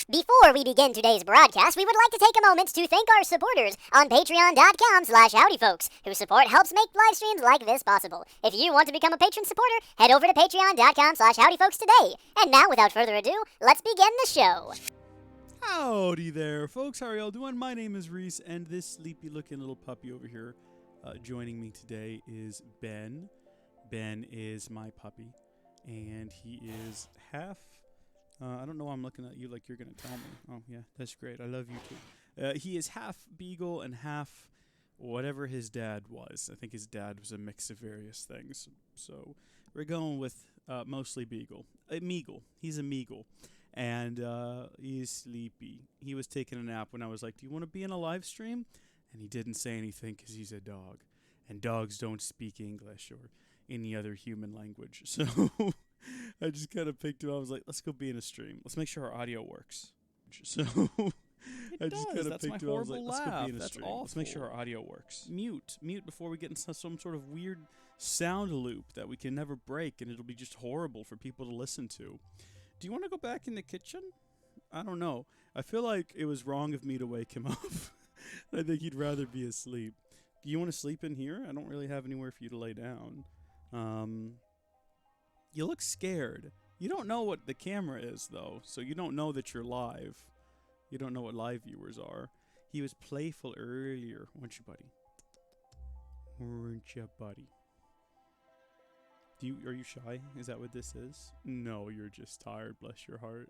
Before we begin today's broadcast, we would like to take a moment to thank our supporters on patreon.com/howdyfolks, whose support helps make live streams like this possible. If you want to become a patron supporter, head over to patreon.com/howdyfolks today. And now, without further ado, let's begin the show. Howdy there, folks. How are y'all doing? My name is Reese, and this sleepy-looking little puppy over here joining me today is Ben. Ben is my puppy, and he is half... I don't know why I'm looking at you like you're going to tell me. Oh, yeah, that's great. I love you, too. He is half beagle and half whatever his dad was. I think his dad was a mix of various things. So we're going with mostly beagle. Meagle. He's a meagle. And he's sleepy. He was taking a nap when I was like, do you want to be in a live stream? And he didn't say anything because he's a dog. And dogs don't speak English or any other human language. So I just kind of picked him. I was like, let's go be in a stream. Let's make sure our audio works. So I just kind of picked him. I was like, let's go be in a stream. Let's make sure our audio works. Mute before we get into some sort of weird sound loop that we can never break, and it'll be just horrible for people to listen to. Do you want to go back in the kitchen? I don't know. I feel like it was wrong of me to wake him up. I think he'd rather be asleep. Do you want to sleep in here? I don't really have anywhere for you to lay down. You look scared. You don't know what the camera is, though, so you don't know that you're live. You don't know what live viewers are. He was playful earlier, weren't you, buddy? Weren't you, buddy? Are you shy? Is that what this is? No, you're just tired, bless your heart.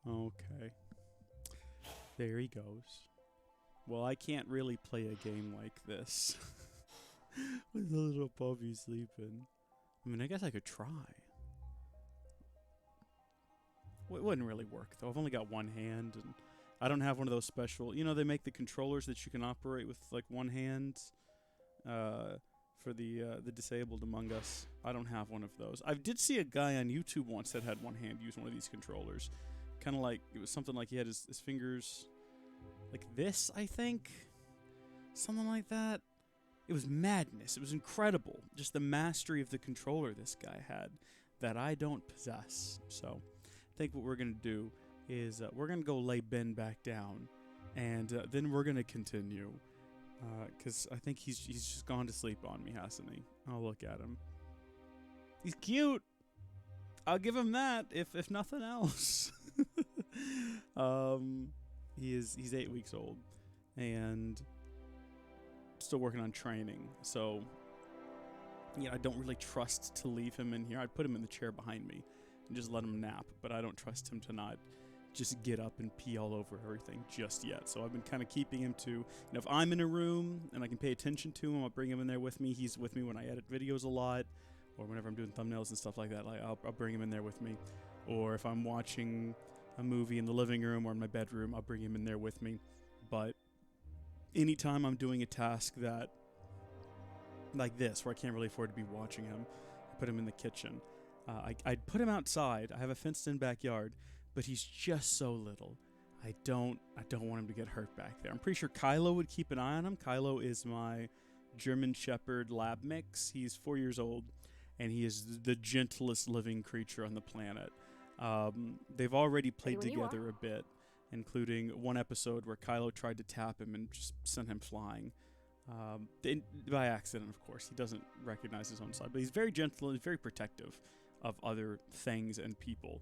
Okay. There he goes. Well, I can't really play a game like this with a little puppy sleeping. I mean, I guess I could try. Well, it wouldn't really work, though. I've only got one hand, and I don't have one of those special... You know, they make the controllers that you can operate with, like, one hand for the disabled among us. I don't have one of those. I did see a guy on YouTube once that had one hand use one of these controllers. Kind of like... It was something like he had his fingers... like this, I think? Something like that. It was madness. It was incredible. Just the mastery of the controller this guy had that I don't possess. So I think what we're going to do is we're going to go lay Ben back down. And then we're going to continue. Because I think he's just gone to sleep on me, hasn't he? I'll look at him. He's cute. I'll give him that, if nothing else. He's 8 weeks old and still working on training. So, I don't really trust to leave him in here. I'd put him in the chair behind me and just let him nap, but I don't trust him to not just get up and pee all over everything just yet. So I've been kind of keeping him to, if I'm in a room and I can pay attention to him, I'll bring him in there with me. He's with me when I edit videos a lot, or whenever I'm doing thumbnails and stuff like that. Like I'll bring him in there with me. Or if I'm watching a movie in the living room or in my bedroom, I'll bring him in there with me. But anytime I'm doing a task that, like this, where I can't really afford to be watching him, I put him in the kitchen. I'd put him outside. I have a fenced-in backyard, but he's just so little. I don't want him to get hurt back there. I'm pretty sure Kylo would keep an eye on him. Kylo is my German Shepherd lab mix. He's 4 years old, and he is the gentlest living creature on the planet. They've already played together a bit, including one episode where Kylo tried to tap him and just sent him flying. By accident, of course. He doesn't recognize his own side, but he's very gentle and he's very protective of other things and people.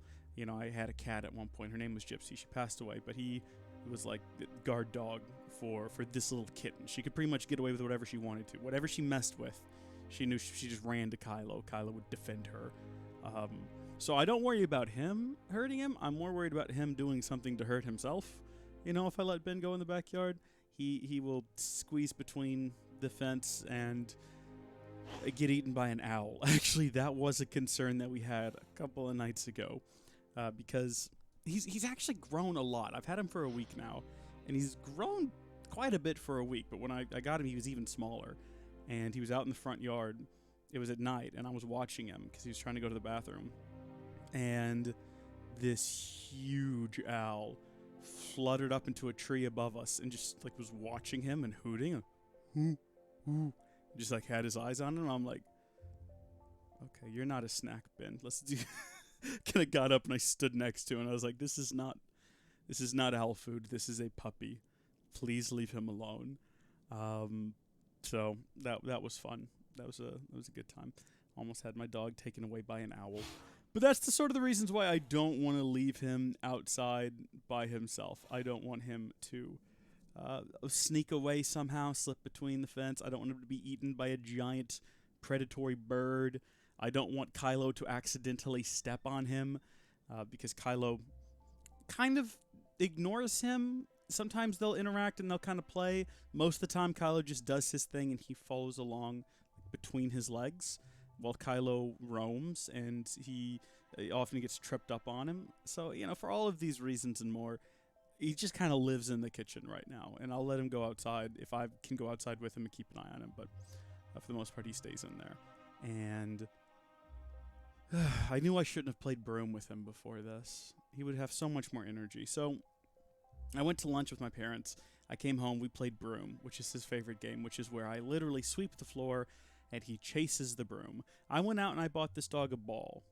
I had a cat at one point. Her name was Gypsy. She passed away, but he was like the guard dog for this little kitten. She could pretty much get away with whatever she wanted to. Whatever she messed with, she knew she just ran to Kylo. Kylo would defend her. So I don't worry about him hurting him. I'm more worried about him doing something to hurt himself. If I let Ben go in the backyard, he will squeeze between the fence and get eaten by an owl. Actually, that was a concern that we had a couple of nights ago because he's actually grown a lot. I've had him for a week now, and he's grown quite a bit for a week. But when I got him, he was even smaller, and he was out in the front yard. It was at night, and I was watching him because he was trying to go to the bathroom. And this huge owl fluttered up into a tree above us and just was watching him and hooting. Just had his eyes on him. I'm like, okay, you're not a snack, Ben. Let's do. Kind of got up and I stood next to him. And I was like, this is not This is not owl food. This is a puppy. Please leave him alone. So that was fun. That was a good time. Almost had my dog taken away by an owl. But that's the sort of the reasons why I don't want to leave him outside by himself. I don't want him to sneak away somehow, slip between the fence. I don't want him to be eaten by a giant predatory bird. I don't want Kylo to accidentally step on him because Kylo kind of ignores him. Sometimes they'll interact and they'll kind of play. Most of the time, Kylo just does his thing and he follows along between his legs while Kylo roams, and he often gets tripped up on him. So, for all of these reasons and more, he just kind of lives in the kitchen right now, and I'll let him go outside if I can go outside with him and keep an eye on him, but for the most part, he stays in there. And I knew I shouldn't have played broom with him before this. He would have so much more energy. So I went to lunch with my parents. I came home, we played broom, which is his favorite game, which is where I literally sweep the floor and he chases the broom. I went out and I bought this dog a ball.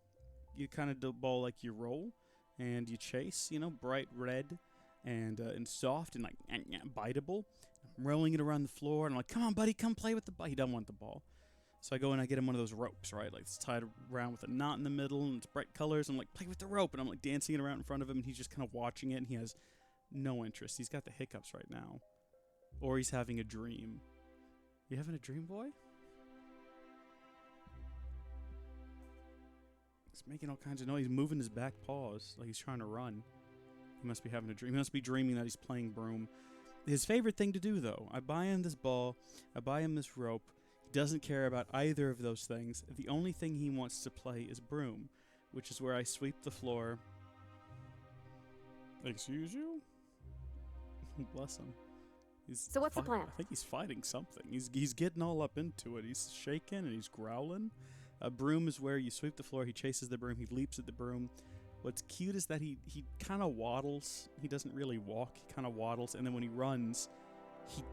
You kind of do a ball like you roll and you chase, bright red and soft and like biteable. I'm rolling it around the floor and I'm like, come on, buddy, come play with the ball. He doesn't want the ball. So I go and I get him one of those ropes, right? Like it's tied around with a knot in the middle and it's bright colors. I'm like, play with the rope. And I'm like dancing it around in front of him and he's just kind of watching it and he has no interest. He's got the hiccups right now. Or he's having a dream. You having a dream, boy? He's making all kinds of noise. He's moving his back paws like he's trying to run. He must be having a dream. He must be dreaming that he's playing broom. His favorite thing to do, though, I buy him this ball. I buy him this rope. He doesn't care about either of those things. The only thing he wants to play is broom, which is where I sweep the floor. Excuse you? Bless him. So what's the plan? I think he's fighting something. He's getting all up into it. He's shaking and he's growling. A broom is where you sweep the floor. He chases the broom. He leaps at the broom. What's cute is that he kind of waddles. He doesn't really walk. He kind of waddles. And then when he runs, he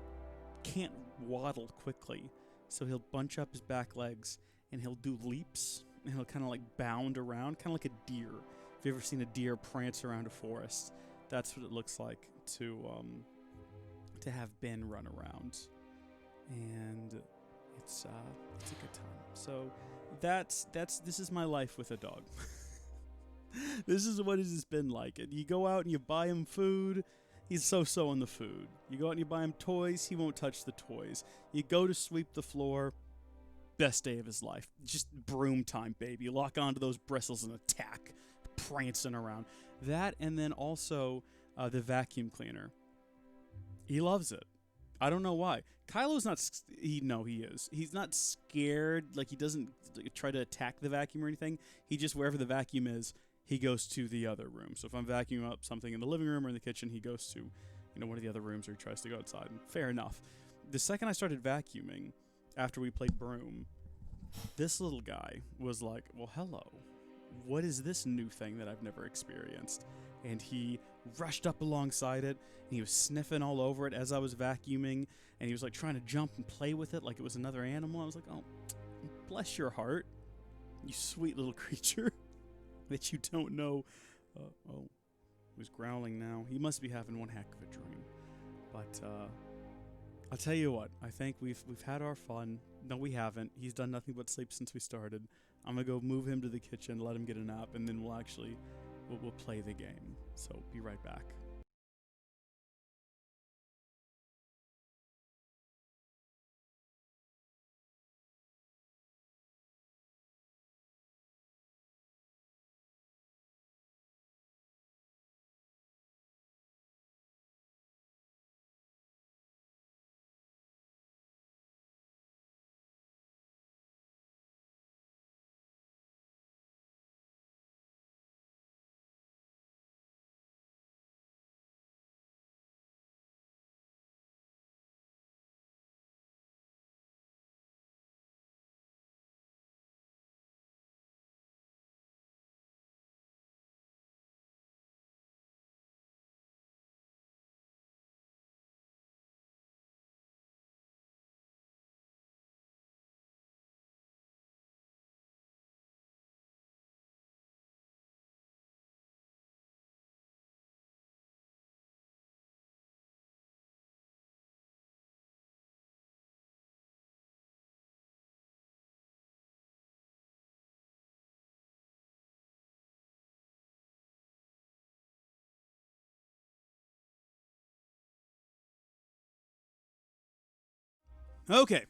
can't waddle quickly. So he'll bunch up his back legs and he'll do leaps. And he'll kind of like bound around, kind of like a deer. If you've ever seen a deer prance around a forest, that's what it looks like to have Ben run around. And it's a good time. So this is my life with a dog. This is what it has been like. And you go out and you buy him food, he's so-so on the food. You go out and you buy him toys, he won't touch the toys. You go to sweep the floor, best day of his life. Just broom time, baby. Lock onto those bristles and attack, prancing around. That, and then also the vacuum cleaner. He loves it. I don't know why. Kylo's not. He is. He's not scared. Like he doesn't try to attack the vacuum or anything. He just wherever the vacuum is, he goes to the other room. So if I'm vacuuming up something in the living room or in the kitchen, he goes to, one of the other rooms, or he tries to go outside. And fair enough. The second I started vacuuming, after we played broom, this little guy was like, "Well, hello. What is this new thing that I've never experienced?" And he rushed up alongside it, and he was sniffing all over it as I was vacuuming, and he was like trying to jump and play with it like it was another animal. I was like, "Oh, bless your heart, you sweet little creature that you don't know." He's growling now. He must be having one heck of a dream. But I'll tell you what, I think we've had our fun. No, we haven't. He's done nothing but sleep since we started. I'm gonna go move him to the kitchen, let him get a nap, and then we'll play the game. So be right back. Okay,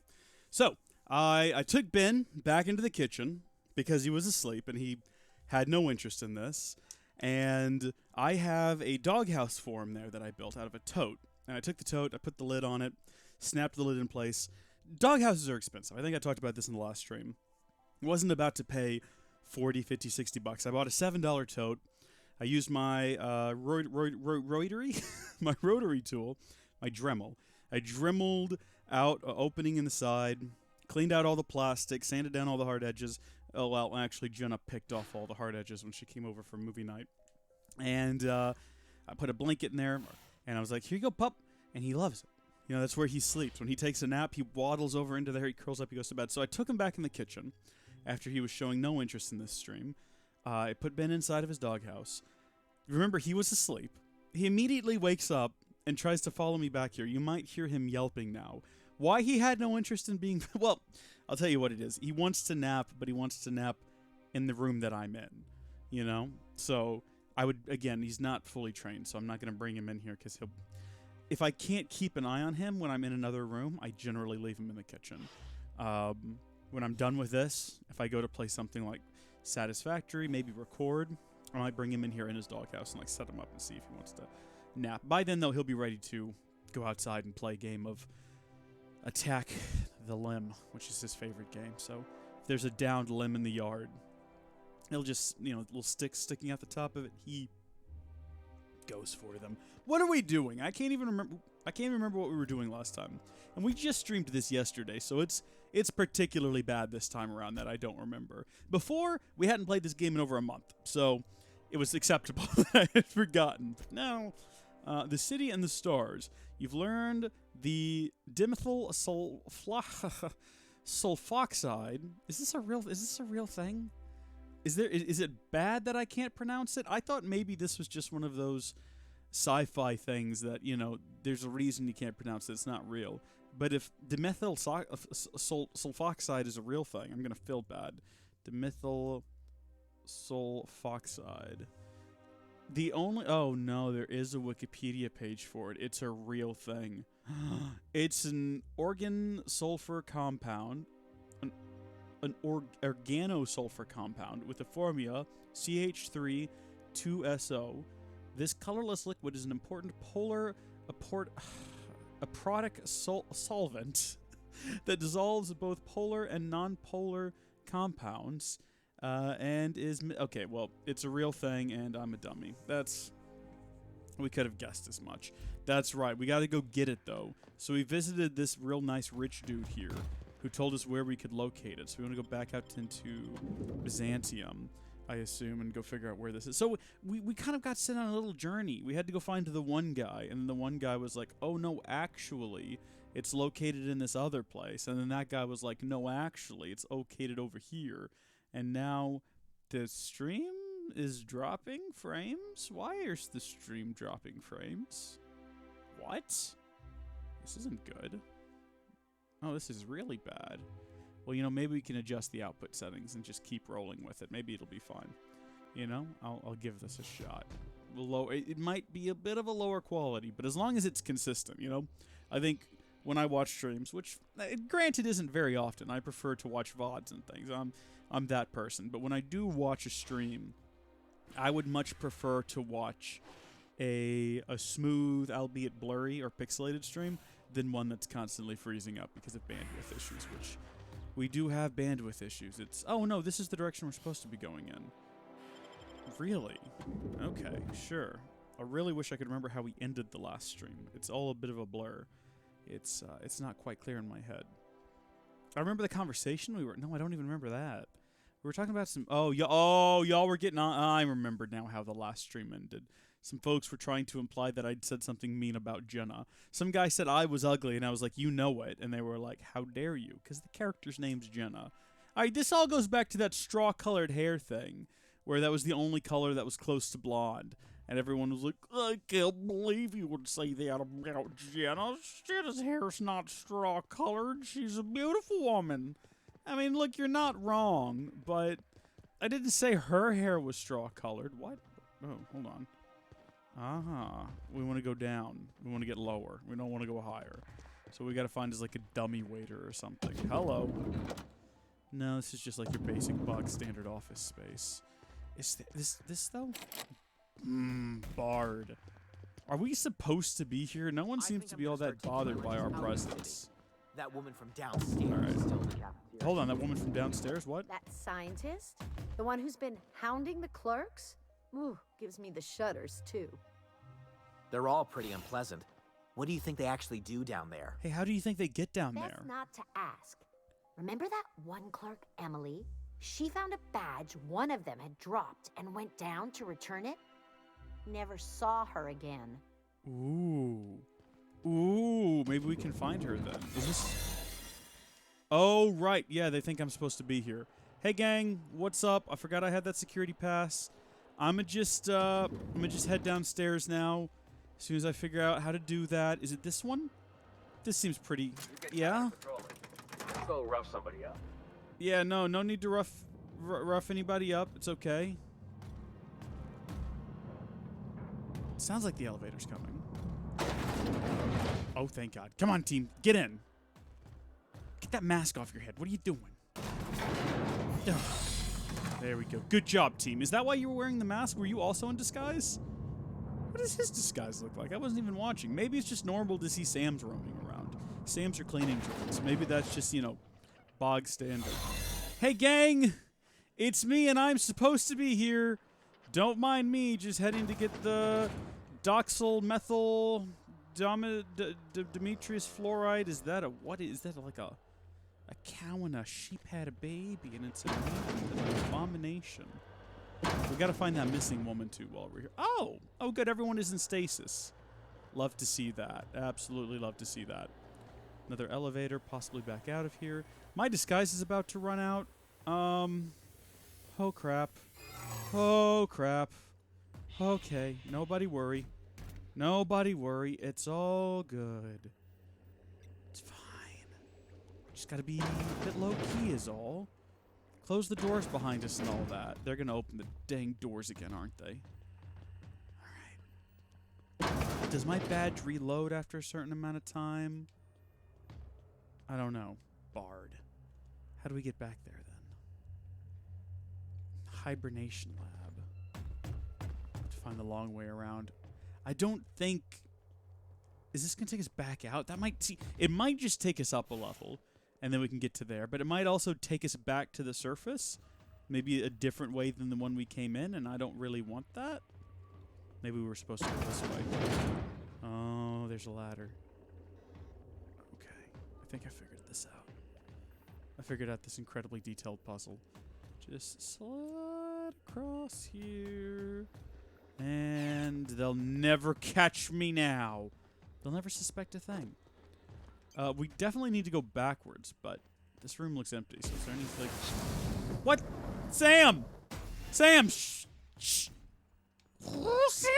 so I took Ben back into the kitchen because he was asleep and he had no interest in this. And I have a doghouse for him there that I built out of a tote. And I took the tote, I put the lid on it, snapped the lid in place. Doghouses are expensive. I think I talked about this in the last stream. I wasn't about to pay 40, 50, 60 bucks. I bought a $7 tote. I used my rotary, my rotary tool, my Dremel. I dremeled out an opening in the side, cleaned out all the plastic, sanded down all the hard edges. Oh, well, actually, Jenna picked off all the hard edges when she came over for movie night. And I put a blanket in there, and I was like, here you go, pup. And he loves it. You know, that's where he sleeps. When he takes a nap, he waddles over into there, he curls up, he goes to bed. So I took him back in the kitchen after he was showing no interest in this stream. I put Ben inside of his doghouse. Remember, he was asleep. He immediately wakes up and tries to follow me back here. You might hear him yelping now. Why he had no interest in being... Well, I'll tell you what it is. He wants to nap, but he wants to nap in the room that I'm in. You know? So, I would... Again, he's not fully trained, so I'm not going to bring him in here because he'll... If I can't keep an eye on him when I'm in another room, I generally leave him in the kitchen. When I'm done with this, if I go to play something like Satisfactory, maybe record, I might bring him in here in his doghouse and like set him up and see if he wants to nap. By then, though, he'll be ready to go outside and play a game of Attack the Limb, which is his favorite game. So if there's a downed limb in the yard, he'll just, you know, little sticks sticking out the top of it. He goes for them. What are we doing? I can't even remember what we were doing last time. And we just streamed this yesterday, so it's particularly bad this time around that I don't remember. Before, we hadn't played this game in over a month, so it was acceptable that I had forgotten. But now, the city and the stars. You've learned the dimethyl sulfoxide. Is this a real thing? Is it bad that I can't pronounce it? I thought maybe this was just one of those sci-fi things that, you know, there's a reason you can't pronounce it. It's not real. But if dimethyl sulfoxide is a real thing, I'm going to feel bad. Dimethyl sulfoxide. Oh no, there is a Wikipedia page for it. It's a real thing. It's an organ sulfur compound, an organosulfur compound with the formula CH3-2SO. This colorless liquid is an important aprotic solvent that dissolves both polar and non-polar compounds. And is... Okay, well, it's a real thing, and I'm a dummy. We could have guessed as much. That's right, we gotta go get it, though. So we visited this real nice rich dude here, who told us where we could locate it. So we want to go back out into Byzantium, I assume, and go figure out where this is. So we kind of got sent on a little journey. We had to go find the one guy, and the one guy was like, oh, no, actually, it's located in this other place. And then that guy was like, no, actually, it's located over here. And now the stream is dropping frames? Why is the stream dropping frames? What? This isn't good. Oh, this is really bad. Well, you know, maybe we can adjust the output settings and just keep rolling with it. Maybe it'll be fine. You know, I'll give this a shot. It might be a bit of a lower quality, but as long as it's consistent, you know? I think when I watch streams, which, granted, isn't very often. I prefer to watch VODs and things. I'm that person. But when I do watch a stream, I would much prefer to watch a smooth, albeit blurry or pixelated stream than one that's constantly freezing up because of bandwidth issues, which we do have bandwidth issues. Oh no, this is the direction we're supposed to be going in. Really? Okay, sure. I really wish I could remember how we ended the last stream. It's all a bit of a blur. It's not quite clear in my head. I remember the conversation no, I don't even remember that. We were talking about some... y'all were getting on... I remember now how the last stream ended. Some folks were trying to imply that I'd said something mean about Jenna. Some guy said I was ugly, and I was like, you know it. And they were like, how dare you? Because the character's name's Jenna. Alright, this all goes back to that straw-colored hair thing, where that was the only color that was close to blonde. And everyone was like, I can't believe you would say that about Jenna. Jenna's hair's not straw-colored. She's a beautiful woman. I mean, look, you're not wrong, but I didn't say her hair was straw-colored. What? Oh, hold on. We want to go down. We want to get lower. We don't want to go higher. So we gotta find us like a dummy waiter or something. Hello. No, this is just like your basic bog standard office space. Is this though? Bard. Are we supposed to be here? No one seems to be all that bothered by our presence. That woman from downstairs All right. is still in the cafeteria. Hold on, that woman from downstairs? What? That scientist? The one who's been hounding the clerks? Ooh, gives me the shudders, too. They're all pretty unpleasant. What do you think they actually do down there? Hey, how do you think they get down Best there? not to ask. Remember that one clerk, Emily? She found a badge one of them had dropped and went down to return it. Never saw her again. Ooh. Ooh, maybe we can find her then. Is this... Oh, right. Yeah, they think I'm supposed to be here. Hey, gang. What's up? I forgot I had that security pass. I'm just head downstairs now. As soon as I figure out how to do that. Is it this one? This seems pretty... Yeah? Let's go rough somebody up. Yeah, no need to rough anybody up. It's okay. Sounds like the elevator's coming. Oh, thank God. Come on, team. Get in. Get that mask off your head. What are you doing? Ugh. There we go. Good job, team. Is that why you were wearing the mask? Were you also in disguise? What does his disguise look like? I wasn't even watching. Maybe it's just normal to see Sam's roaming around. Sam's are cleaning joints. Maybe that's just, you know, bog standard. Hey, gang! It's me, and I'm supposed to be here. Don't mind me, just heading to get the doxyl methyl Demetrius fluoride. Is that a, what is that, like a cow and a sheep had a baby, and it's an abomination. We gotta find that missing woman, too, while we're here. Oh, good, everyone is in stasis. Love to see that. Absolutely love to see that. Another elevator, possibly back out of here. My disguise is about to run out. Oh, crap. Oh, crap. Okay, nobody worry. Nobody worry. It's all good. It's fine. Just gotta be a bit low-key is all. Close the doors behind us and all that. They're gonna open the dang doors again, aren't they? Alright. Does my badge reload after a certain amount of time? I don't know. Bard. How do we get back there, then? Hibernation lab. To find the long way around. I don't think... Is this going to take us back out? That might... See, it might just take us up a level, and then we can get to there. But it might also take us back to the surface. Maybe a different way than the one we came in, and I don't really want that. Maybe we were supposed to go this way. Oh, there's a ladder. Okay. I think I figured this out. I figured out this incredibly detailed puzzle. Just slide across here. And they'll never catch me now. They'll never suspect a thing. We definitely need to go backwards, but this room looks empty, so is there any, like... What? Sam! Sam! Shh! Shh! Oh, Sam!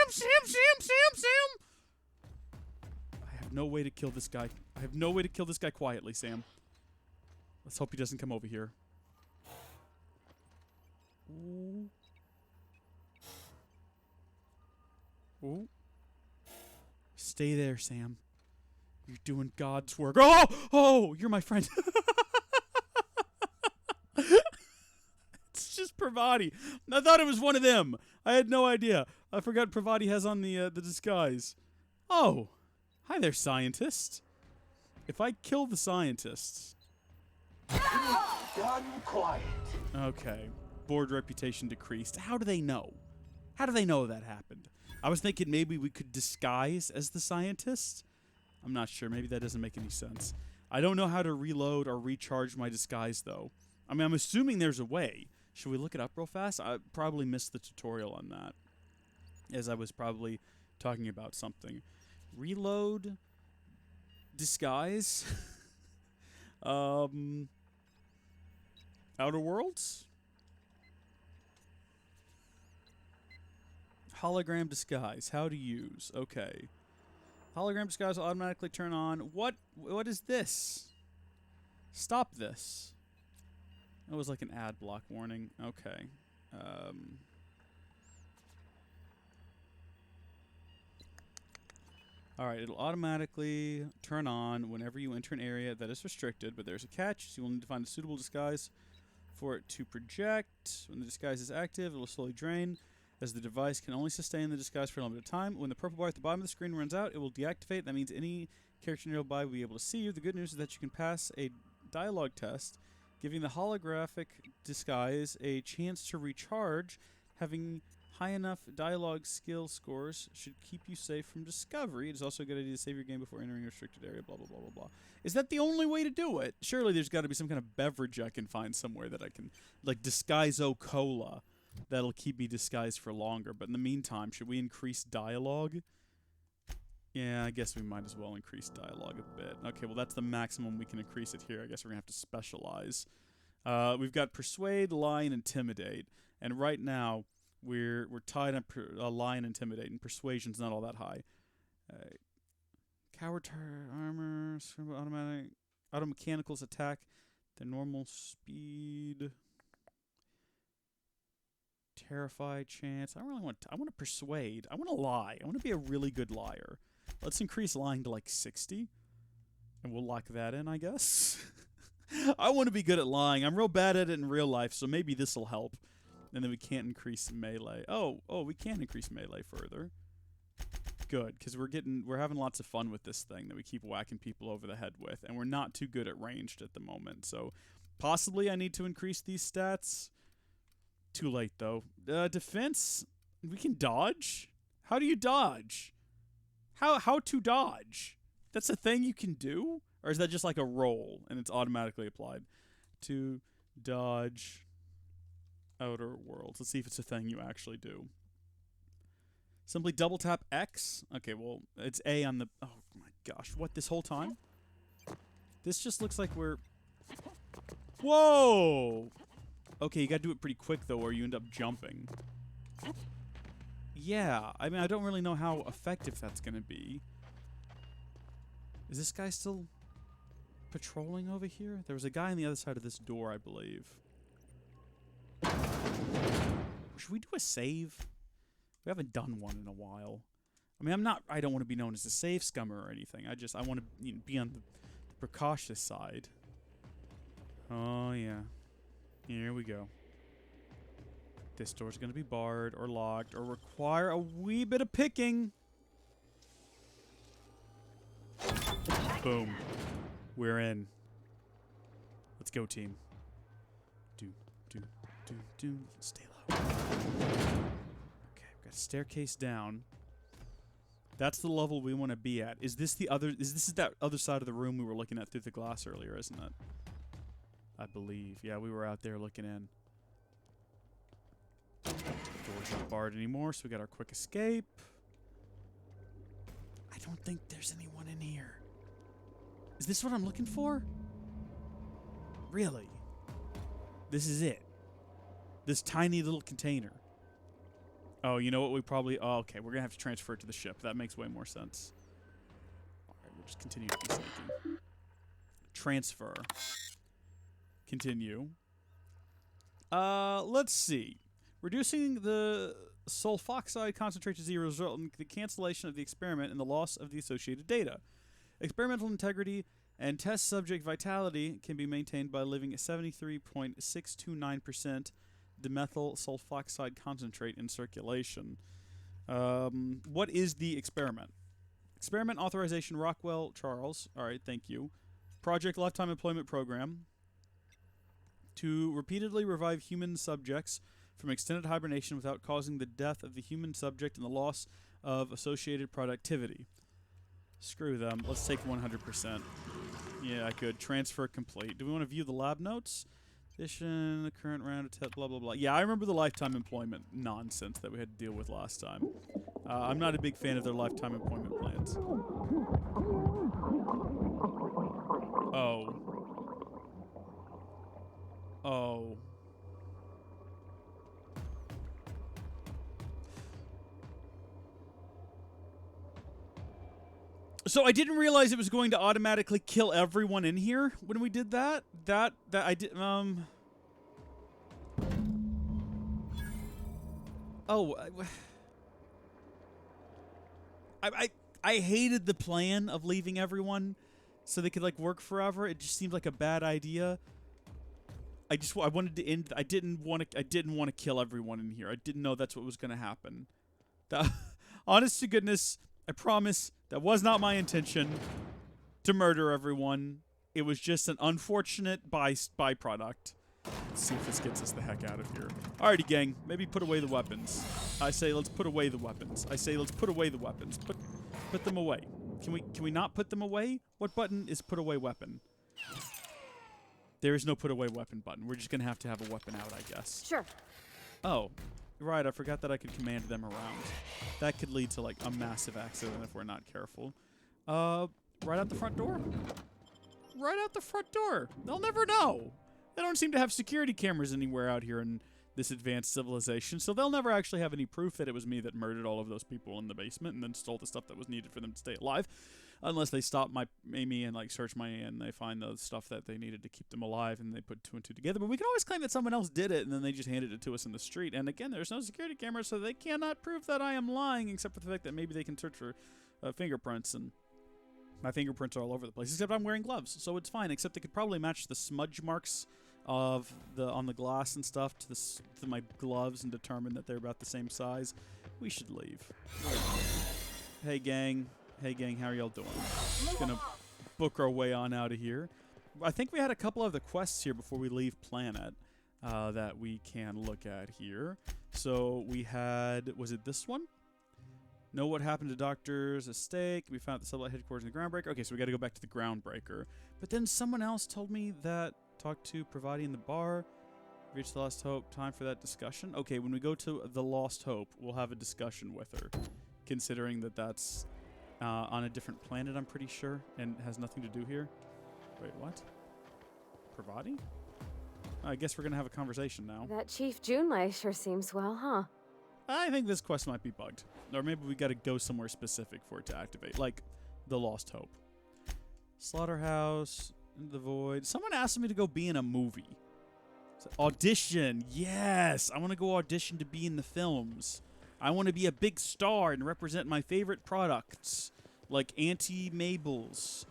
I have no way to kill this guy. I have no way to kill this guy quietly, Sam. Let's hope he doesn't come over here. Ooh. Ooh. Stay there, Sam. You're doing God's work. Oh! Oh! You're my friend. It's just Pravati. I thought it was one of them. I had no idea. I forgot Pravati has on the disguise. Oh. Hi there, scientist. If I kill the scientists... Done quiet. Okay. Board reputation decreased. How do they know? How do they know that happened? I was thinking maybe we could disguise as the scientist. I'm not sure. Maybe that doesn't make any sense. I don't know how to reload or recharge my disguise, though. I mean, I'm assuming there's a way. Should we look it up real fast? I probably missed the tutorial on that, as I was probably talking about something. Reload. Disguise. Outer Worlds? Hologram disguise. How to use. Okay. Hologram disguise will automatically turn on. What is this? Stop this. That was like an ad block warning. Okay. All right, it'll automatically turn on whenever you enter an area that is restricted, but there's a catch, so you will need to find a suitable disguise for it to project. When the disguise is active, it will slowly drain, as the device can only sustain the disguise for a limited time. When the purple bar at the bottom of the screen runs out, it will deactivate. That means any character nearby will be able to see you. The good news is that you can pass a dialogue test, giving the holographic disguise a chance to recharge. Having high enough dialogue skill scores should keep you safe from discovery. It is also a good idea to save your game before entering a restricted area, blah, blah, blah, blah, blah. Is that the only way to do it? Surely there's got to be some kind of beverage I can find somewhere that I can, like Disguise-O Cola, that'll keep me disguised for longer. But in the meantime, should we increase dialogue? Yeah, I guess we might as well increase dialogue a bit. Okay, well, that's the maximum we can increase it here. I guess we're going to have to specialize. We've got Persuade, Lie, and Intimidate. And right now, we're tied on Lie and Intimidate, and Persuasion's not all that high. Coward Armor, Automatic, Auto Mechanicals attack, the normal speed, Terrify chance. I don't really want. I want to Persuade. I want to lie. I want to be a really good liar. Let's increase lying to like 60, and we'll lock that in, I guess. I want to be good at lying. I'm real bad at it in real life, so maybe this will help. And then we can't increase melee. Oh, we can increase melee further. Good, because we're having lots of fun with this thing that we keep whacking people over the head with, and we're not too good at ranged at the moment. So possibly I need to increase these stats. Too late though. Defense, we can dodge. How do you dodge? How to dodge? That's a thing you can do, or is that just like a roll and it's automatically applied? To dodge. Outer Worlds. Let's see if it's a thing you actually do. Simply double tap X. Okay, well, it's A on the... Oh my gosh, what, this whole time? This just looks like we're... Whoa! Okay, you gotta do it pretty quick, though, or you end up jumping. Yeah, I mean, I don't really know how effective that's gonna be. Is this guy still patrolling over here? There was a guy on the other side of this door, I believe. Should we do a save? We haven't done one in a while. I mean, I don't want to be known as a save scummer or anything. I want to be on the precautious side. Oh, yeah. Here we go. This door's going to be barred or locked or require a wee bit of picking. Boom. We're in. Let's go, team. Stay low. Okay, we've got a staircase down. That's the level we want to be at. Is this that other side of the room we were looking at through the glass earlier, isn't it? I believe. Yeah, we were out there looking in. Door's not barred anymore, so we got our quick escape. I don't think there's anyone in here. Is this what I'm looking for? Really? This is it. This tiny little container. Oh, you know what? We probably... Oh, okay. We're going to have to transfer it to the ship. That makes way more sense. All right, we'll just continue to be sneaky. Transfer. Continue. Let's see. Reducing the sulfoxide concentrate to 0 result in the cancellation of the experiment and the loss of the associated data. Experimental integrity and test subject vitality can be maintained by leaving a 73.629% dimethyl sulfoxide concentrate in circulation. What is the experiment? Experiment authorization Rockwell Charles. All right, thank you. Project Lifetime Employment Program. To repeatedly revive human subjects from extended hibernation without causing the death of the human subject and the loss of associated productivity. Screw them. Let's take 100%. Yeah, I could. Transfer complete. Do we want to view the lab notes? Addition, the current round of test, blah, blah, blah. Yeah, I remember the lifetime employment nonsense that we had to deal with last time. I'm not a big fan of their lifetime employment plans. Oh. Oh. So I didn't realize it was going to automatically kill everyone in here when we did that. That I did. Oh. I hated the plan of leaving everyone so they could like work forever. It just seemed like a bad idea. I wanted to end. I didn't want to kill everyone in here. I didn't know that's what was going to happen. Honest to goodness, I promise that was not my intention to murder everyone. It was just an unfortunate byproduct. Let's see if this gets us the heck out of here. Alrighty, gang. Maybe put away the weapons. I say let's put away the weapons. I say let's put away the weapons. Put them away. Can we not put them away? What button is put away weapon? There is no put away weapon button. We're just going to have a weapon out, I guess. Sure. Oh, right. I forgot that I could command them around. That could lead to, like, a massive accident if we're not careful. Right out the front door? Right out the front door. They'll never know. They don't seem to have security cameras anywhere out here in this advanced civilization, so they'll never actually have any proof that it was me that murdered all of those people in the basement and then stole the stuff that was needed for them to stay alive. Unless they stop me and like search my and they find the stuff that they needed to keep them alive and they put 2 and 2 together. But we can always claim that someone else did it and then they just handed it to us in the street. And again, there's no security camera, so they cannot prove that I am lying, except for the fact that maybe they can search for fingerprints, and my fingerprints are all over the place. Except I'm wearing gloves, so it's fine. Except they could probably match the smudge marks on the glass and stuff to my gloves and determine that they're about the same size. We should leave. Hey gang, how are y'all doing? Just gonna book our way on out of here. I think we had a couple of the quests here before we leave planet that we can look at here. So we had, was it this one? Know what happened to Doctor's estate. We found the satellite headquarters in the Groundbreaker. Okay, so we got to go back to the Groundbreaker. But then someone else told me that talk to Pravati in the bar. Reach the Lost Hope. Time for that discussion. Okay, when we go to the Lost Hope, we'll have a discussion with her, considering that that's on a different planet, I'm pretty sure, and has nothing to do here. Wait, what? Pravati? I guess we're going to have a conversation now. That Chief Junlei sure seems well, huh? I think this quest might be bugged. Or maybe we got to go somewhere specific for it to activate, like the Lost Hope. Slaughterhouse, Into the Void. Someone asked me to go be in a movie. So, audition. Yes, I want to go audition to be in the films. I want to be a big star and represent my favorite products, like Auntie Mabel's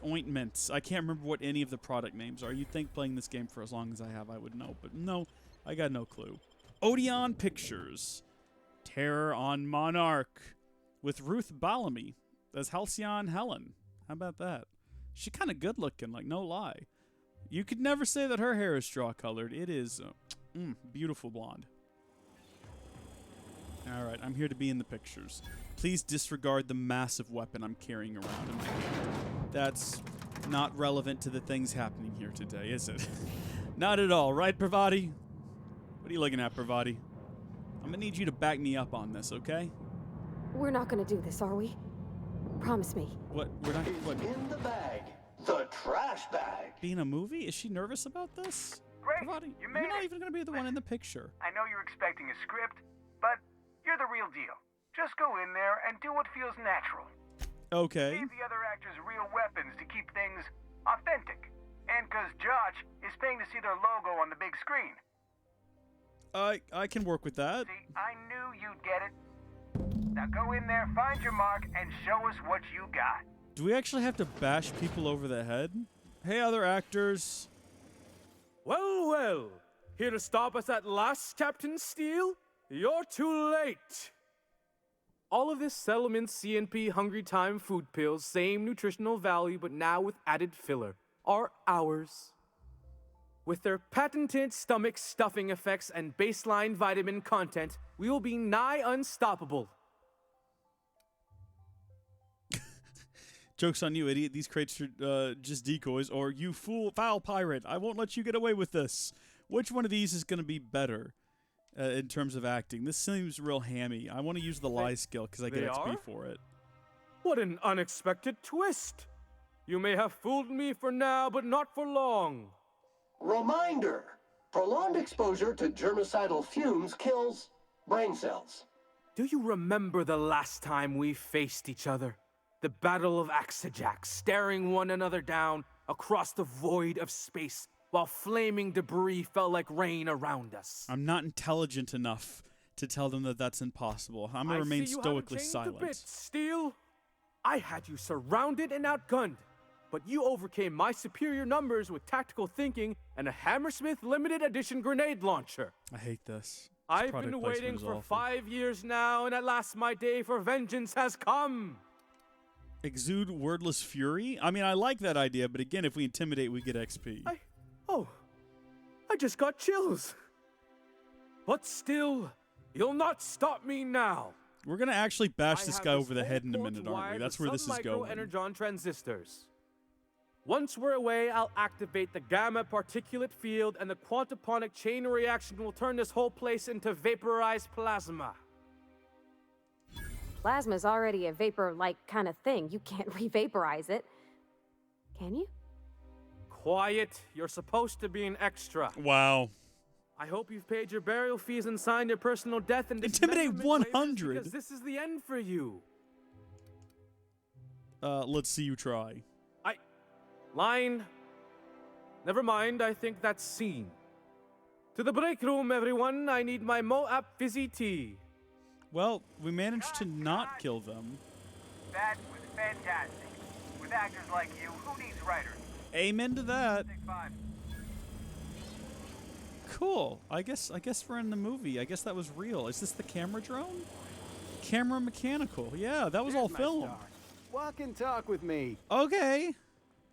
ointments. I can't remember what any of the product names are. You'd think playing this game for as long as I have, I would know. But no, I got no clue. Odeon Pictures. Terror on Monarch. With Ruth Bellamy as Halcyon Helen. How about that? She's kind of good looking, like no lie. You could never say that her hair is straw-colored. It is beautiful blonde. Alright, I'm here to be in the pictures. Please disregard the massive weapon I'm carrying around in my hand. That's not relevant to the things happening here today, is it? Not at all, right, Pravati? What are you looking at, Pravati? I'm gonna need you to back me up on this, okay? We're not gonna do this, are we? Promise me. What? We're not. What? In the bag. The trash bag. Being a movie? Is she nervous about this? Great, Pravati, you made you're not it. even gonna be the one in the picture. I know you're expecting a script, but you're the real deal. Just go in there and do what feels natural. Okay. Give the other actors real weapons to keep things authentic. And because Josh is paying to see their logo on the big screen. I can work with that. See, I knew you'd get it. Now go in there, find your mark, and show us what you got. Do we actually have to bash people over the head? Hey, other actors. Well, well. Here to stop us at last, Captain Steele? You're too late. All of this Settlement CNP Hungry Time food pills, same nutritional value, but now with added filler, are ours. With their patented stomach stuffing effects and baseline vitamin content, we will be nigh unstoppable. Joke's on you, idiot. These crates are just decoys. Or, you foul pirate. I won't let you get away with this. Which one of these is going to be better in terms of acting? This seems real hammy. I want to use the lie skill because I get They XP are? for it. What an unexpected twist. You may have fooled me for now, but not for long. Reminder. Prolonged exposure to germicidal fumes kills brain cells. Do you remember the last time we faced each other? The Battle of Axajack, staring one another down across the void of space while flaming debris fell like rain around us. I'm not intelligent enough to tell them that that's impossible. I'm going to remain stoically silent. A bit, Steele. I had you surrounded and outgunned, but you overcame my superior numbers with tactical thinking and a Hammersmith limited edition grenade launcher. I hate this. I've been waiting for 5 years now, and at last my day for vengeance has come. Exude wordless fury? I mean, I like that idea, but again, if we intimidate, we get XP. I just got chills. But still, you'll not stop me now. We're going to actually bash this guy over the head in a minute, aren't we? That's where this is going. Energon transistors. Once we're away, I'll activate the gamma particulate field, and the quantaponic chain reaction will turn this whole place into vaporized plasma. Plasma's already a vapor-like kind of thing. You can't re-vaporize it. Can you? Quiet. You're supposed to be an extra. Wow. I hope you've paid your burial fees and signed your personal death and Intimidate 100. because this is the end for you. Let's see you try. Line. Never mind, I think that's scene. To the break room, everyone. I need my Moab fizzy tea. Well, we managed to not kill them. That was fantastic. With actors like you, who needs writers? Amen to that. 6'5". Cool. I guess we're in the movie. I guess that was real. Is this the camera drone? Camera mechanical. Yeah, that was all filmed. Walk and talk with me. Okay.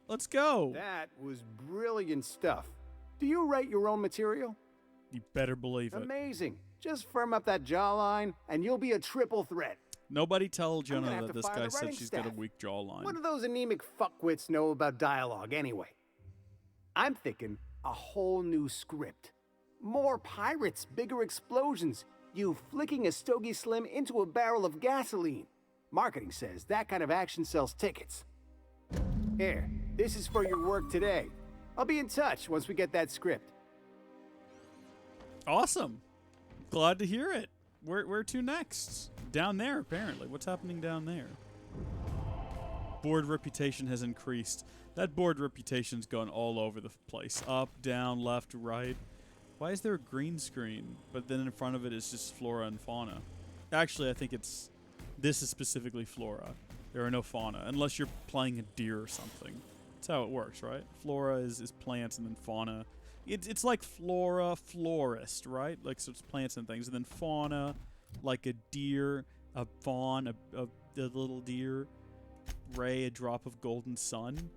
Let's go. That was brilliant stuff. Do you write your own material? You better believe it. Amazing. Just firm up that jawline, and you'll be a triple threat. Nobody tell Jenna that this fire guy the said writing she's got a staff. weak jawline. What do those anemic fuckwits know about dialogue anyway? I'm thinking a whole new script. More pirates, bigger explosions, you flicking a Stogie Slim into a barrel of gasoline. Marketing says that kind of action sells tickets. Here, this is for your work today. I'll be in touch once we get that script. Awesome. Glad to hear it. Where to next? Down there, apparently. What's happening down there? Board reputation has increased. That board reputation's gone all over the place. Up, down, left, right. Why is there a green screen, but then in front of it is just flora and fauna? Actually, I think this is specifically flora. There are no fauna, unless you're playing a deer or something. That's how it works, right? Flora is plants, and then fauna. It's like flora, florist, right? Like, so it's plants and things. And then fauna, like a deer, a fawn, a little deer, ray, a drop of golden sun.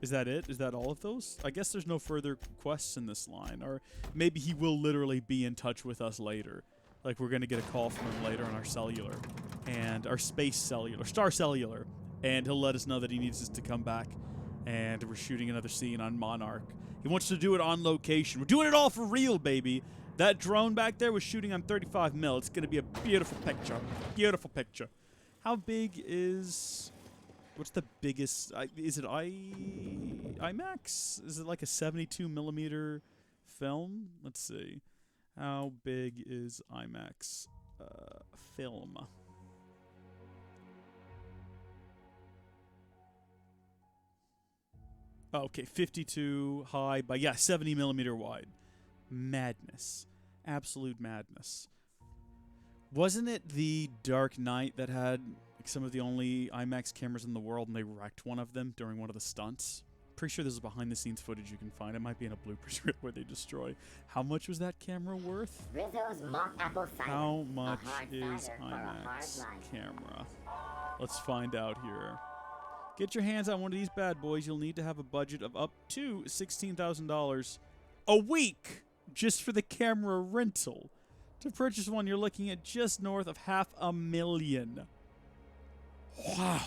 Is that it? Is that all of those? I guess there's no further quests in this line. Or maybe he will literally be in touch with us later. Like, we're going to get a call from him later on our cellular. And our space cellular, star cellular. And he'll let us know that he needs us to come back. And we're shooting another scene on Monarch. He wants to do it on location. We're doing it all for real, baby. That drone back there was shooting on 35 mil. It's going to be a beautiful picture. Beautiful picture. How big is... What's the biggest... is it IMAX? Is it like a 72 millimeter film? Let's see. How big is IMAX film? Okay, 52 high by, 70 millimeter wide. Madness. Absolute madness. Wasn't it the Dark Knight that had some of the only IMAX cameras in the world, and they wrecked one of them during one of the stunts? Pretty sure this is behind-the-scenes footage you can find. It might be in a bloopers reel where they destroy. How much was that camera worth? Rizzo's mock apple cider. How much A hard is cider for a hard IMAX life. camera? Let's find out here. Get your hands on one of these bad boys. You'll need to have a budget of up to $16,000 a week just for the camera rental. To purchase one, you're looking at just north of $500,000. Wow.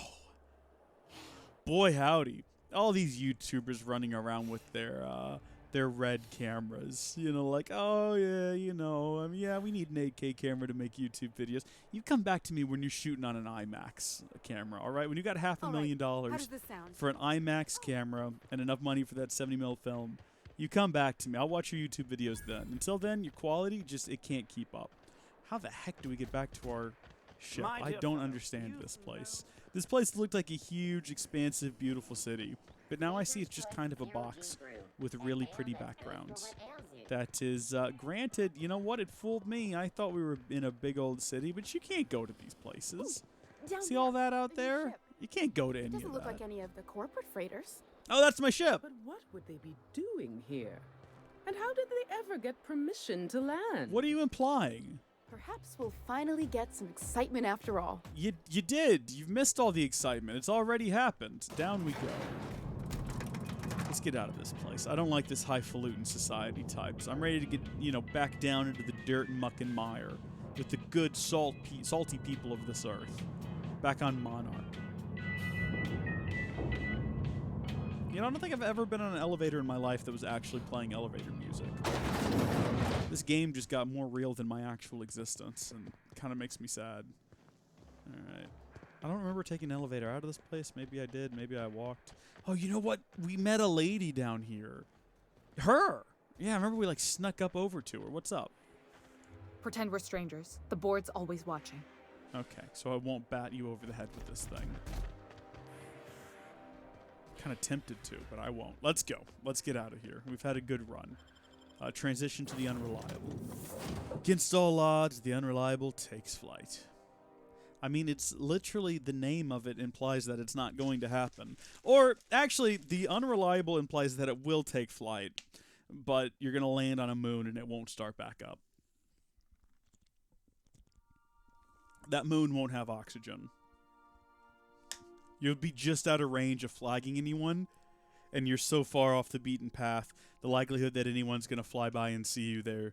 Boy, howdy. All these YouTubers running around with their red cameras. You know, like, oh, yeah, you know, we need an 8K camera to make YouTube videos. You come back to me when you're shooting on an IMAX camera, all right? When you got $500,000 for an IMAX camera and enough money for that 70 mil film, you come back to me. I'll watch your YouTube videos then. Until then, your quality it can't keep up. How the heck do we get back to our ship? I don't understand this place. This place looked like a huge, expansive, beautiful city. But now I see it's just kind of a box with really pretty backgrounds. That is, granted, you know what? It fooled me. I thought we were in a big old city, but you can't go to these places. See all that out there? You can't go to It any doesn't of look that. like any of the corporate freighters. Oh, that's my ship. But what would they be doing here? And how did they ever get permission to land? What are you implying? Perhaps we'll finally get some excitement after all. You did. You've missed all the excitement. It's already happened. Down we go. Let's get out of this place. I don't like this highfalutin society types. I'm ready to get, back down into the dirt and muck and mire with the good salty people of this earth. Back on Monarch. I don't think I've ever been on an elevator in my life that was actually playing elevator music. This game just got more real than my actual existence, and kind of makes me sad. Alright. I don't remember taking an elevator out of this place. Maybe I did. Maybe I walked. Oh, you know what? We met a lady down here. Her! Yeah, I remember we, snuck up over to her. What's up? Pretend we're strangers. The board's always watching. Okay, so I won't bat you over the head with this thing. Kind of tempted to, but I won't. Let's go. Let's get out of here. We've had a good run. Transition to the unreliable. Against all odds, the unreliable takes flight. I mean, it's literally the name of it implies that it's not going to happen. Or, actually, the unreliable implies that it will take flight, but you're going to land on a moon and it won't start back up. That moon won't have oxygen. You'll be just out of range of flagging anyone, and you're so far off the beaten path, the likelihood that anyone's going to fly by and see you there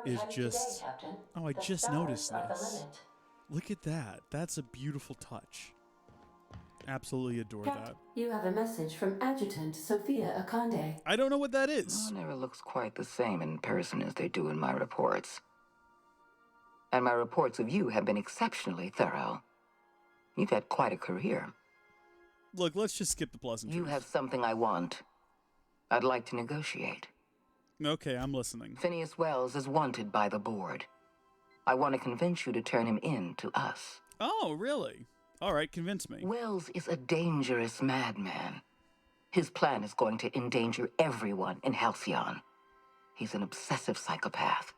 is just... Today, Captain? Oh, I The just stars noticed are the this. limit. Look at that. That's a beautiful touch. Absolutely adore that. You have a message from Adjutant Sophia Akande. I don't know what that is. No one ever looks quite the same in person as they do in my reports. And my reports of you have been exceptionally thorough. You've had quite a career. Look, let's just skip the pleasantries. You have something I want. I'd like to negotiate. Okay, I'm listening. Phineas Wells is wanted by the board. I want to convince you to turn him in to us. Oh, really? All right, convince me. Wells is a dangerous madman. His plan is going to endanger everyone in Halcyon. He's an obsessive psychopath.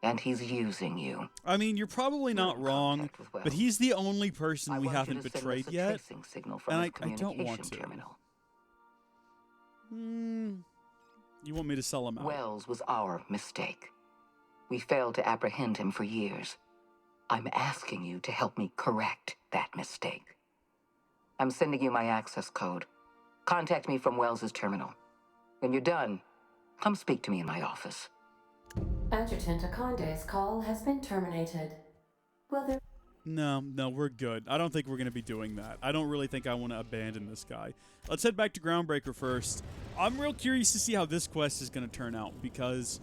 And he's using you. I mean, you're probably not wrong, but he's the only person we haven't betrayed yet, and I don't want to. You want me to sell him out? Wells was our mistake. We failed to apprehend him for years. I'm asking you to help me correct that mistake. I'm sending you my access code. Contact me from Wells's terminal. When you're done, come speak to me in my office. Adjutant Akande's call has been terminated. Will there... No, we're good. I don't think we're going to be doing that. I don't really think I want to abandon this guy. Let's head back to Groundbreaker first. I'm real curious to see how this quest is going to turn out, because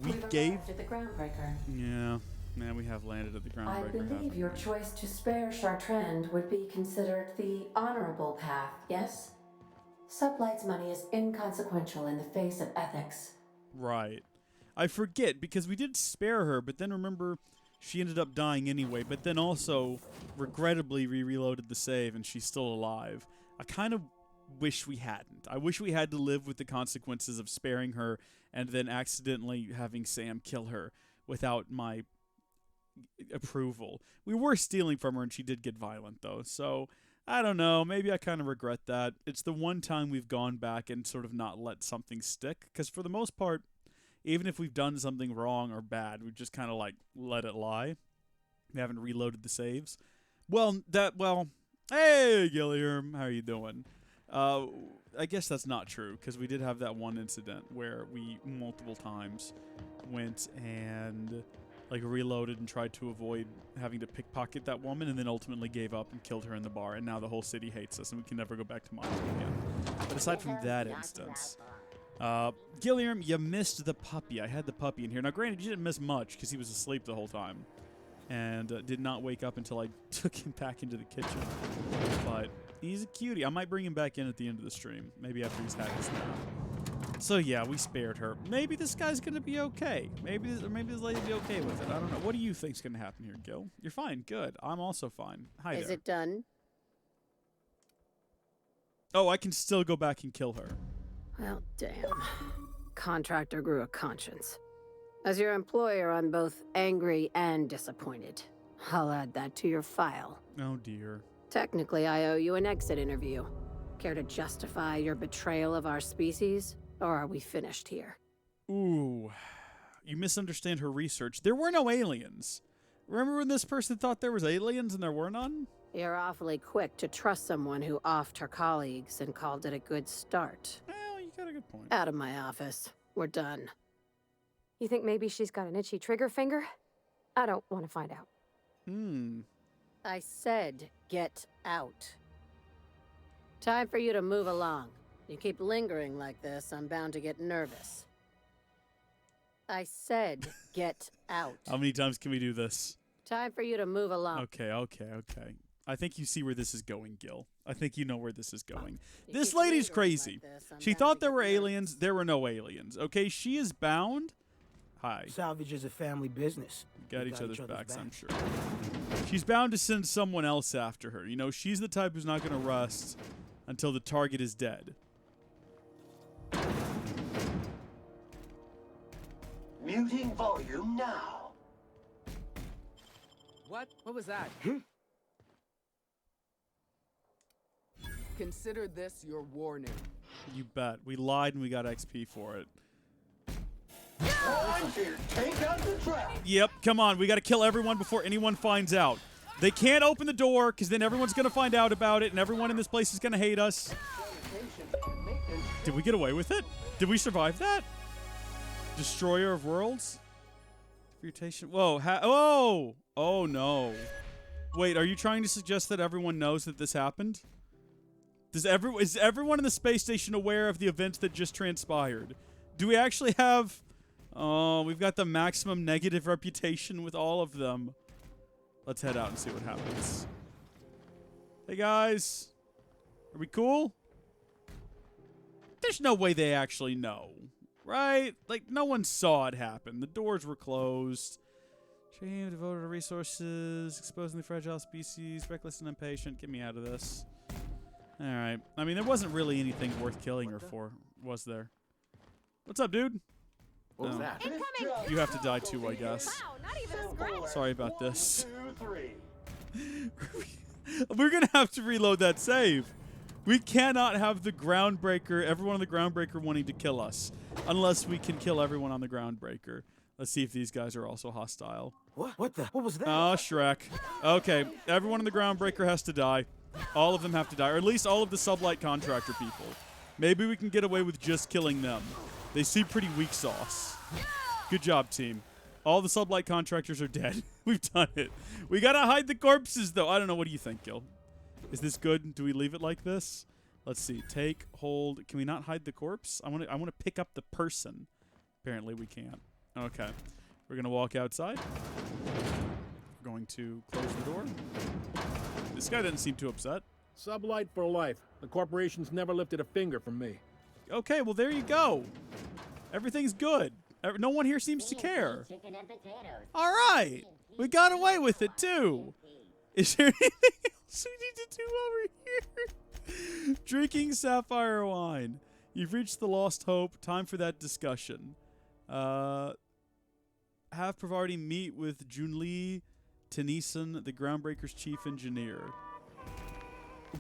We've arrived at the Groundbreaker. Yeah, man, we have landed at the Groundbreaker. I believe your choice to spare Chartrand would be considered the honorable path, yes? Sublight's money is inconsequential in the face of ethics. Right. I forget, because we did spare her, but then remember, she ended up dying anyway, but then also, regrettably, we reloaded the save, and she's still alive. I kind of wish we hadn't. I wish we had to live with the consequences of sparing her, and then accidentally having Sam kill her without my approval. We were stealing from her, and she did get violent, though, so... I don't know, maybe I kind of regret that. It's the one time we've gone back and sort of not let something stick, because for the most part, even if we've done something wrong or bad, we've just kind of, let it lie. We haven't reloaded the saves. Hey, Gilliam, how are you doing? I guess that's not true, because we did have that one incident where we multiple times went and, reloaded and tried to avoid having to pickpocket that woman, and then ultimately gave up and killed her in the bar, and now the whole city hates us, and we can never go back to Monty again. But aside from that instance... Gilliam, you missed the puppy. I had the puppy in here. Now, granted, you didn't miss much because he was asleep the whole time. And did not wake up until I took him back into the kitchen. But he's a cutie. I might bring him back in at the end of the stream. Maybe after he's had his nap. So, yeah, we spared her. Maybe this guy's going to be okay. Maybe this lady will be okay with it. I don't know. What do you think's going to happen here, Gil? You're fine. Good. I'm also fine. Hi there. Is it done? Oh, I can still go back and kill her. Well, damn. Contractor grew a conscience. As your employer, I'm both angry and disappointed. I'll add that to your file. Oh, dear. Technically, I owe you an exit interview. Care to justify your betrayal of our species? Or are we finished here? Ooh. You misunderstand her research. There were no aliens. Remember when this person thought there was aliens and there were none? You're awfully quick to trust someone who offed her colleagues and called it a good start. Well, you got a good point. Out of my office. We're done. You think maybe she's got an itchy trigger finger? I don't want to find out. I said get out. Time for you to move along. You keep lingering like this, I'm bound to get nervous. I said get out. How many times can we do this? Time for you to move along. Okay. I think you see where this is going, Gil. I think you know where this is going. This lady's crazy. She thought there were aliens. There were no aliens. Okay, she is bound. Hi. Salvage is a family business. Got each other's backs, I'm sure. She's bound to send someone else after her. You know, she's the type who's not going to rest until the target is dead. Muting volume now. What? What was that? Consider this your warning. You bet. We lied and we got XP for it. Time to take out the trap. Yep, come on. We got to kill everyone before anyone finds out. They can't open the door because then everyone's going to find out about it and everyone in this place is going to hate us. Did we get away with it? Did we survive that? Destroyer of worlds? Reputation. Whoa. Oh, no. Wait, are you trying to suggest that everyone knows that this happened? Is everyone in the space station aware of the events that just transpired? Do we actually have... Oh, we've got the maximum negative reputation with all of them. Let's head out and see what happens. Hey, guys. Are we cool? There's no way they actually know. Right? Like, no one saw it happen. The doors were closed. Shame devoted to resources. Exposing the fragile species. Reckless and impatient. Get me out of this. Alright. I mean, there wasn't really anything worth killing her for, was there? What's up, dude? What was that? You have to die too, I guess. Wow, not even a scratch. Sorry about this. 1, 2, 3. We're gonna have to reload that save. We cannot have the Groundbreaker, everyone on the Groundbreaker wanting to kill us. Unless we can kill everyone on the Groundbreaker. Let's see if these guys are also hostile. What was that? Oh, Shrek. Okay, everyone on the Groundbreaker has to die. All of them have to die, or at least all of the Sublight Contractor people. Maybe we can get away with just killing them. They seem pretty weak sauce. Good job, team. All the Sublight Contractors are dead. We've done it. We gotta hide the corpses, though. I don't know. What do you think, Gil? Is this good? Do we leave it like this? Let's see. Take, hold. Can we not hide the corpse? I want to pick up the person. Apparently, we can't. Okay. We're gonna walk outside. We're going to close the door. This guy doesn't seem too upset. Sublight for life. The corporation's never lifted a finger from me. Okay, well, there you go. Everything's good. No one here seems to care. All right. We got away with it, too. Is there anything else we need to do over here? Drinking sapphire wine. You've reached the lost hope. Time for that discussion. Have Pravarti meet with Junli Tennyson, the Groundbreaker's chief engineer.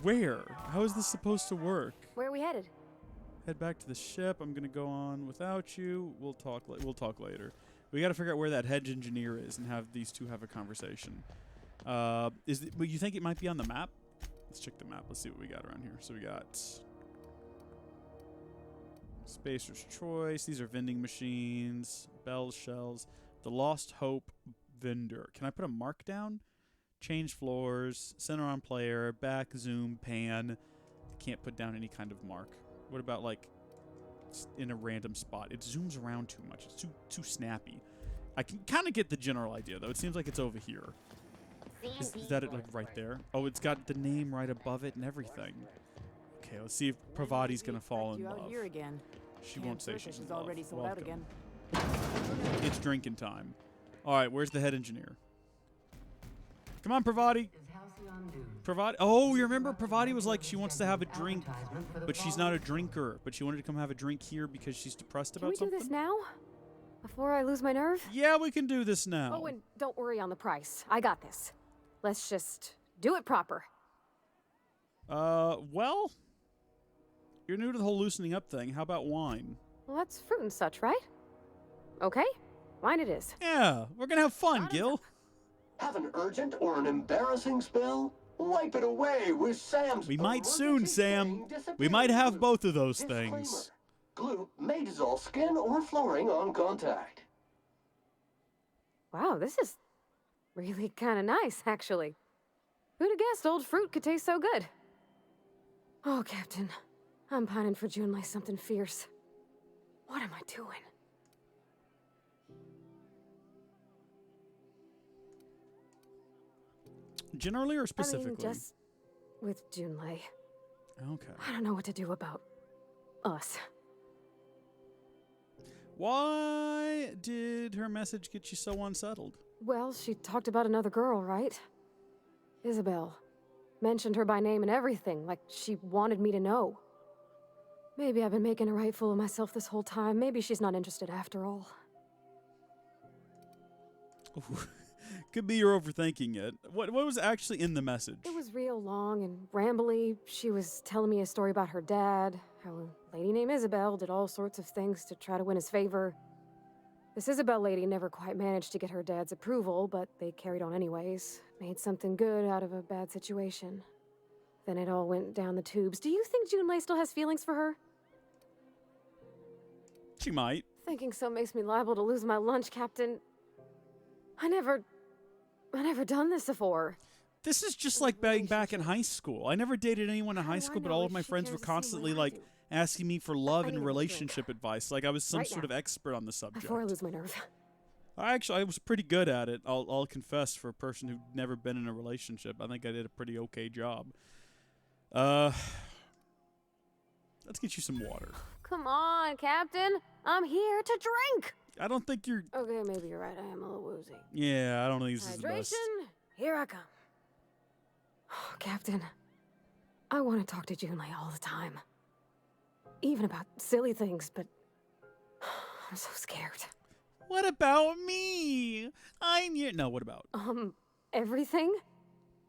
Where? How is this supposed to work? Where are we headed? Head back to the ship. I'm gonna go on without you. We'll talk later. We got to figure out where that head engineer is and have these two have a conversation. But you think it might be on the map? Let's check the map. Let's see what we got around here. So we got Spacer's Choice. These are vending machines. Bell's Shells. The Lost Hope vendor. Can I put a mark down? Change floors. Center on player. Back, zoom, pan. I can't put down any kind of mark. What about, like, in a random spot? It zooms around too much. It's too snappy. I can kind of get the general idea, though. It seems like it's over here. Is that it, like, right there? Oh, it's got the name right above it and everything. Okay, let's see if Pravati's going to fall in love. Out here again. She won't say she's in love. Already sold out again. It's drinking time. All right, where's the head engineer? Come on, Pravati. Pravati. Oh, you remember Pravati was like she wants to have a drink, but she's not a drinker. But she wanted to come have a drink here because she's depressed about something. Can we do this now? Before I lose my nerve? Yeah, we can do this now. Oh, and don't worry on the price. I got this. Let's just do it proper. Well, you're new to the whole loosening up thing. How about wine? Well, that's fruit and such, right? Okay, wine it is. Yeah, we're gonna have fun, Gil. Have an urgent or an embarrassing spill? Wipe it away with Sam's. We might soon, Sam. We might have both of those things. Glue may dissolve skin or flooring on contact. Wow, this is really kind of nice, actually. Who'd have guessed old fruit could taste so good? Oh, Captain, I'm pining for June like something fierce. What am I doing? Generally or specifically? I mean, just with Junlei. Okay. I don't know what to do about us. Why did her message get you so unsettled? Well, she talked about another girl, right? Isabel. Mentioned her by name and everything, like she wanted me to know. Maybe I've been making a right fool of myself this whole time. Maybe she's not interested after all. Could be you're overthinking it. What was actually in the message? It was real long and rambly. She was telling me a story about her dad, how a lady named Isabel did all sorts of things to try to win his favor. This Isabel lady never quite managed to get her dad's approval, but they carried on anyways. Made something good out of a bad situation. Then it all went down the tubes. Do you think Junlei still has feelings for her? She might. Thinking so makes me liable to lose my lunch, Captain. I never done this before. This is just like being back in high school. I never dated anyone in high school, but all of my friends were constantly like asking me for love and relationship advice. Like I was some sort of expert on the subject. Before I lose my nerve. I was pretty good at it. I'll confess, for a person who'd never been in a relationship, I think I did a pretty okay job. Let's get you some water. Come on, Captain. I'm here to drink. I don't think you're... Okay, maybe you're right. I am a little woozy. Yeah, I don't think this is the best. Hydration, here I come. Oh, Captain, I want to talk to Junlei all the time. Even about silly things, but I'm so scared. What about me? I'm your... No, what about? Everything?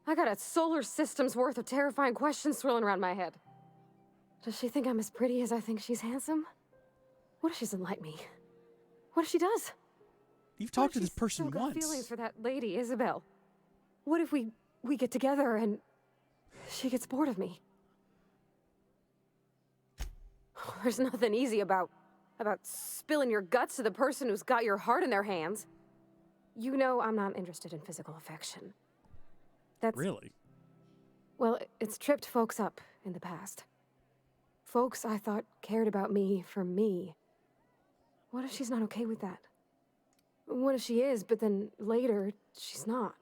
I got a solar system's worth of terrifying questions swirling around my head. Does she think I'm as pretty as I think she's handsome? What if she doesn't like me? What if she does? You've talked to this person still got once. Feelings for that lady, Isabel. What if we get together and she gets bored of me? There's nothing easy about spilling your guts to the person who's got your heart in their hands. You know I'm not interested in physical affection. That's... Really? Well, it's tripped folks up in the past. Folks I thought cared about me for me. What if she's not okay with that? What if she is, but then later, she's not?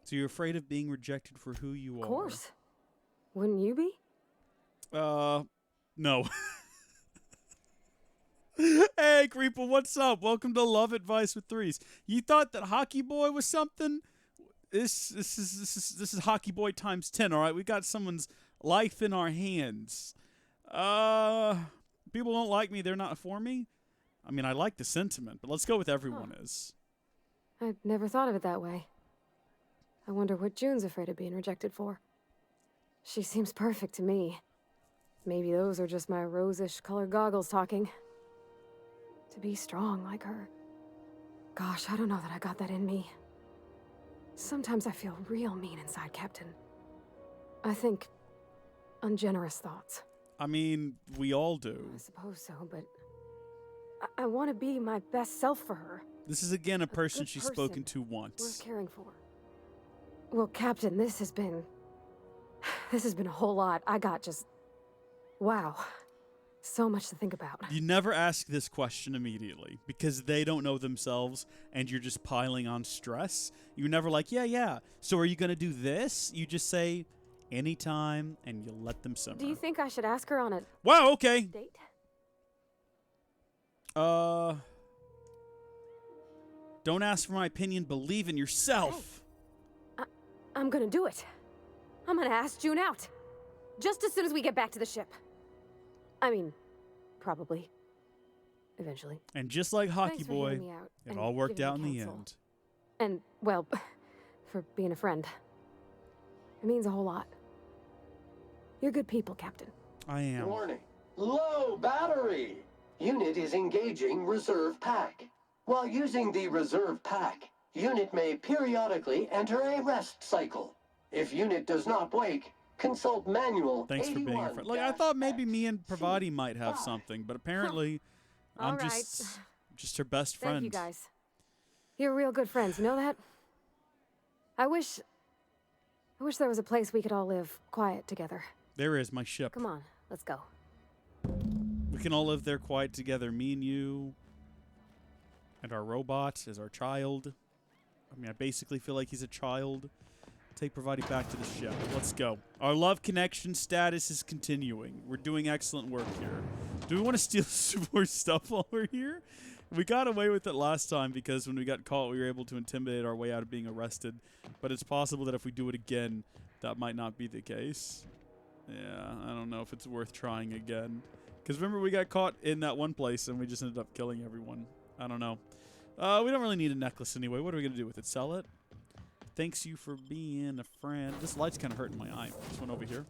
So you're afraid of being rejected for who you are? Of course. Wouldn't you be? No. Hey, Creeple, what's up? Welcome to Love Advice with Threes. You thought that Hockey Boy was something? This is Hockey Boy times 10, all right? We got someone's life in our hands. People don't like me, they're not for me? I mean, I like the sentiment, but let's go with everyone is. I'd never thought of it that way. I wonder what June's afraid of being rejected for. She seems perfect to me. Maybe those are just my rosish colored goggles talking. To be strong like her. Gosh, I don't know that I got that in me. Sometimes I feel real mean inside, Captain. I think ungenerous thoughts. I mean, we all do. I suppose so, but I want to be my best self for her. This is again a person she's person spoken to once. Worth caring for. Well, Captain, this has been a whole lot. I got just... Wow. So much to think about. You never ask this question immediately because they don't know themselves and you're just piling on stress. You're never like, yeah. So are you going to do this? You just say anytime and you let them simmer. Do you think I should ask her on a... Wow, okay. Date? Don't ask for my opinion. Believe in yourself. Hey, I'm gonna do it. I'm gonna ask June out. Just as soon as we get back to the ship. I mean, probably. Eventually. And just like Hockey Thanks for Boy, hearing me out it and all worked giving me out in the counsel. end. And, well, for being a friend. It means a whole lot. You're good people, Captain. I am. Warning. Low battery. Unit is engaging reserve pack. While using the reserve pack, unit may periodically enter a rest cycle. If unit does not wake, consult manual. Thanks for being a friend. Look, I thought maybe me and Pravati might have something, but apparently I'm just her best friend. Thank you guys. You're real good friends, you know that? I wish there was a place we could all live quiet together. There is my ship. Come on, let's go. We can all live there quiet together, me and you, and our robot as our child. I mean, I basically feel like he's a child. Take Pravati back to the ship. Let's go. Our love connection status is continuing. We're doing excellent work here. Do we want to steal some more stuff while we're here? We got away with it last time because when we got caught, we were able to intimidate our way out of being arrested. But it's possible that if we do it again, that might not be the case. Yeah, I don't know if it's worth trying again. Because remember, we got caught in that one place and we just ended up killing everyone. I don't know. We don't really need a necklace anyway. What are we going to do with it? Sell it? Thanks you for being a friend. This light's kind of hurting my eye. This one over here.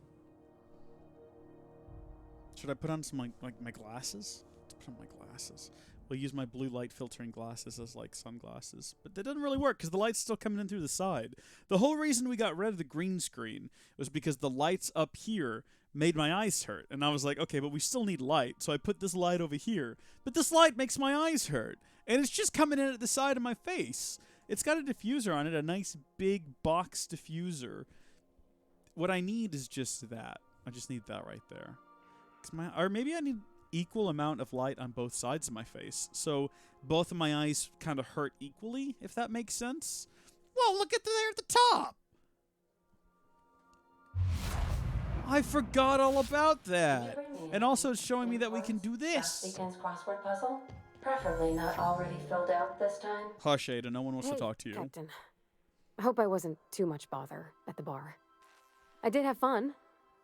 Should I put on some like my glasses? Let's put on my glasses. We'll use my blue light filtering glasses as like sunglasses. But that doesn't really work because the light's still coming in through the side. The whole reason we got rid of the green screen was because the lights up here made my eyes hurt. And I was like, okay, but we still need light. So I put this light over here. But this light makes my eyes hurt. And it's just coming in at the side of my face. It's got a diffuser on it, a nice big box diffuser. What I need is just that. I just need that right there. Or maybe I need equal amount of light on both sides of my face. So both of my eyes kind of hurt equally, if that makes sense. Whoa, look at there at the top. I forgot all about that. And also it's showing me that we can do this. Weekend's crossword puzzle? Preferably not already filled out this time. Hush, Ada. No one wants to talk to you. Captain. I hope I wasn't too much bother at the bar. I did have fun,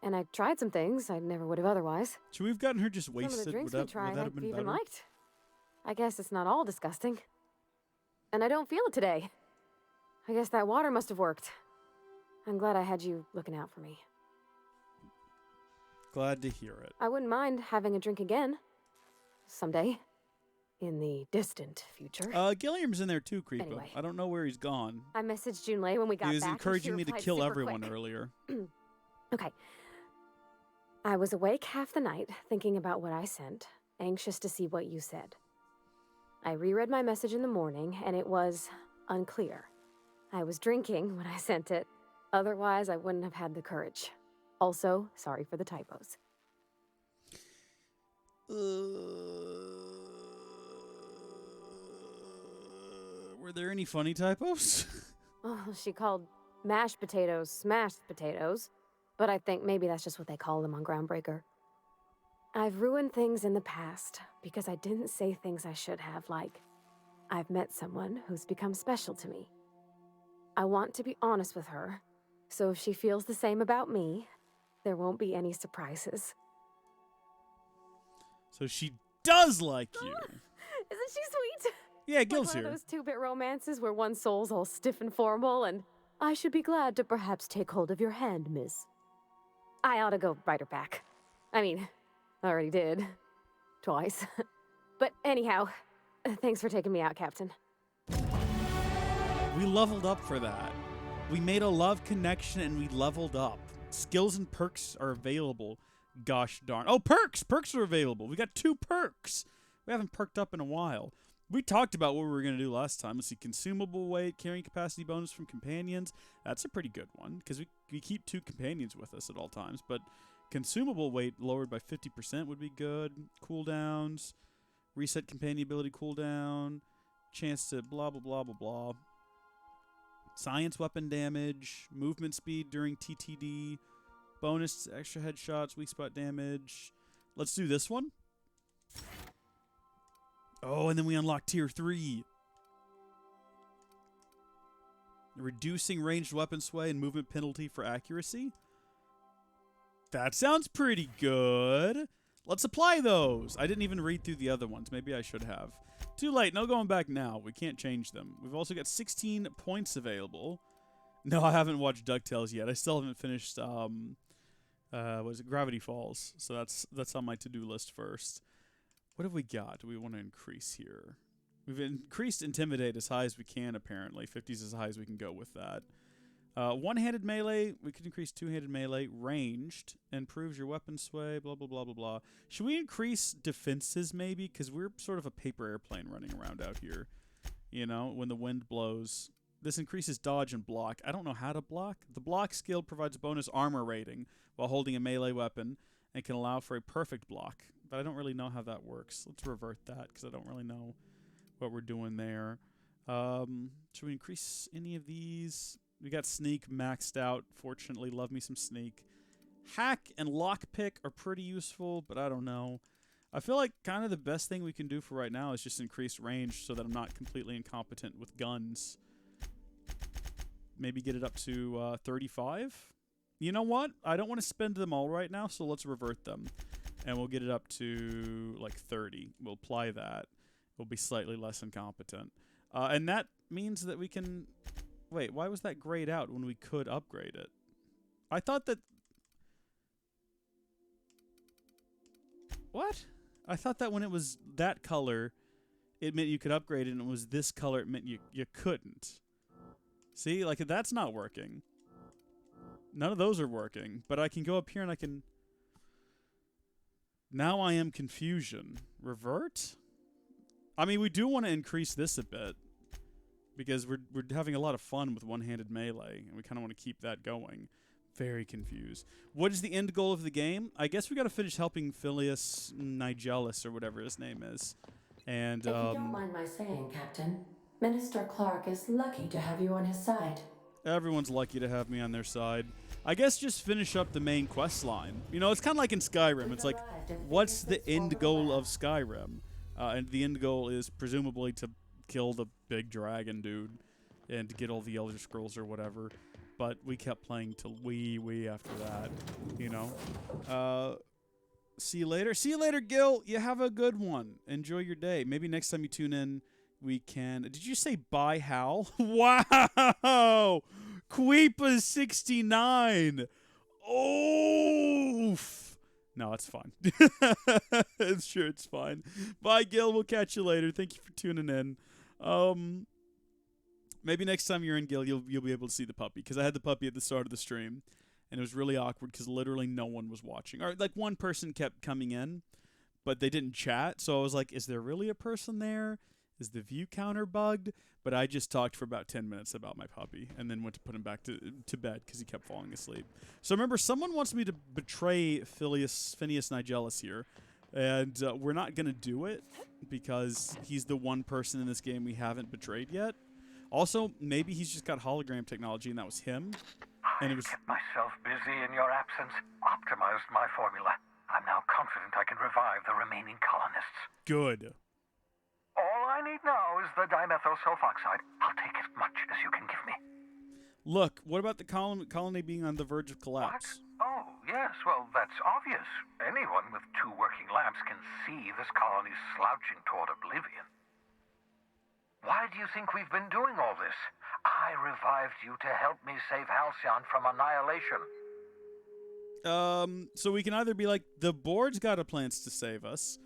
and I tried some things I never would have otherwise. Should we have gotten her just wasted? Some of the drinks we tried, would that have I've been even better? liked. I guess it's not all disgusting. And I don't feel it today. I guess that water must have worked. I'm glad I had you looking out for me. Glad to hear it. I wouldn't mind having a drink again. Someday. In the distant future. Gilliam's in there too, Creepo. Anyway. I don't know where he's gone. I messaged Junlei when we got back. He was encouraging me to kill super everyone quick. earlier. Okay. I was awake half the night, thinking about what I sent, anxious to see what you said. I reread my message in the morning, and it was unclear. I was drinking when I sent it. Otherwise, I wouldn't have had the courage. Also, sorry for the typos. Were there any funny typos? Oh, she called mashed potatoes smashed potatoes, but I think maybe that's just what they call them on Groundbreaker. I've ruined things in the past because I didn't say things I should have, like, I've met someone who's become special to me. I want to be honest with her, so if she feels the same about me, there won't be any surprises. So she does like you. Isn't she sweet? Yeah, Gil's like one here. of those two-bit romances where one soul's all stiff and formal, and I should be glad to perhaps take hold of your hand, miss. I ought to go write her back. I mean, I already did. Twice. But anyhow, thanks for taking me out, Captain. We leveled up for that. We made a love connection and we leveled up. Skills and perks are available. Gosh darn. Oh, perks! Perks are available. We got 2 perks. We haven't perked up in a while. We talked about what we were going to do last time. Let's see. Consumable weight, carrying capacity bonus from companions. That's a pretty good one because we keep 2 companions with us at all times. But consumable weight lowered by 50% would be good. Cooldowns. Reset companion ability cooldown. Chance to blah, blah, blah, blah, blah. Science weapon damage. Movement speed during TTD. Bonus to extra headshots. Weak spot damage. Let's do this one. Oh, and then we unlock tier 3. Reducing ranged weapon sway and movement penalty for accuracy. That sounds pretty good. Let's apply those. I didn't even read through the other ones. Maybe I should have. Too late. No going back now. We can't change them. We've also got 16 points available. No, I haven't watched DuckTales yet. I still haven't finished, was it Gravity Falls? So that's on my to-do list first. What have we got? Do we want to increase here? We've increased Intimidate as high as we can, apparently. 50's as high as we can go with that. One-handed melee, we could increase two-handed melee. Ranged, improves your weapon sway, blah, blah, blah, blah, blah. Should we increase defenses, maybe? Because we're sort of a paper airplane running around out here. You know, when the wind blows. This increases dodge and block. I don't know how to block. The block skill provides bonus armor rating while holding a melee weapon and can allow for a perfect block. But I don't really know how that works. Let's revert that because I don't really know what we're doing there. Should we increase any of these? We got sneak maxed out. Fortunately, love me some sneak. Hack and lockpick are pretty useful, but I don't know. I feel like kind of the best thing we can do for right now is just increase range so that I'm not completely incompetent with guns. Maybe get it up to 35. You know what? I don't want to spend them all right now, so let's revert them. And we'll get it up to like 30. We'll apply that. We'll be slightly less incompetent. And that means that we can... Wait, why was that grayed out when we could upgrade it? I thought that... What? I thought that when it was that color, it meant you could upgrade it, and it was this color, it meant you couldn't. See? Like, that's not working. None of those are working. But I can go up here and I can... Now I am confusion. Revert? I mean, we do want to increase this a bit. Because we're having a lot of fun with one-handed melee, and we kind of want to keep that going. Very confused. What is the end goal of the game? I guess we got to finish helping Phineas Wells or whatever his name is. And if you don't mind my saying, Captain, Minister Clark is lucky to have you on his side. Everyone's lucky to have me on their side. I guess just finish up the main quest line. You know, it's kind of like in Skyrim. It's like, what's the end goal of Skyrim? And the end goal is presumably to kill the big dragon dude and to get all the Elder Scrolls or whatever. But we kept playing till way after that, you know. See you later. See you later, Gil. You have a good one. Enjoy your day. Maybe next time you tune in, we can... Did you say bye, Hal? Wow! Queepa 69. Oof. No, it's fine. It's sure it's fine. Bye, Gil. We'll catch you later. Thank you for tuning in. Maybe next time you're in, Gil, you'll be able to see the puppy, because I had the puppy at the start of the stream, and it was really awkward because literally no one was watching. Or like one person kept coming in, but they didn't chat. So I was like, is there really a person there? Is the view counter bugged? But I just talked for about 10 minutes about my puppy and then went to put him back to bed because he kept falling asleep. So remember, someone wants me to betray Phineas Wells here. And we're not going to do it because he's the one person in this game we haven't betrayed yet. Also, maybe he's just got hologram technology and that was him. And it was... I kept myself busy in your absence, optimized my formula. I'm now confident I can revive the remaining colonists. Good. All I need now is the dimethyl sulfoxide. I'll take as much as you can give me. Look, what about the colony being on the verge of collapse? What? Oh, yes, well, that's obvious. Anyone with 2 working labs can see this colony's slouching toward oblivion. Why do you think we've been doing all this? I revived you to help me save Halcyon from annihilation. So we can either be like, the board's got a plan to save us,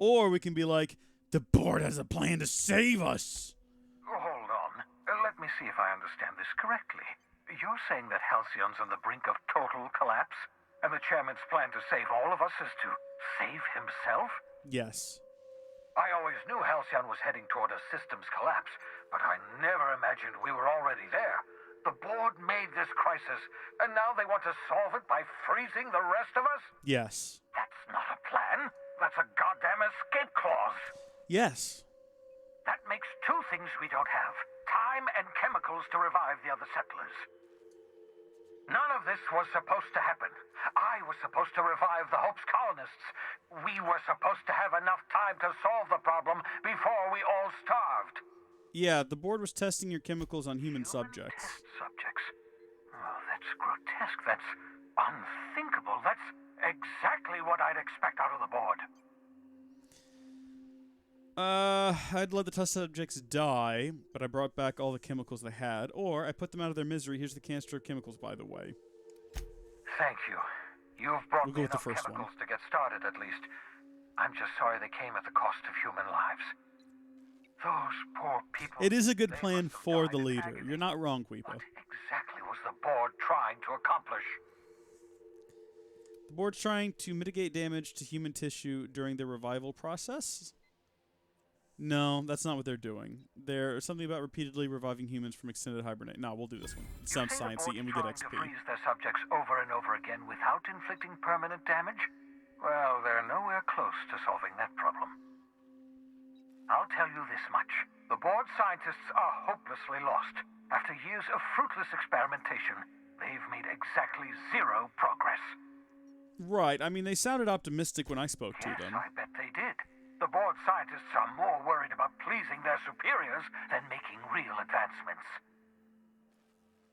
or we can be like, the board has a plan to save us. Hold on. Let me see if I understand this correctly. You're saying that Halcyon's on the brink of total collapse, and the chairman's plan to save all of us is to save himself? Yes. I always knew Halcyon was heading toward a systems collapse, but I never imagined we were already there. The board made this crisis, and now they want to solve it by freezing the rest of us? Yes. That's not a plan. That's a goddamn escape clause. Yes. That makes 2 things we don't have. Time and chemicals to revive the other settlers. None of this was supposed to happen. I was supposed to revive the Hope's colonists. We were supposed to have enough time to solve the problem before we all starved. Yeah, the board was testing your chemicals on human subjects. Subjects? Oh, that's grotesque. That's unthinkable. That's exactly what I'd expect out of the board. I'd let the test subjects die, but I brought back all the chemicals they had, or I put them out of their misery. Here's the canister of chemicals, by the way. Thank you. You've brought We'll go me with the enough first chemicals to get started, at least. I'm just sorry they came at the cost of human lives. Those poor people... It is a good plan for the leader. You're not wrong, Queepa. What exactly was the board trying to accomplish? The board's trying to mitigate damage to human tissue during the revival process? No, that's not what they're doing. There's something about repeatedly reviving humans from extended hibernate. No, we'll do this one. It sounds sciencey, and we get XP. To freeze their subjects over and over again without inflicting permanent damage? Well, they're nowhere close to solving that problem. I'll tell you this much. The board scientists are hopelessly lost. After years of fruitless experimentation, they've made exactly zero progress. Right. I mean, they sounded optimistic when I spoke to them. I bet they did. The board scientists are more worried about pleasing their superiors than making real advancements.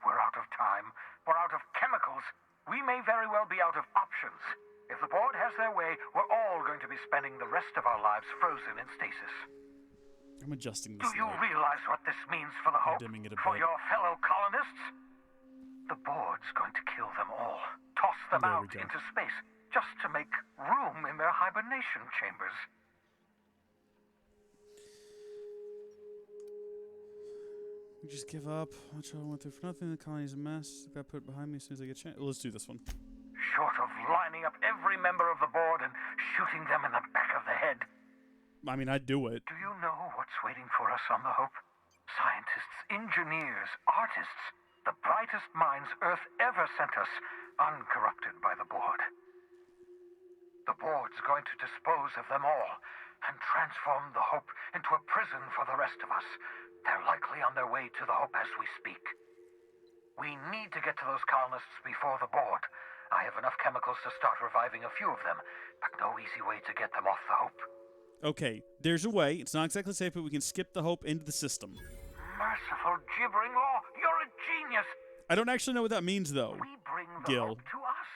We're out of time. We're out of chemicals. We may very well be out of options. If the board has their way, we're all going to be spending the rest of our lives frozen in stasis. I'm adjusting this. Do you realize what this means for the Hope? For your fellow colonists? The board's going to kill them all. Toss them out into space, just to make room in their hibernation chambers. We just give up. What I went through for nothing. The colony's a mess. Got put behind me as soon as I get a chance. Let's do this one. Short of lining up every member of the board and shooting them in the back of the head. I mean, I'd do it. Do you know what's waiting for us on the Hope? Scientists, engineers, artists, the brightest minds Earth ever sent us, uncorrupted by the board. The board's going to dispose of them all and transform the Hope into a prison for the rest of us. They're likely on their way to the Hope as we speak. We need to get to those colonists before the board. I have enough chemicals to start reviving a few of them, but no easy way to get them off the Hope. Okay, there's a way. It's not exactly safe, but we can skip the Hope into the system. Merciful gibbering law, you're a genius! I don't actually know what that means, though. We bring the Gil. Hope to us.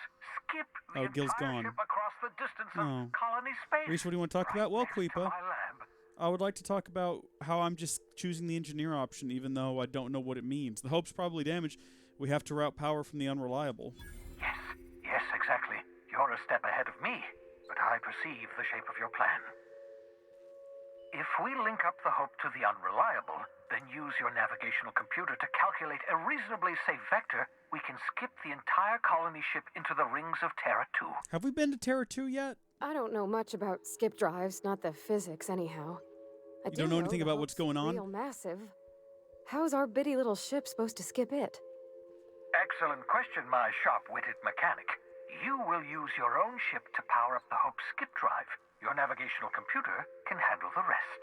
Skip the Gil's entire gone. ship across the distance of colony space. Reese, what do you want to talk about? Well, Queepa, My lab. I would like to talk about how I'm just choosing the engineer option, even though I don't know what it means. The Hope's probably damaged. We have to route power from the unreliable. Yes, exactly. You're a step ahead of me, but I perceive the shape of your plan. If we link up the Hope to the unreliable, then use your navigational computer to calculate a reasonably safe vector, we can skip the entire colony ship into the rings of Terra 2. Have we been to Terra 2 yet? I don't know much about skip drives, not the physics anyhow. You don't know anything about what's going on? Real massive. How's our bitty little ship supposed to skip it? Excellent question, my sharp-witted mechanic. You will use your own ship to power up the Hope's skip drive. Your navigational computer can handle the rest.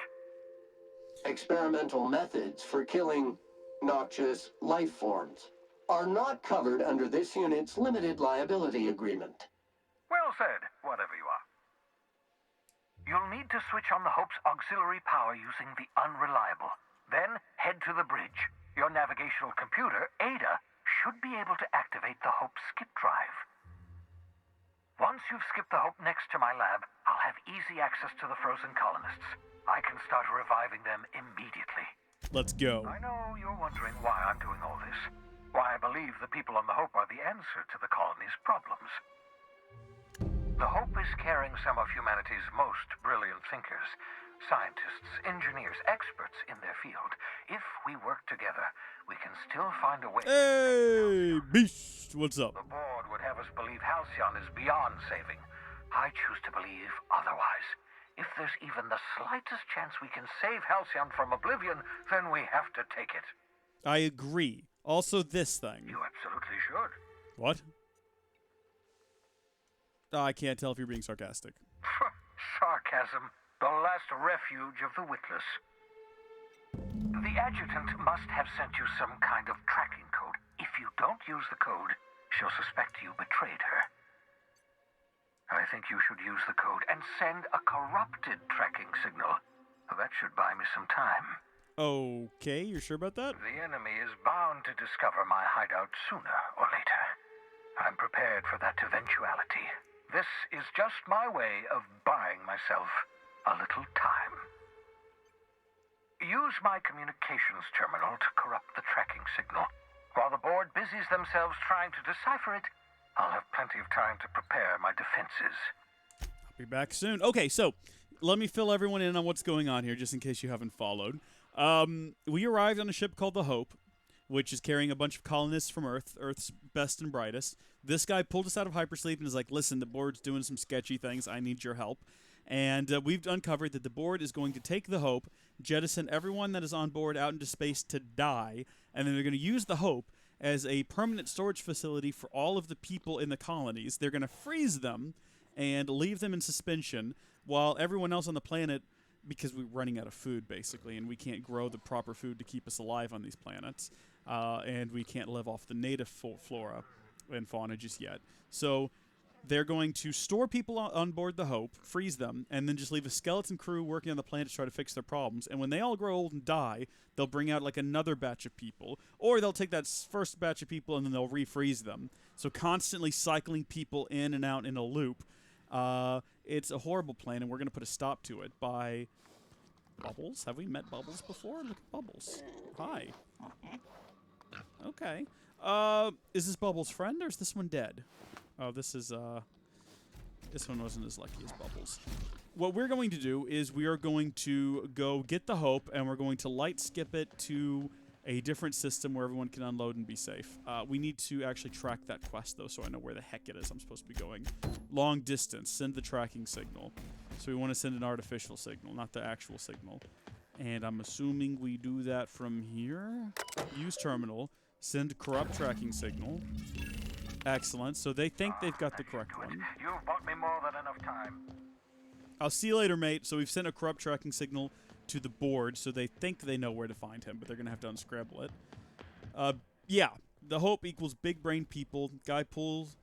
Experimental methods for killing noxious life forms are not covered under this unit's limited liability agreement. Well said, whatever you are. You'll need to switch on the Hope's auxiliary power using the unreliable. Then head to the bridge. Your navigational computer, Ada, should be able to activate the Hope's skip drive. Once you've skipped the Hope next to my lab, I'll have easy access to the frozen colonists. I can start reviving them immediately. Let's go. I know you're wondering why I'm doing all this. Why I believe the people on the Hope are the answer to the colony's problems. The Hope is carrying some of humanity's most brilliant thinkers, scientists, engineers, experts in their field. If we work together, we can still find a way. Hey, Beast, what's up? The board would have us believe Halcyon is beyond saving. I choose to believe otherwise. If there's even the slightest chance we can save Halcyon from oblivion, then we have to take it. I agree. Also this thing. You absolutely should. What? I can't tell if you're being sarcastic. Sarcasm, the last refuge of the witless. The adjutant must have sent you some kind of tracking code. If you don't use the code, she'll suspect you betrayed her. I think you should use the code and send a corrupted tracking signal. That should buy me some time. Okay, you're sure about that? The enemy is bound to discover my hideout sooner or later. I'm prepared for that eventuality. This is just my way of buying myself a little time. use my communications terminal to corrupt the tracking signal. While the board busies themselves trying to decipher it, I'll have plenty of time to prepare my defenses. I'll be back soon. Okay, so let me fill everyone in on what's going on here, just in case you haven't followed. We arrived on a ship called the Hope, which is carrying a bunch of colonists from Earth, Earth's best and brightest. This guy pulled us out of hypersleep and is like, listen, the board's doing some sketchy things. I need your help. And we've uncovered that the board is going to take the Hope, jettison everyone that is on board out into space to die, and then they're going to use the Hope as a permanent storage facility for all of the people in the colonies. They're going to freeze them and leave them in suspension while everyone else on the planet, because we're running out of food, basically, and we can't grow the proper food to keep us alive on these planets, and we can't live off the native flora and fauna just yet. So they're going to store people on board the Hope, freeze them, and then just leave a skeleton crew working on the planet to try to fix their problems. And when they all grow old and die, they'll bring out like another batch of people, or they'll take that first batch of people and then they'll refreeze them. So constantly cycling people in and out in a loop. It's a horrible plan, and we're going to put a stop to it by Bubbles. Have we met Bubbles before? Look at Bubbles. Hi. Okay. Is this Bubbles' friend, or is this one dead? Oh, this one wasn't as lucky as Bubbles. What we're going to do is we are going to go get the Hope, and we're going to light skip it to a different system where everyone can unload and be safe. We need to actually track that quest, though, so I know where the heck it is I'm supposed to be going. Long distance. Send the tracking signal. So we want to send an artificial signal, not the actual signal. And I'm assuming we do that from here. Use terminal. Send corrupt tracking signal. Excellent. So they think they've got the correct one. You've bought me more than enough time. I'll see you later, mate. So we've sent a corrupt tracking signal to the board, so they think they know where to find him, but they're going to have to unscramble it. Yeah. The Hope equals big brain people. Guy pulls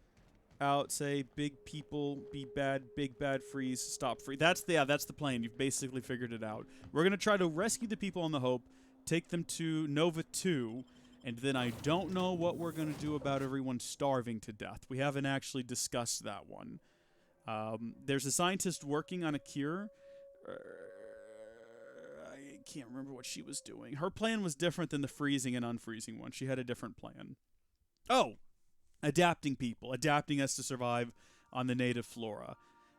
out, say, big people, be bad, big bad, freeze, stop, freeze. That's the plan. You've basically figured it out. We're going to try to rescue the people on the Hope, take them to Nova 2, and then I don't know what we're going to do about everyone starving to death. We haven't actually discussed that one. There's a scientist working on a cure. I can't remember what she was doing. Her plan was different than the freezing and unfreezing one. She had a different plan. Oh! Adapting people. Adapting us to survive on the native flora.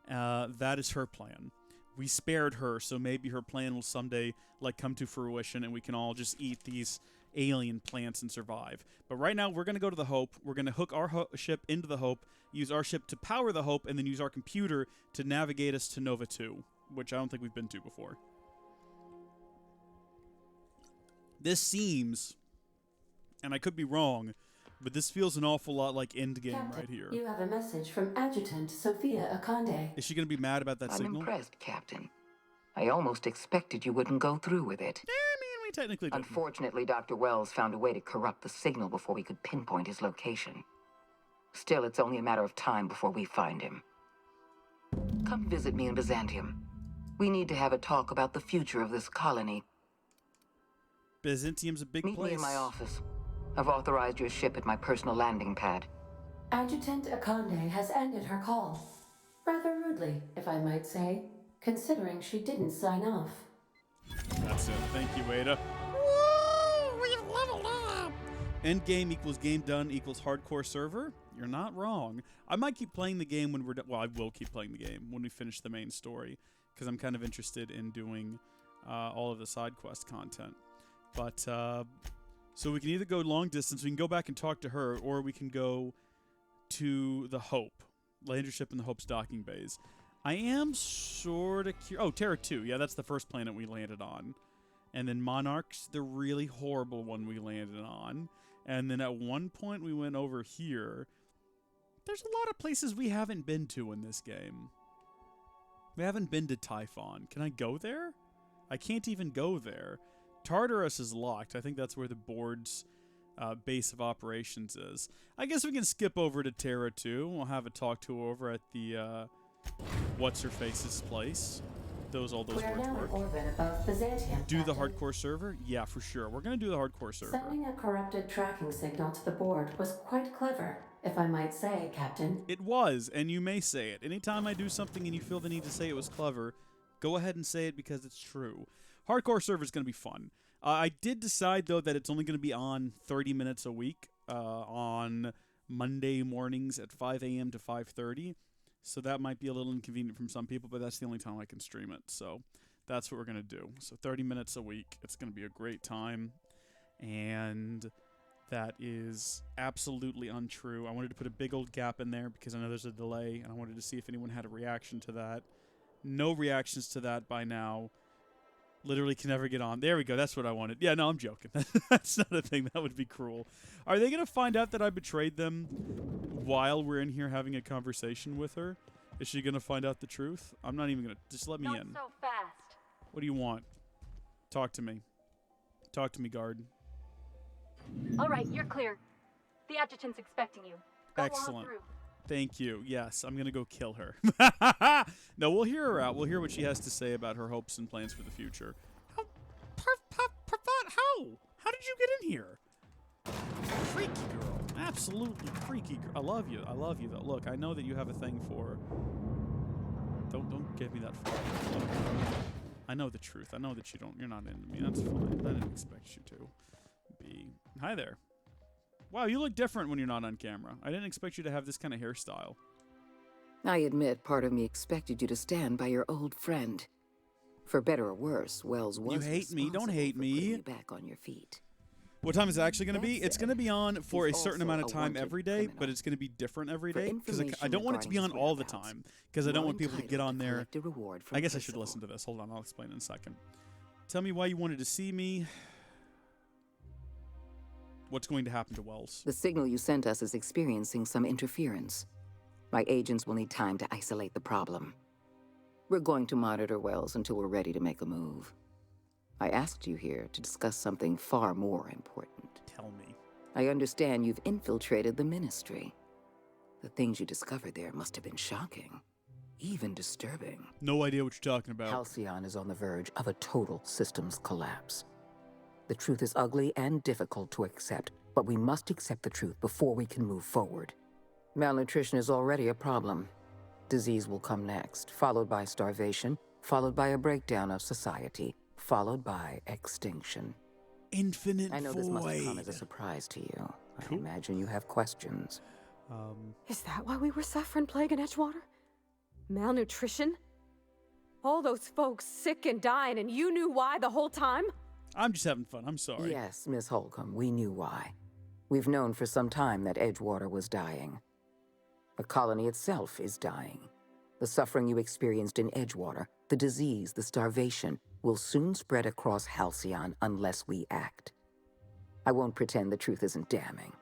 That is her plan. We spared her, so maybe her plan will someday come to fruition and we can all just eat these alien plants and survive. But right now, we're going to go to the Hope. We're going to hook our ship into the Hope, use our ship to power the Hope, and then use our computer to navigate us to Nova 2, which I don't think we've been to before. This seems, and I could be wrong, but this feels an awful lot like Endgame Captain, right here. You have a message from Adjutant Sophia Akande. Is she going to be mad about that I'm signal? impressed, Captain. I almost expected you wouldn't go through with it. I mean, we technically didn't. Unfortunately, Dr. Wells found a way to corrupt the signal before we could pinpoint his location. Still, it's only a matter of time before we find him. Come visit me in Byzantium. We need to have a talk about the future of this colony. Byzantium's a big place. Meet me in my office. I've authorized your ship at my personal landing pad. Adjutant Akande has ended her call. Rather rudely, if I might say, considering she didn't sign off. That's it. Thank you, Ada. Woo! We've leveled up! Endgame equals game done equals hardcore server. You're not wrong. I might keep playing the game when we're done. Well, I will keep playing the game when we finish the main story, because I'm kind of interested in doing all of the side quest content. But, so we can either go long distance, we can go back and talk to her, or we can go to the Hope. Land your ship in the Hope's docking bays. I am sort of curious. Oh, Terra 2. Yeah, that's the first planet we landed on. And then Monarch's the really horrible one we landed on. And then at one point we went over here. There's a lot of places we haven't been to in this game. We haven't been to Typhon. Can I go there? I can't even go there. Tartarus is locked. I think that's where the board's base of operations is. I guess we can skip over to Terra 2. We'll have a talk to her over at the What's-Her-Face's place. All those We're words now work. in orbit above Byzantium. Do the Captain. hardcore server? Yeah, for sure. We're going to do the hardcore server. Sending a corrupted tracking signal to the board was quite clever, if I might say, Captain. It was, and you may say it. Anytime I do something and you feel the need to say it was clever, go ahead and say it because it's true. Hardcore server is going to be fun. I did decide, though, that it's only going to be on 30 minutes a week on Monday mornings at 5 a.m. to 5:30. So that might be a little inconvenient from some people, but that's the only time I can stream it. So that's what we're going to do. So 30 minutes a week. It's going to be a great time. And that is absolutely untrue. I wanted to put a big old gap in there because I know there's a delay, and I wanted to see if anyone had a reaction to that. No reactions to that by now. Literally can never get on. There we go. That's what I wanted. Yeah, no, I'm joking. That's not a thing. That would be cruel. Are they going to find out that I betrayed them while we're in here having a conversation with her? Is she going to find out the truth? I'm not even going to. Just let me in. Not so fast. What do you want? Talk to me. Talk to me, guard. All right, you're clear. The adjutant's expecting you. Go on Excellent. through. Thank you. Yes, I'm going to go kill her. No, we'll hear her out. We'll hear what she has to say about her hopes and plans for the future. How did you get in here? Freaky girl. Absolutely freaky girl. I love you. I love you, though. Look, I know that you have a thing for... Don't give me that phone. I know the truth. I know that you're not into me. That's fine. I didn't expect you to be... Hi there. Wow, you look different when you're not on camera. I didn't expect you to have this kind of hairstyle. I admit part of me expected you to stand by your old friend. For better or worse, Wells was You hate me. Don't hate me. You back on your feet. What time is it actually going to be? It's going to be on for a certain amount of time every day, but it's going to be different every day. Because I don't want it to be on all the time. Because I don't want people to get on there. I guess I should listen to this. Hold on, I'll explain in a second. Tell me why you wanted to see me. What's going to happen to Wells? The signal you sent us is experiencing some interference. My agents will need time to isolate the problem. We're going to monitor Wells until we're ready to make a move. I asked you here to discuss something far more important. Tell me. I understand you've infiltrated the Ministry. The things you discovered there must have been shocking, even disturbing. No idea what you're talking about. Halcyon is on the verge of a total systems collapse. The truth is ugly and difficult to accept, but we must accept the truth before we can move forward. Malnutrition is already a problem. Disease will come next, followed by starvation, followed by a breakdown of society, followed by extinction. Infinite void. I know this must have come as a surprise to you. I imagine you have questions. Is that why we were suffering plague in Edgewater? Malnutrition? All those folks sick and dying, and you knew why the whole time? I'm just having fun. I'm sorry. Yes, Miss Holcomb, we knew why. We've known for some time that Edgewater was dying. The colony itself is dying. The suffering you experienced in Edgewater, the disease, the starvation, will soon spread across Halcyon unless we act. I won't pretend the truth isn't damning.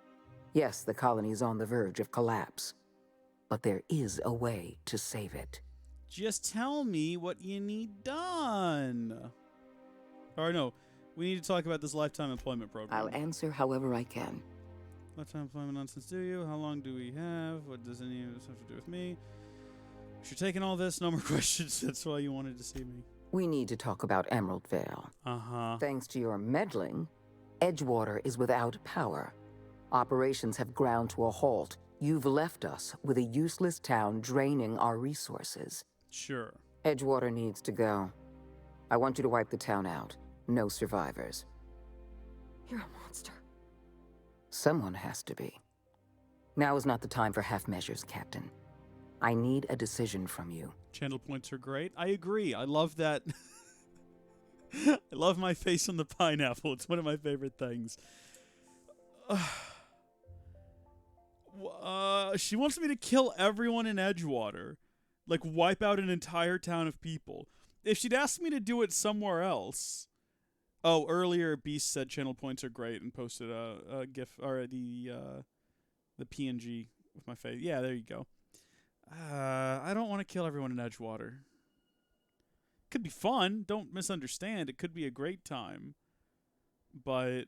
Yes, the colony is on the verge of collapse. But there is a way to save it. Just tell me what you need done. Or no, we need to talk about this lifetime employment program. I'll answer however I can. Lifetime employment nonsense do you? How long do we have? What does any of this have to do with me? If you're taking all this, no more questions. That's why you wanted to see me. We need to talk about Emerald Vale. Uh-huh. Thanks to your meddling, Edgewater is without power. Operations have ground to a halt. You've left us with a useless town draining our resources. Sure. Edgewater needs to go. I want you to wipe the town out. No survivors. You're a monster. Someone has to be. Now is not the time for half measures, Captain. I need a decision from you. Channel points are great. I agree. I love that. I love my face on the pineapple. It's one of my favorite things. She wants me to kill everyone in Edgewater. Like, wipe out an entire town of people. If she'd asked me to do it somewhere else... Oh, earlier Beast said channel points are great and posted a GIF, or the PNG with my face. Yeah, there you go. I don't want to kill everyone in Edgewater. Could be fun. Don't misunderstand. It could be a great time. But...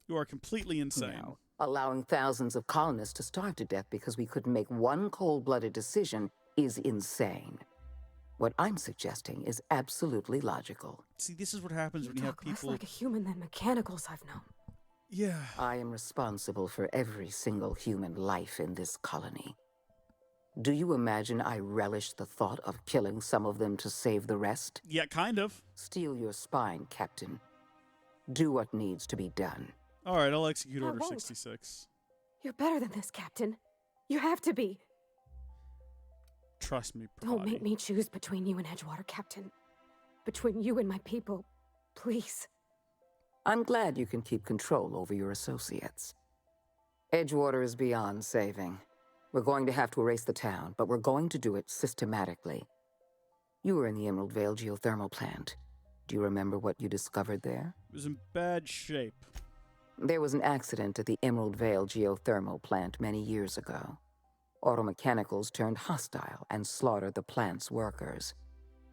You are completely insane. No. Allowing thousands of colonists to starve to death because we couldn't make one cold-blooded decision is insane. What I'm suggesting is absolutely logical. See, this is what happens when you have people... less like a human than mechanicals I've known. Yeah. I am responsible for every single human life in this colony. Do you imagine I relish the thought of killing some of them to save the rest? Yeah, kind of. Steel your spine, Captain. Do what needs to be done. All right, I'll execute I Order won't. 66. You're better than this, Captain. You have to be. Trust me, Don't make Pravati. me choose between you and Edgewater, Captain. Between you and my people. Please. I'm glad you can keep control over your associates. Edgewater is beyond saving. We're going to have to erase the town, but we're going to do it systematically. You were in the Emerald Vale geothermal plant. Do you remember what you discovered there? It was in bad shape. There was an accident at the Emerald Vale geothermal plant many years ago. Automechanicals turned hostile and slaughtered the plant's workers.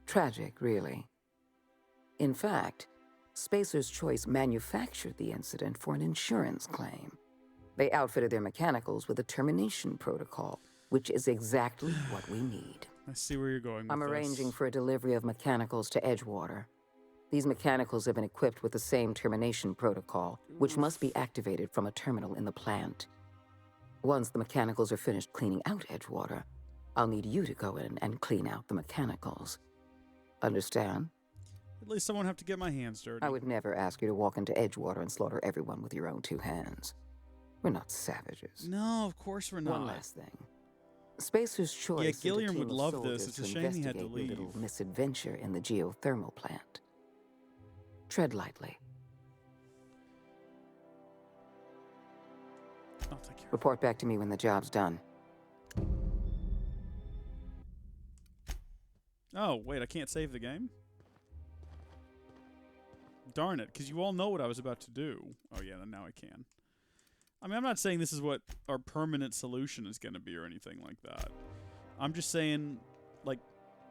Tragic, really. In fact, Spacer's Choice manufactured the incident for an insurance claim. They outfitted their mechanicals with a termination protocol, which is exactly what we need. I see where you're going with I'm this. arranging for a delivery of mechanicals to Edgewater. These mechanicals have been equipped with the same termination protocol, which must be activated from a terminal in the plant. Once the mechanicals are finished cleaning out Edgewater, I'll need you to go in and clean out the mechanicals. Understand? At least I won't have to get my hands dirty. I would never ask you to walk into Edgewater and slaughter everyone with your own two hands. We're not savages. No, of course we're not. One last thing. Spacer's Choice. Yeah, sent a Gilliam team would of love soldiers this. It's a to shame he had to investigate your little leave. misadventure in the geothermal plant. Tread lightly. I'll take care. Report back to me when the job's done. Oh, wait, I can't save the game? Darn it, because you all know what I was about to do. Oh, yeah, then now I can. I mean, I'm not saying this is what our permanent solution is going to be or anything like that. I'm just saying, like,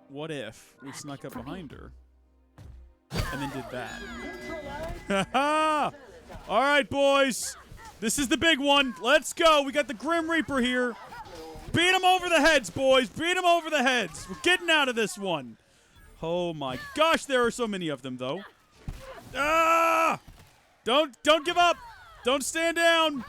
what if we snuck up behind her and then did that? Ha-ha! All right, boys. This is the big one. Let's go. We got the Grim Reaper here. Beat him over the heads, boys. Beat him over the heads. We're getting out of this one. Oh, my gosh. There are so many of them, though. Ah! Don't give up. Don't stand down.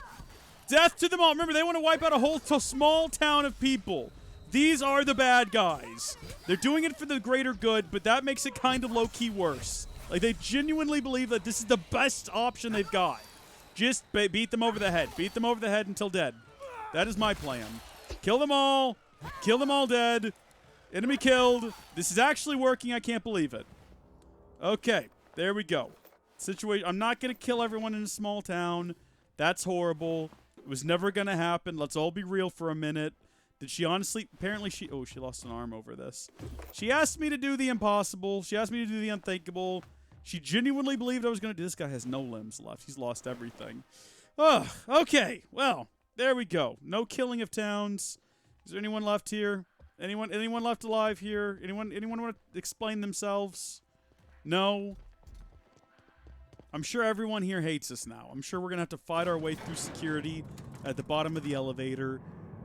Death to them all. Remember, they want to wipe out a whole small town of people. These are the bad guys. They're doing it for the greater good, but that makes it kind of low-key worse. Like, they genuinely believe that this is the best option they've got. Just beat them over the head. Beat them over the head until dead. That is my plan. Kill them all. Kill them all dead. Enemy killed. This is actually working. I can't believe it. Okay, there we go. Situation. I'm not going to kill everyone in a small town. That's horrible. It was never going to happen. Let's all be real for a minute. Did she honestly? Apparently she... Oh, she lost an arm over this. She asked me to do the impossible. She asked me to do the unthinkable. She genuinely believed I was going to do... This guy has no limbs left. He's lost everything. Ugh. Okay. Well, there we go. No killing of towns. Is there anyone left here? Anyone left alive here? Anyone want to explain themselves? No? I'm sure everyone here hates us now. I'm sure we're going to have to fight our way through security at the bottom of the elevator.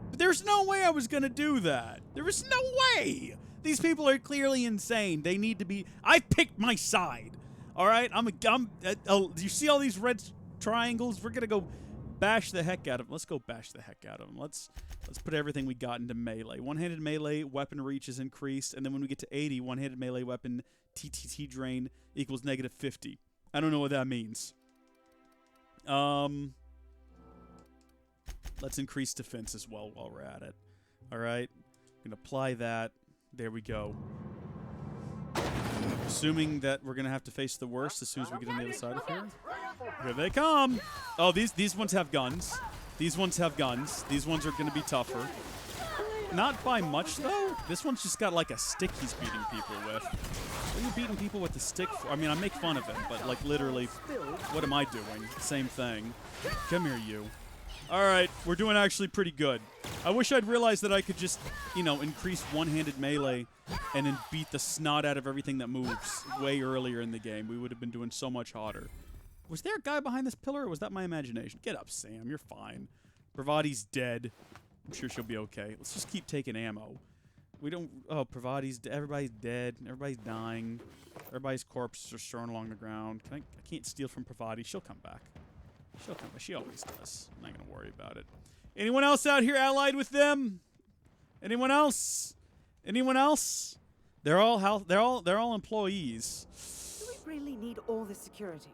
But there's no way I was going to do that. There is no way. These people are clearly insane. They need to be... I picked my side. All right? Do you see all these red triangles? We're going to go bash the heck out of them. Let's go bash the heck out of them. Let's put everything we got into melee. One-handed melee weapon reach is increased. And then when we get to 80, one-handed melee weapon TTT drain equals -50. I don't know what that means. Let's increase defense as well while we're at it. All right. I'm going to apply that. There we go. Assuming that we're going to have to face the worst as soon as we get on the other side of here. Here they come. Oh, these ones have guns. These ones have guns. These ones are going to be tougher. Not by much, though. This one's just got, like, a stick he's beating people with. What are you beating people with the stick for? I mean, I make fun of him, but, like, literally, what am I doing? Same thing. Come here, you. All right, we're doing actually pretty good. I wish I'd realized that I could just, you know, increase one-handed melee and then beat the snot out of everything that moves way earlier in the game. We would have been doing so much hotter. Was there a guy behind this pillar, or was that my imagination? Get up, Sam. You're fine. Pravati's dead. I'm sure she'll be okay. Let's just keep taking ammo. We don't... Oh, Pravati's... Everybody's dead. Everybody's dying. Everybody's corpses are strewn along the ground. I can't steal from Pravati. She'll come back. She'll come back. She always does. I'm not going to worry about it. Anyone else out here allied with them? Anyone else? Anyone else? They're all employees. Do we really need all this security?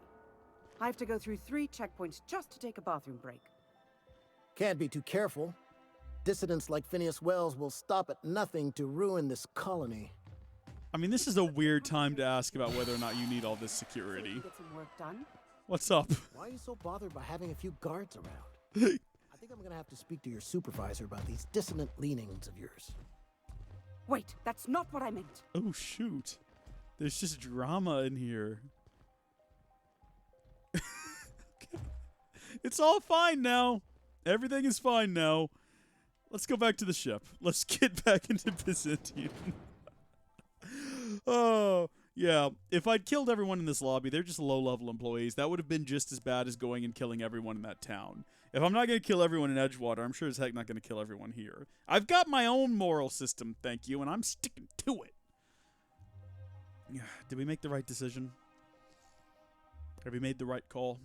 I have to go through 3 checkpoints just to take a bathroom break. Can't be too careful. Dissidents like Phineas Wells will stop at nothing to ruin this colony. I mean, this is a weird time to ask about whether or not you need all this security. Get some work done. What's up? Why are you so bothered by having a few guards around? I think I'm gonna have to speak to your supervisor about these dissonant leanings of yours. Wait, that's not what I meant. Oh, shoot. There's just drama in here. It's all fine now. Everything is fine now. Let's go back to the ship. Let's get back into Byzantium. Oh, yeah. If I'd killed everyone in this lobby, they're just low-level employees. That would have been just as bad as going and killing everyone in that town. If I'm not going to kill everyone in Edgewater, I'm sure as heck not going to kill everyone here. I've got my own moral system, thank you, and I'm sticking to it. Did we make the right decision? Have we made the right call?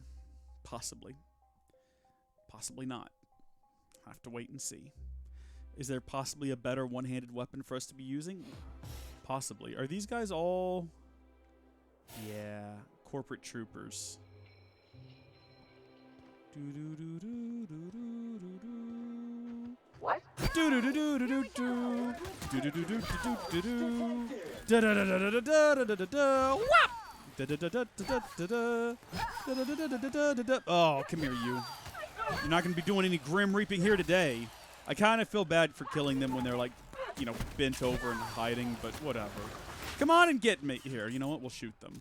Possibly. Possibly not. I'll have to wait and see. Is there possibly a better one-handed weapon for us to be using? Possibly. Are these guys all... Yeah, corporate troopers. What? Oh, come here, you. You're not going to be doing any grim reaping here today. I kind of feel bad for killing them when they're, like, you know, bent over and hiding, but whatever. Come on and get me here. You know what? We'll shoot them.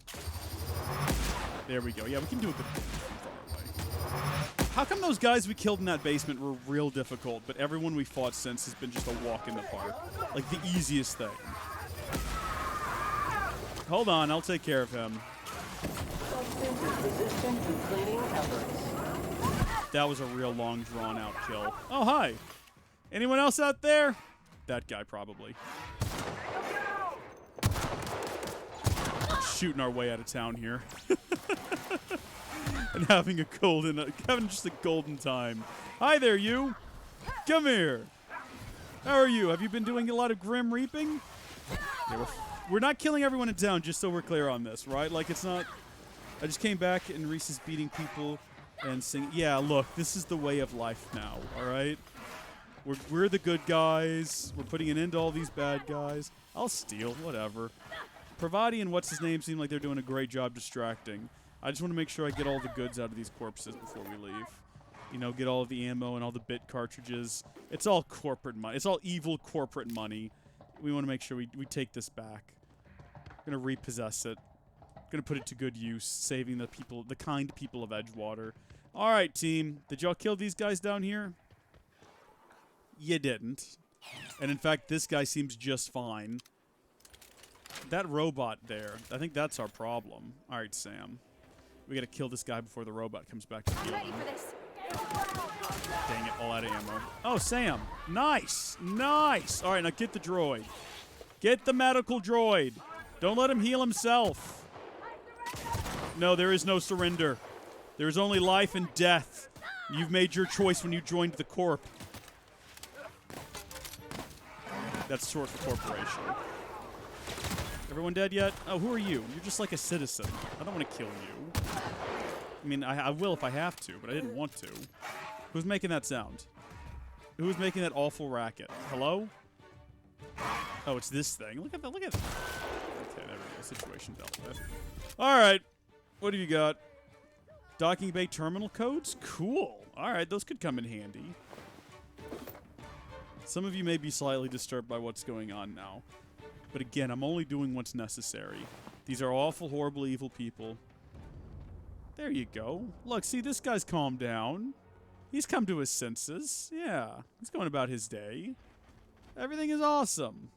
There we go. Yeah, we can do it from far away. How come those guys we killed in that basement were real difficult, but everyone we fought since has been just a walk in the park? Like, the easiest thing. Hold on, I'll take care of him. That was a real long, drawn-out kill. Oh, hi. Anyone else out there? That guy, probably. Shooting our way out of town here. And having just a golden time. Hi there, you. Come here. How are you? Have you been doing a lot of grim reaping? Yeah, we're not killing everyone in town, just so we're clear on this, right? Like, it's not... I just came back and Reese is beating people and singing. Yeah, look, this is the way of life now, all right? We're the good guys. We're putting an end to all these bad guys. I'll steal, whatever. Pravati and what's-his-name seem like they're doing a great job distracting. I just want to make sure I get all the goods out of these corpses before we leave. You know, get all of the ammo and all the bit cartridges. It's all corporate money. It's all evil corporate money. We want to make sure we take this back. We're going to repossess it. Going to put it to good use, saving the people, the kind people of Edgewater. All right, team. Did y'all kill these guys down here? You didn't. And in fact, this guy seems just fine. That robot there, I think that's our problem. All right, Sam. We got to kill this guy before the robot comes back to heal him. Dang it, all out of ammo. Oh, Sam. Nice. Nice. All right, now get the droid. Get the medical droid. Don't let him heal himself. No, there is no surrender. There is only life and death. You've made your choice when you joined the Corp. That's short for corporation. Everyone dead yet? Oh, who are you? You're just like a citizen. I don't want to kill you. I mean, I will if I have to, but I didn't want to. Who's making that sound? Who's making that awful racket? Hello? Oh, it's this thing. Look at that. Look at that. Okay, there we go. Situation dealt with. All right. What have you got? Docking bay terminal codes? Cool. All right, those could come in handy. Some of you may be slightly disturbed by what's going on now. But again, I'm only doing what's necessary. These are awful, horrible, evil people. There you go. Look, see, this guy's calmed down. He's come to his senses. Yeah, he's going about his day. Everything is awesome.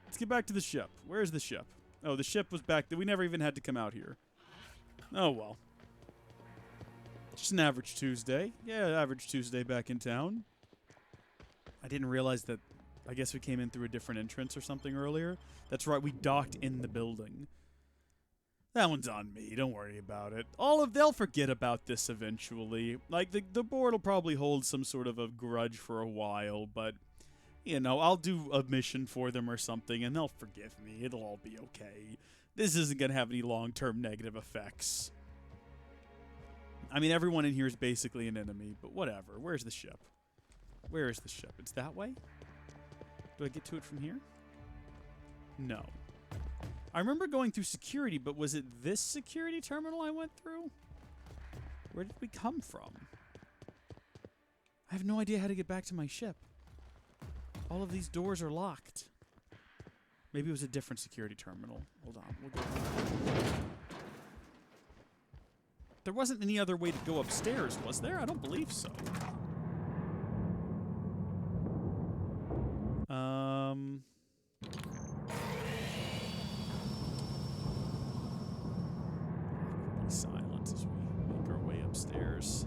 Let's get back to the ship. Where's the ship? Oh, the ship was back there. We never even had to come out here. Oh, well. Just an average Tuesday. Yeah, average Tuesday back in town. I didn't realize that. I guess we came in through a different entrance or something earlier. That's right, we docked in the building. That one's on me. Don't worry about it. They'll forget about this eventually. Like, the board will probably hold some sort of a grudge for a while, but You know, I'll do a mission for them or something, and they'll forgive me. It'll all be okay. This isn't going to have any long-term negative effects. I mean, everyone in here is basically an enemy, but whatever. Where's the ship? Where is the ship? It's that way? Do I get to it from here? No. I remember going through security, but was it this security terminal I went through? Where did we come from? I have no idea how to get back to my ship. All of these doors are locked. Maybe it was a different security terminal. Hold on. We'll go. There wasn't any other way to go upstairs, was there? I don't believe so. Silence as we make our way upstairs.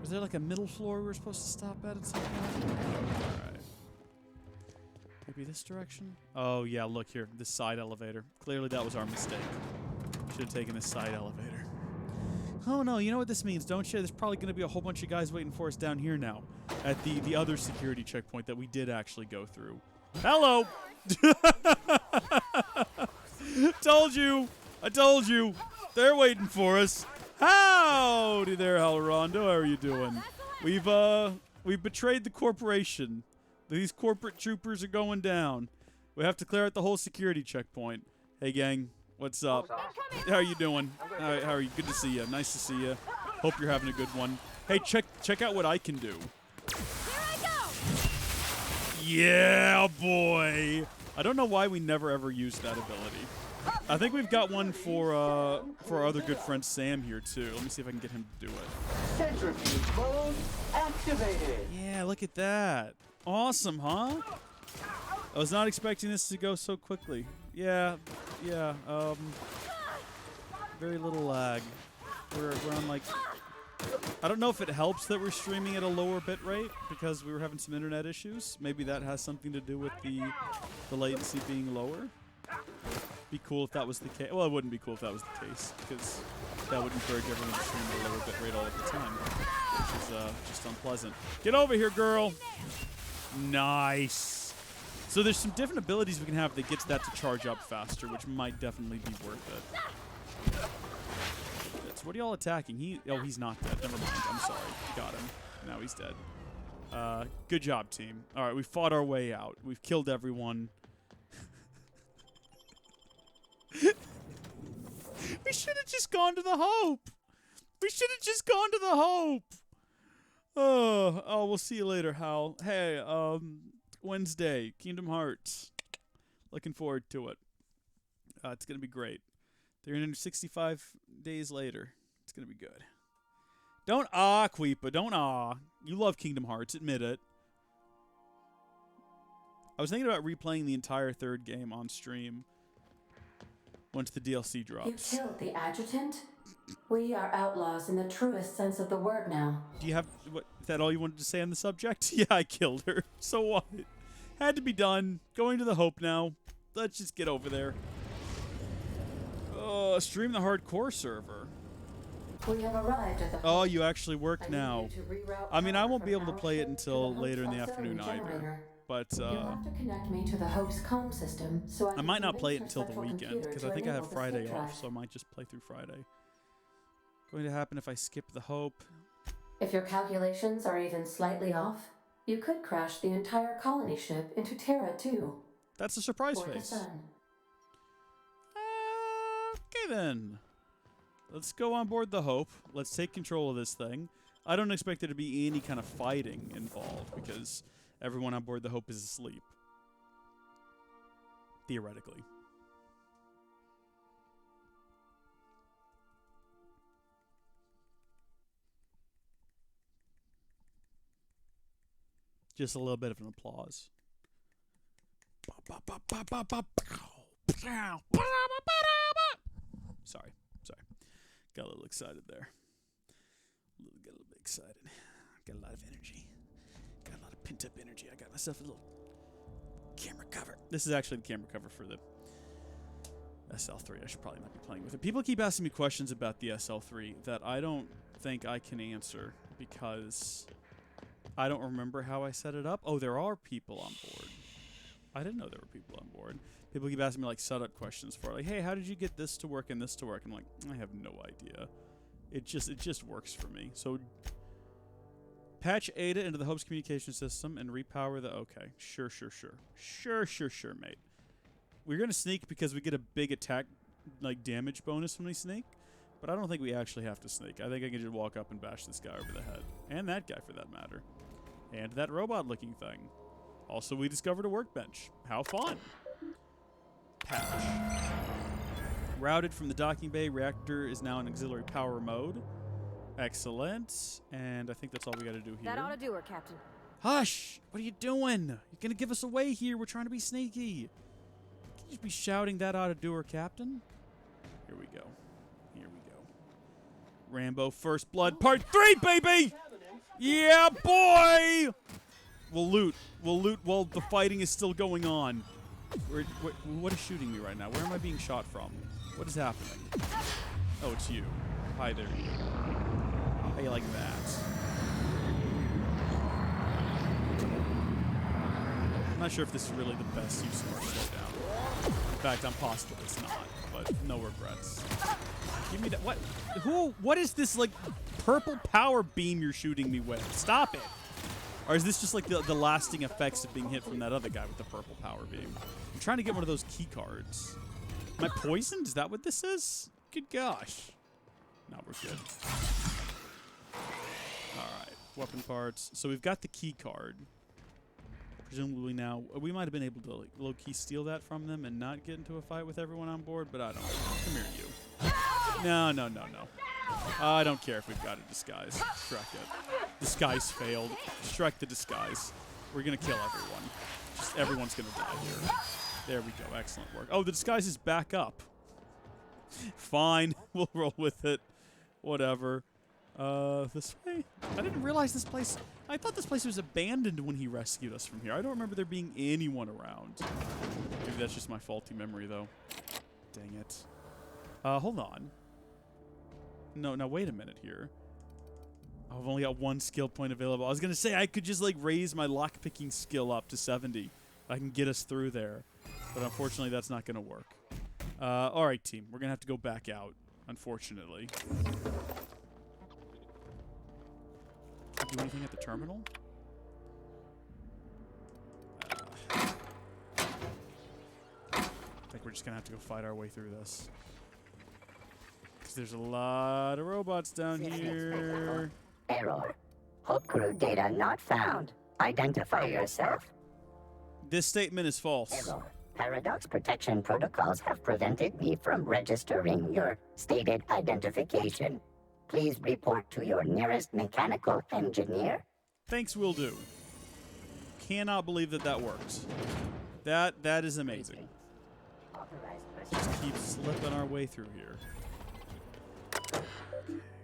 Was there like a middle floor we were supposed to stop at some point? Alright. Maybe this direction? Oh yeah, look here. This side elevator. Clearly that was our mistake. Should have taken this side elevator. Oh no, you know what this means, don't you? There's probably going to be a whole bunch of guys waiting for us down here now. At the other security checkpoint that we did actually go through. Hello! Told you! I told you! They're waiting for us. Howdy there, Halorondo. How are you doing? We've betrayed the corporation. These corporate troopers are going down. We have to clear out the whole security checkpoint. Hey, gang. What's up? How are you doing? How are you? Good to see you. Nice to see you. Hope you're having a good one. Hey, check out what I can do. Yeah, boy. I don't know why we never ever used that ability. I think we've got one for our other good friend Sam here too. Let me see if I can get him to do it. Centrifuge mode activated. Yeah, look at that. Awesome, huh? I was not expecting this to go so quickly. Yeah. Very little lag. We're on like, I don't know if it helps that we're streaming at a lower bit rate because we were having some internet issues. Maybe that has something to do with the latency being lower. Be cool if that was the case. Well, it wouldn't be cool if that was the case because that would encourage everyone to stream at a lower bit rate all of the time, which is just unpleasant. Get over here, girl. Nice. So there's some different abilities we can have that gets that to charge up faster, which might definitely be worth it. What are y'all attacking? He's not dead. Never mind. I'm sorry. Got him. Now he's dead. Good job, team. All right, we fought our way out. We've killed everyone. We should have just gone to the Hope. We should have just gone to the Hope. Oh, we'll see you later, Hal. Hey, Wednesday, Kingdom Hearts. Looking forward to it. It's gonna be great. 365 days later. It's going to be good. Don't Queepa. Don't You love Kingdom Hearts. Admit it. I was thinking about replaying the entire third game on stream once the DLC drops. You killed the adjutant? We are outlaws in the truest sense of the word now. Do you have... Is that all you wanted to say on the subject? Yeah, I killed her. So what? Had to be done. Going to the Hope now. Let's just get over there. Stream the hardcore server. We have arrived at the Oh, you actually work now. I mean, I won't be able to play it until later in the afternoon either. But you have to connect me to the Hope's comm system, so I might not play it until the weekend because I think I have Friday off, so I might just play through Friday. Going to happen if I skip the Hope. If your calculations are even slightly off, you could crash the entire colony ship into Terra too. That's a surprise For the face. sun. Okay then. Let's go on board the Hope. Let's take control of this thing. I don't expect there to be any kind of fighting involved because everyone on board the Hope is asleep. Theoretically. Just a little bit of an applause. Sorry. Got a little excited there. Got a little bit excited. Got a lot of energy. Got a lot of pent-up energy. I got myself a little camera cover. This is actually the camera cover for the SL3. I should probably not be playing with it. People keep asking me questions about the SL3 that I don't think I can answer because I don't remember how I set it up. Oh, there are people on board. I didn't know there were people on board. People keep asking me like setup questions for it. Like, hey, how did you get this to work and this to work? I'm like, I have no idea. It just works for me. So patch Ada into the Hope's communication system and repower the... Okay, sure, mate. We're going to sneak because we get a big attack, like, damage bonus when we sneak. But I don't think we actually have to sneak. I think I can just walk up and bash this guy over the head. And that guy, for that matter. And that robot-looking thing. Also, we discovered a workbench. How fun. Patch. Routed from the docking bay. Reactor is now in auxiliary power mode. Excellent. And I think that's all we got to do here. That ought to do her, Captain. Hush! What are you doing? You're going to give us away here. We're trying to be sneaky. You can't just be shouting that ought to do her, Captain. Here we go. Rambo First Blood Part 3, baby! Yeah, boy! We'll loot while the fighting is still going on. What is shooting me right now? Where am I being shot from? What is happening? Oh, it's you. Hi there, you. How you like that? I'm not sure if this is really the best use of our slowdown. In fact, I'm positive it's not, but no regrets. Give me that. What? Who? What is this, like, purple power beam you're shooting me with? Stop it. Or is this just, like, the lasting effects of being hit from that other guy with the purple power beam? I'm trying to get one of those key cards. Am I poisoned? Is that what this is? Good gosh. No, we're good. All right. Weapon parts. So we've got the key card. Presumably now, we might have been able to, like, low-key steal that from them and not get into a fight with everyone on board, but I don't know. Come here, you. No. I don't care if we've got a disguise. Shrek it. Disguise failed. Shrek the disguise. We're going to kill everyone. Just everyone's going to die here. There we go. Excellent work. Oh, the disguise is back up. Fine. We'll roll with it. Whatever. This way? I didn't realize this place... I thought this place was abandoned when he rescued us from here. I don't remember there being anyone around. Maybe that's just my faulty memory, though. Dang it. Hold on. No, wait a minute here. I've only got one skill point available. I was going to say I could just, like, raise my lockpicking skill up to 70. I can get us through there. But unfortunately, that's not going to work. All right, team. We're going to have to go back out, unfortunately. Can we do anything at the terminal? I think we're just going to have to go fight our way through this. Because there's a lot of robots down here. Error. Hope crew data not found. Identify yourself. This statement is false. Error. Paradox protection protocols have prevented me from registering your stated identification. Please report to your nearest mechanical engineer. Thanks, will do. Cannot believe that worked. That is amazing. Just keep slipping our way through here. Okay.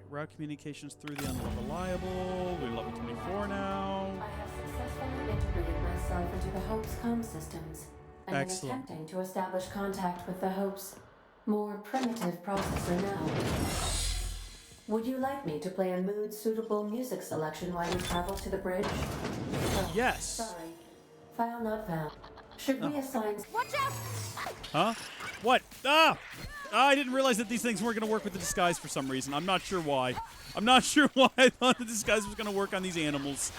Route communications through the unreliable. We're level 24 now. I have successfully integrated myself into the Hope's comm systems and am attempting to establish contact with the Hope's more primitive processor now. Would you like me to play a mood-suitable music selection while you travel to the bridge? Oh, yes. Sorry. File not found. Should we assign... Watch out! Huh? What? Ah! I didn't realize that these things weren't going to work with the disguise for some reason. I'm not sure why. I'm not sure why I thought the disguise was going to work on these animals.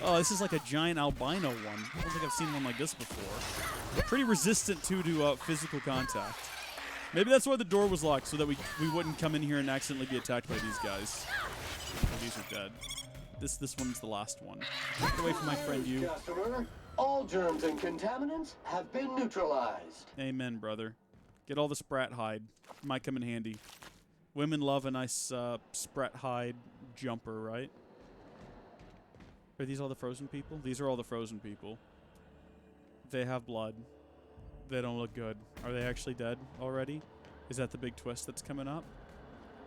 Oh, this is like a giant albino one. I don't think I've seen one like this before. Pretty resistant, too, to physical contact. Maybe that's why the door was locked, so that we wouldn't come in here and accidentally be attacked by these guys. Oh, these are dead. This one's the last one. Get away from my friend, you. Customer, all germs and contaminants have been neutralized. Amen, brother. Get all the sprat hide. Might come in handy. Women love a nice sprat hide jumper, right? Are these all the frozen people? These are all the frozen people. They have blood. They don't look good. Are they actually dead already? Is that the big twist that's coming up?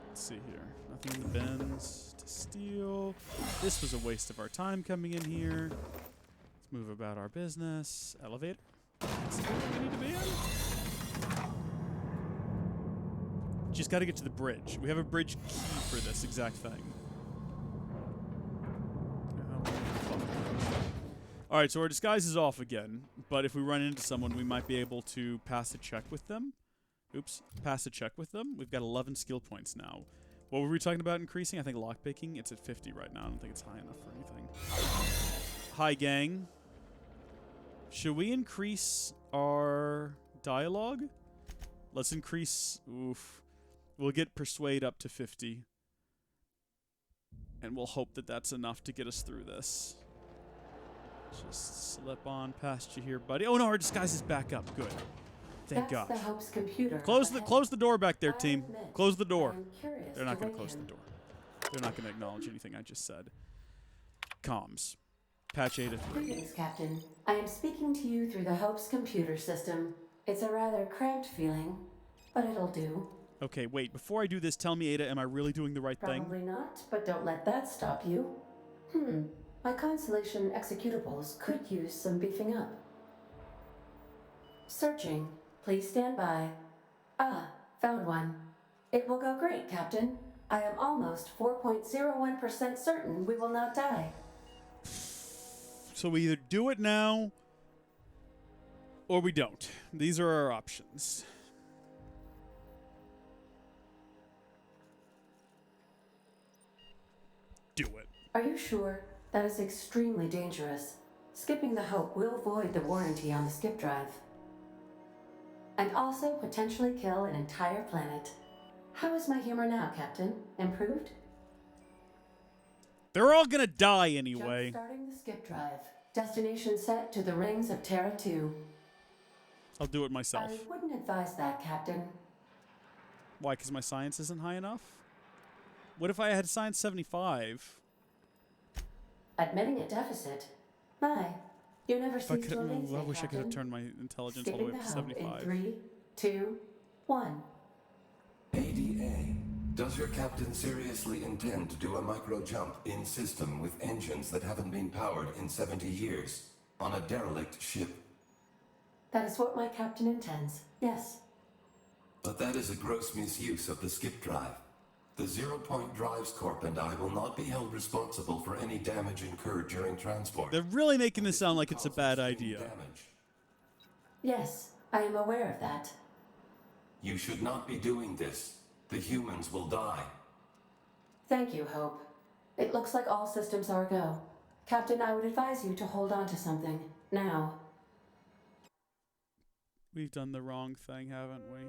Let's see here. Nothing in the bins to steal. This was a waste of our time coming in here. Let's move about our business. Elevator. That's what we need to be in. Just got to get to the bridge. We have a bridge key for this exact thing. All right, so our disguise is off again, but if we run into someone, we might be able to pass a check with them. Oops, pass a check with them. We've got 11 skill points now. What were we talking about increasing? I think lockpicking. It's at 50 right now. I don't think it's high enough for anything. Hi, gang. Should we increase our dialogue? Let's increase... Oof. We'll get persuade up to 50. And we'll hope that that's enough to get us through this. Just slip on past you here, buddy. Oh no, our disguise is back up. Good. Thank God. That's the Hope's computer. Close the door back there, team. Close the door. They're not going to close the door. They're not going to acknowledge anything I just said. Comms. Patch 8 to 3. Greetings, Captain. I am speaking to you through the Hope's computer system. It's a rather cramped feeling, but it'll do. Okay, wait. Before I do this, tell me, Ada, am I really doing the right thing? Probably not, but don't let that stop you. My Constellation executables could use some beefing up. Searching. Please stand by. Ah, found one. It will go great, Captain. I am almost 4.01% certain we will not die. So we either do it now, or we don't. These are our options. Do it. Are you sure? That is extremely dangerous. Skipping the Hope will void the warranty on the skip drive. And also potentially kill an entire planet. How is my humor now, Captain? Improved? They're all gonna die anyway. Starting the skip drive. Destination set to the rings of Terra 2. I'll do it myself. I wouldn't advise that, Captain. Why? Because my science isn't high enough? What if I had science 75? Admitting a deficit? My, you never cease to amaze me, I wish I could have Captain. turned my intelligence all the way up to Skipping the Hope 75. in 3, 2, 1. ADA. Does your captain seriously intend to do a micro jump in system with engines that haven't been powered in 70 years on a derelict ship? That is what my captain intends, yes. But that is a gross misuse of the skip drive. The Zero Point Drives Corp and I will not be held responsible for any damage incurred during transport. They're really making this sound like it's a bad idea. Yes, I am aware of that. You should not be doing this. The humans will die. Thank you, Hope. It looks like all systems are go. Captain, I would advise you to hold on to something. Now. We've done the wrong thing, haven't we?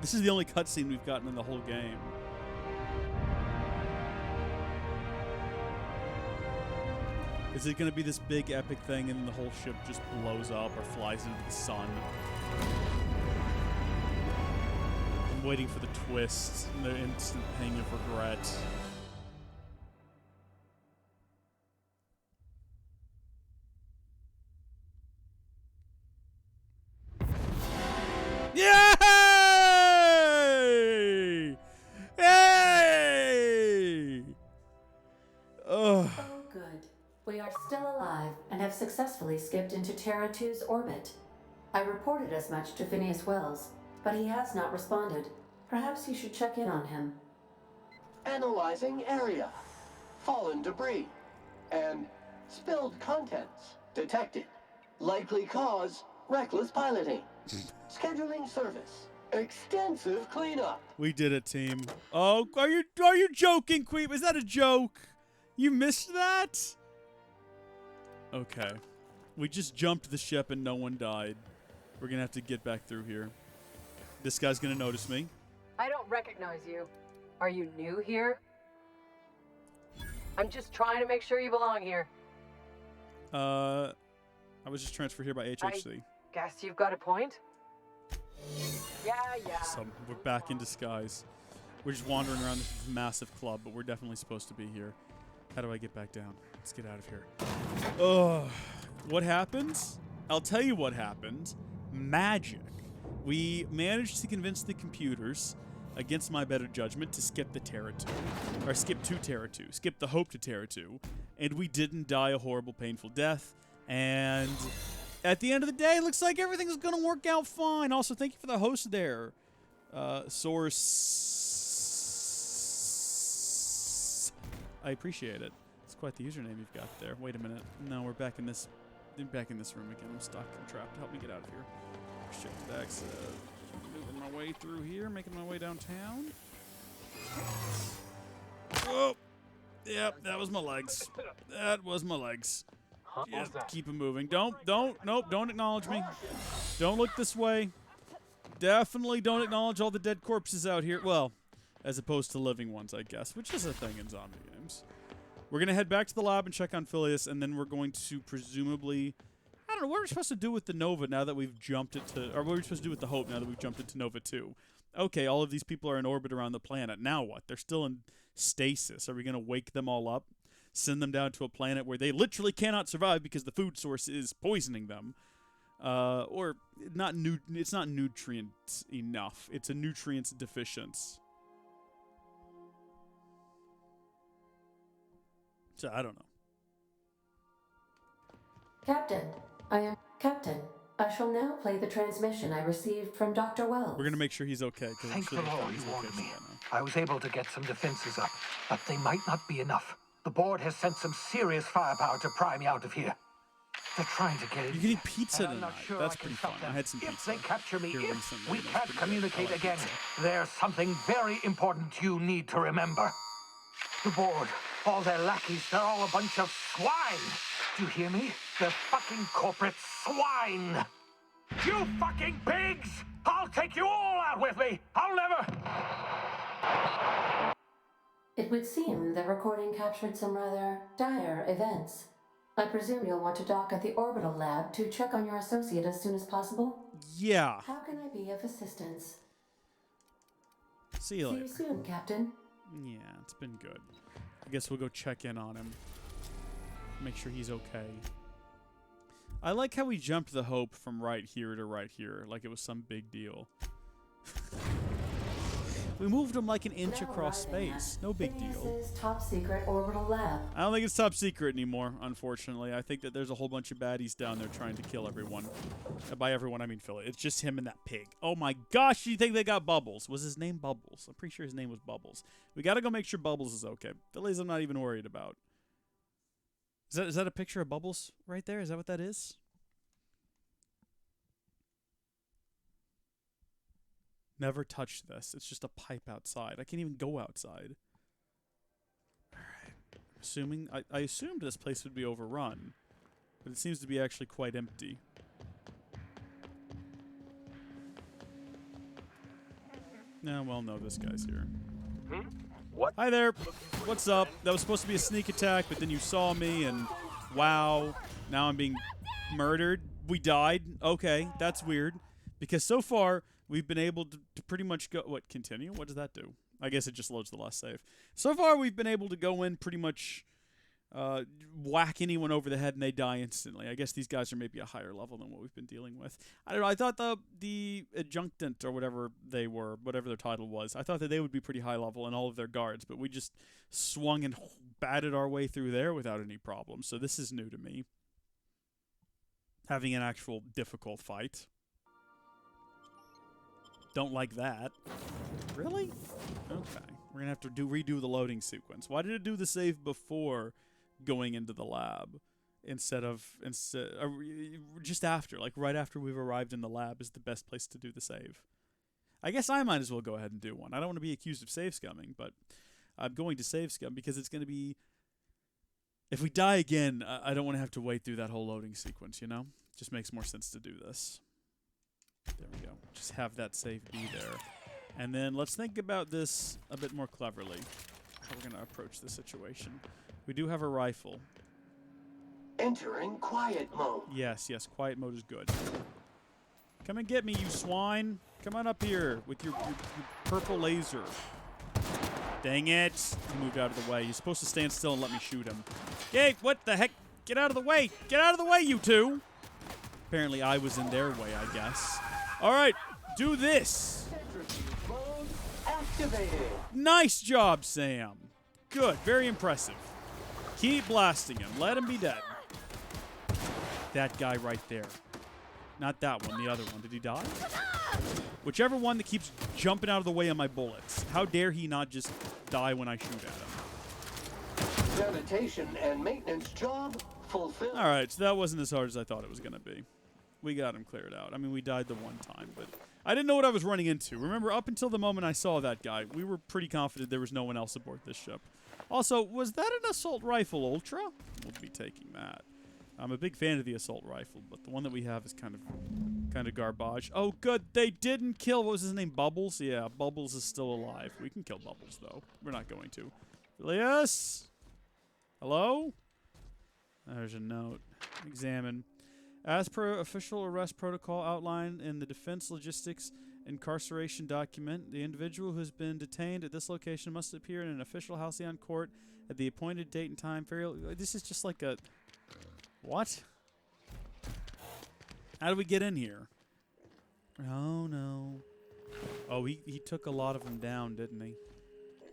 This is the only cutscene we've gotten in the whole game. Is it going to be this big epic thing and the whole ship just blows up or flies into the sun? I'm waiting for the twist and the instant pang of regret. Yay! Hey! Ugh. Oh, good. We are still alive and have successfully skipped into Terra 2's orbit. I reported as much to Phineas Wells, but he has not responded. Perhaps you should check in on him. Analyzing area. Fallen debris. And spilled contents detected. Likely cause, reckless piloting. Scheduling service. Extensive cleanup. We did it, team. Oh, are you joking, Queep? Is that a joke? You missed that? Okay. We just jumped the ship and no one died. We're gonna have to get back through here. This guy's gonna notice me. I don't recognize you. Are you new here? I'm just trying to make sure you belong here. I was just transferred here by HHC. Guess you've got a point? Yeah. So we're back in disguise. We're just wandering around this massive club, but we're definitely supposed to be here. How do I get back down? Let's get out of here. Ugh. What happened? I'll tell you what happened. Magic. We managed to convince the computers, against my better judgment, to skip the Terra 2. Or skip to Terra 2. Skip the Hope to Terra 2. And we didn't die a horrible, painful death. And at the end of the day, it looks like everything's going to work out fine. Also, thank you for the host there. Source. I appreciate it. It's quite the username you've got there. Wait a minute. No, we're back in this room again. I'm stuck. I'm trapped. Help me get out of here. Restricted access. Moving my way through here, making my way downtown. Oh, yep, that was my legs. That was my legs. Just keep it moving. Nope, don't acknowledge me. Don't look this way. Definitely don't acknowledge all the dead corpses out here. Well, as opposed to living ones, I guess, which is a thing in zombie games. We're going to head back to the lab and check on Phineas, and then we're going to presumably... I don't know, what are we supposed to do with the Nova now that we've jumped it to... Or what are we supposed to do with the Hope now that we've jumped into Nova 2? Okay, all of these people are in orbit around the planet. Now what? They're still in stasis. Are we going to wake them all up? Send them down to a planet where they literally cannot survive because the food source is poisoning them? Or it's not nutrient enough. It's a nutrients deficiency. So I don't know. Captain, I shall now play the transmission I received from Dr. Wells. We're going to make sure he's okay. Thank the Lord you warned me. I was able to get some defenses up, but they might not be enough. The board has sent some serious firepower to pry me out of here. They're trying to get in. You can eat pizza tonight. Sure That's pretty fun. I had some pizza. If they capture me, here if recently, we can't communicate like again, pizza. there's something very important you need to remember. The board, all their lackeys, they're all a bunch of swine. Do you hear me? They're fucking corporate swine. You fucking pigs! I'll take you all out with me! I'll never... It would seem the recording captured some rather dire events. I presume you'll want to dock at the orbital lab to check on your associate as soon as possible? Yeah. How can I be of assistance? See you later. See you soon, Captain. Yeah, it's been good. I guess we'll go check in on him. Make sure he's okay. I like how we jumped the Hope from right here to right here, like it was some big deal. We moved him like an inch across space. No big deal. Phineas's top secret orbital lab. I don't think it's top secret anymore, unfortunately. I think that there's a whole bunch of baddies down there trying to kill everyone. By everyone, I mean Philly. It's just him and that pig. Oh my gosh, you think they got Bubbles? Was his name Bubbles? I'm pretty sure his name was Bubbles. We gotta go make sure Bubbles is okay. Philly's I'm not even worried about. Is that a picture of Bubbles right there? Is that what that is? Never touch this. It's just a pipe outside. I can't even go outside. Alright. I assumed this place would be overrun, but it seems to be actually quite empty. No, well, no, this guy's here. What? Hi there. What's up? That was supposed to be a sneak attack, but then you saw me, and wow, now I'm being murdered. We died. Okay, that's weird, because so far we've been able to pretty much go... What, continue? What does that do? I guess it just loads the last save. So far, we've been able to go in pretty much whack anyone over the head and they die instantly. I guess these guys are maybe a higher level than what we've been dealing with. I don't know. I thought the adjunctant or whatever they were, whatever their title was, I thought that they would be pretty high level and all of their guards, but we just swung and batted our way through there without any problem. So this is new to me. Having an actual difficult fight. Don't like that. Really? Okay. We're going to have to redo the loading sequence. Why did it do the save before going into the lab instead just after? Like right after we've arrived in the lab is the best place to do the save. I guess I might as well go ahead and do one. I don't want to be accused of save scumming, but I'm going to save scum because it's going to be... If we die again, I don't want to have to wait through that whole loading sequence, you know? It just makes more sense to do this. There we go. Just have that save be there. And then let's think about this a bit more cleverly. How we're going to approach the situation. We do have a rifle. Entering quiet mode. Yes, quiet mode is good. Come and get me, you swine. Come on up here with your purple laser. Dang it. He moved out of the way. He's supposed to stand still and let me shoot him. Yay, what the heck? Get out of the way. Get out of the way, you two. Apparently I was in their way, I guess. All right, do this. Activated. Nice job, Sam. Good, very impressive. Keep blasting him. Let him be dead. That guy right there. Not that one, the other one. Did he die? Whichever one that keeps jumping out of the way of my bullets. How dare he not just die when I shoot at him? Sanitation and maintenance job fulfilled. Alright, so that wasn't as hard as I thought it was going to be. We got him cleared out. I mean, we died the one time, but I didn't know what I was running into. Remember, up until the moment I saw that guy, we were pretty confident there was no one else aboard this ship. Also, was that an assault rifle ultra? We'll be taking that. I'm a big fan of the assault rifle, but the one that we have is kind of garbage. Oh, good. They didn't kill, what was his name, Bubbles? Yeah, Bubbles is still alive. We can kill Bubbles, though. We're not going to. Phineas? Hello? There's a note. Examine. As per official arrest protocol outlined in the Defense Logistics Incarceration document, the individual who has been detained at this location must appear in an official halcyon court at the appointed date and time. This is just like a... What? How do we get in here? Oh, no. Oh, he took a lot of them down, didn't he?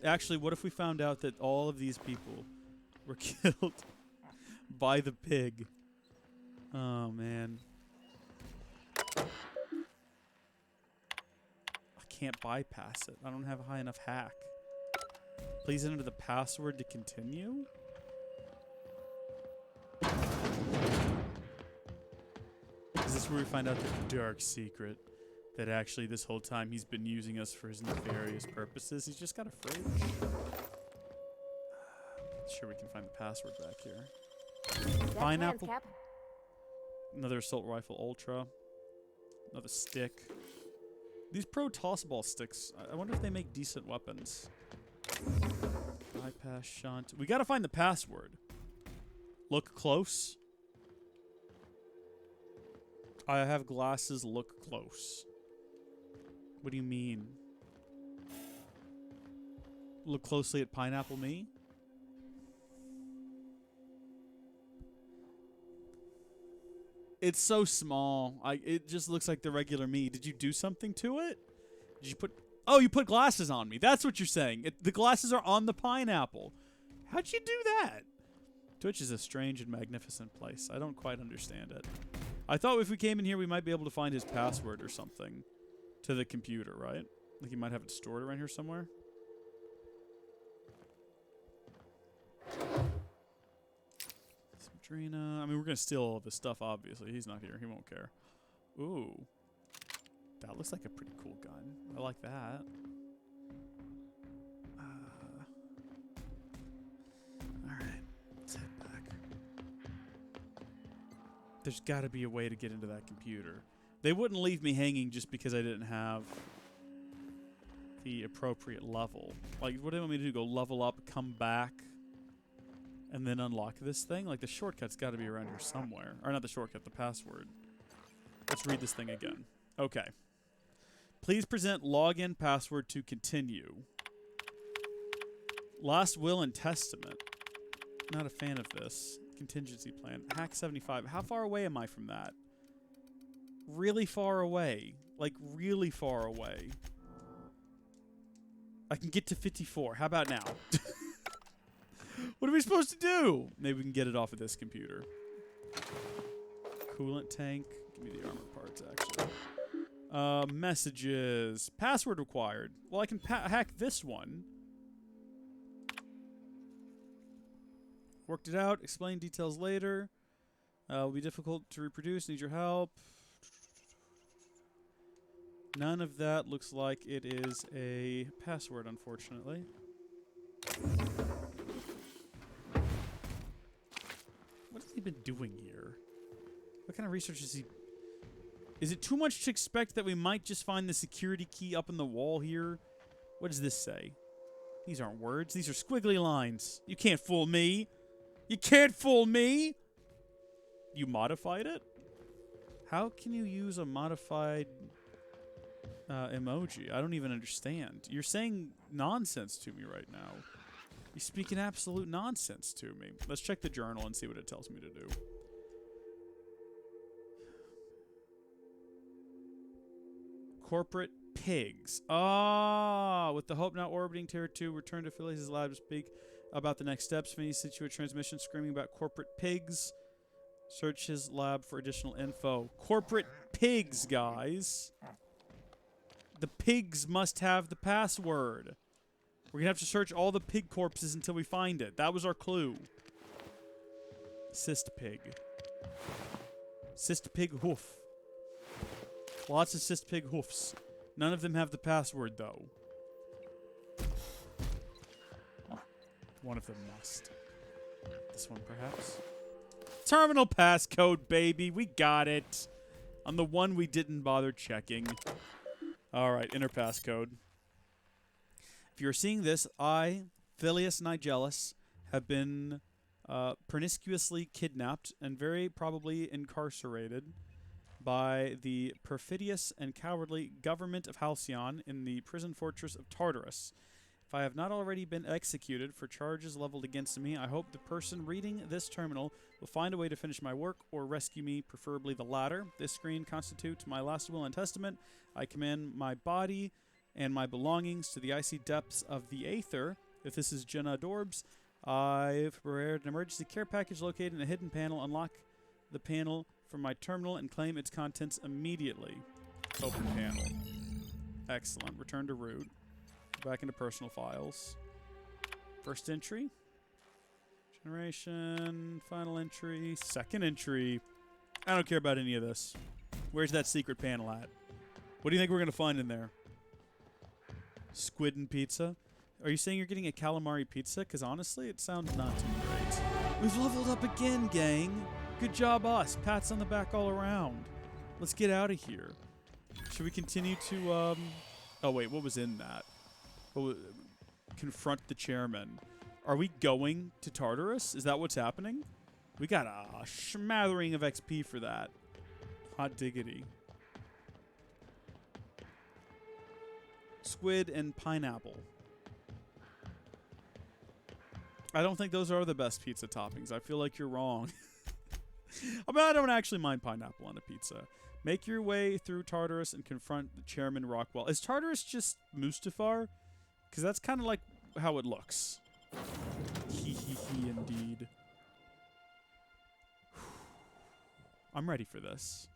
Actually, what if we found out that all of these people were killed by the pig? Oh, man. I can't bypass it. I don't have a high enough hack. Please enter the password to continue? Is this where we find out the dark secret? That actually this whole time he's been using us for his nefarious purposes? He's just got a fridge. Sure we can find the password back here. Pineapple. Another assault rifle ultra. Another stick. These pro tossball sticks, I wonder if they make decent weapons. Bypass shunt. We gotta find the password. Look close. I have glasses, look close. What do you mean? Look closely at Pineapple Me? It's so small. It just looks like the regular me. Did you do something to it? Did you put... Oh, you put glasses on me. That's what you're saying. The glasses are on the pineapple. How'd you do that? Twitch is a strange and magnificent place. I don't quite understand it. I thought if we came in here, we might be able to find his password or something to the computer, right? Like he might have it stored around here somewhere. Drina. I mean, we're going to steal all of his stuff, obviously. He's not here. He won't care. Ooh. That looks like a pretty cool gun. I like that. Alright. Let's head back. There's got to be a way to get into that computer. They wouldn't leave me hanging just because I didn't have the appropriate level. Like, what do they want me to do? Go level up, come back? And then unlock this thing? Like, the shortcut's got to be around here somewhere. Or not the shortcut, the password. Let's read this thing again. Okay. Please present login password to continue. Last will and testament. Not a fan of this. Contingency plan. Hack 75. How far away am I from that? Really far away. Like, really far away. I can get to 54. How about now? What are we supposed to do? Maybe we can get it off of this computer. Coolant tank. Give me the armor parts, actually. Messages. Password required. Well, I can hack this one. Worked it out. Explain details later. Will be difficult to reproduce. Need your help. None of that looks like it is a password, unfortunately. What has he been doing here? What kind of research is he... Is it too much to expect that we might just find the security key up in the wall here? What does this say? These aren't words. These are squiggly lines. You can't fool me. You can't fool me! You modified it? How can you use a modified emoji? I don't even understand. You're saying nonsense to me right now. You're speaking absolute nonsense to me. Let's check the journal and see what it tells me to do. Corporate pigs. Ah, with the hope now orbiting Terra 2, return to Phineas' lab to speak about the next steps. Phineas sent you a transmission screaming about corporate pigs. Search his lab for additional info. Corporate pigs, guys. The pigs must have the password. We're gonna have to search all the pig corpses until we find it. That was our clue. Cyst pig. Cyst pig hoof. Lots of cyst pig hoofs. None of them have the password, though. One of them must. This one, perhaps? Terminal passcode, baby. We got it. On the one we didn't bother checking. All right, inner passcode. If you're seeing this, I, Phineas Nigelis, have been promiscuously kidnapped and very probably incarcerated by the perfidious and cowardly government of Halcyon in the prison fortress of Tartarus. If I have not already been executed for charges leveled against me, I hope the person reading this terminal will find a way to finish my work or rescue me, preferably the latter. This screen constitutes my last will and testament. I commend my body and my belongings to the icy depths of the Aether. If this is Jenna Dorbs, I've prepared an emergency care package located in a hidden panel. Unlock the panel from my terminal and claim its contents immediately. Open panel. Excellent. Return to root. Back into personal files. First entry. Generation. Final entry. Second entry. I don't care about any of this. Where's that secret panel at? What do you think we're going to find in there? Squid and pizza? Are you saying you're getting a calamari pizza? Because honestly, it sounds not too great. We've leveled up again, gang. Good job, us. Pats on the back all around. Let's get out of here. Should we continue to, Oh, wait. What was in that? Confront the chairman. Are we going to Tartarus? Is that what's happening? We got a smattering of XP for that. Hot diggity. Squid and pineapple. I don't think those are the best pizza toppings. I feel like you're wrong. I mean, I don't actually mind pineapple on a pizza. Make your way through Tartarus and confront the Chairman Rockwell. Is Tartarus just Mustafar? Because that's kind of like how it looks. Hee hee hee indeed. I'm ready for this.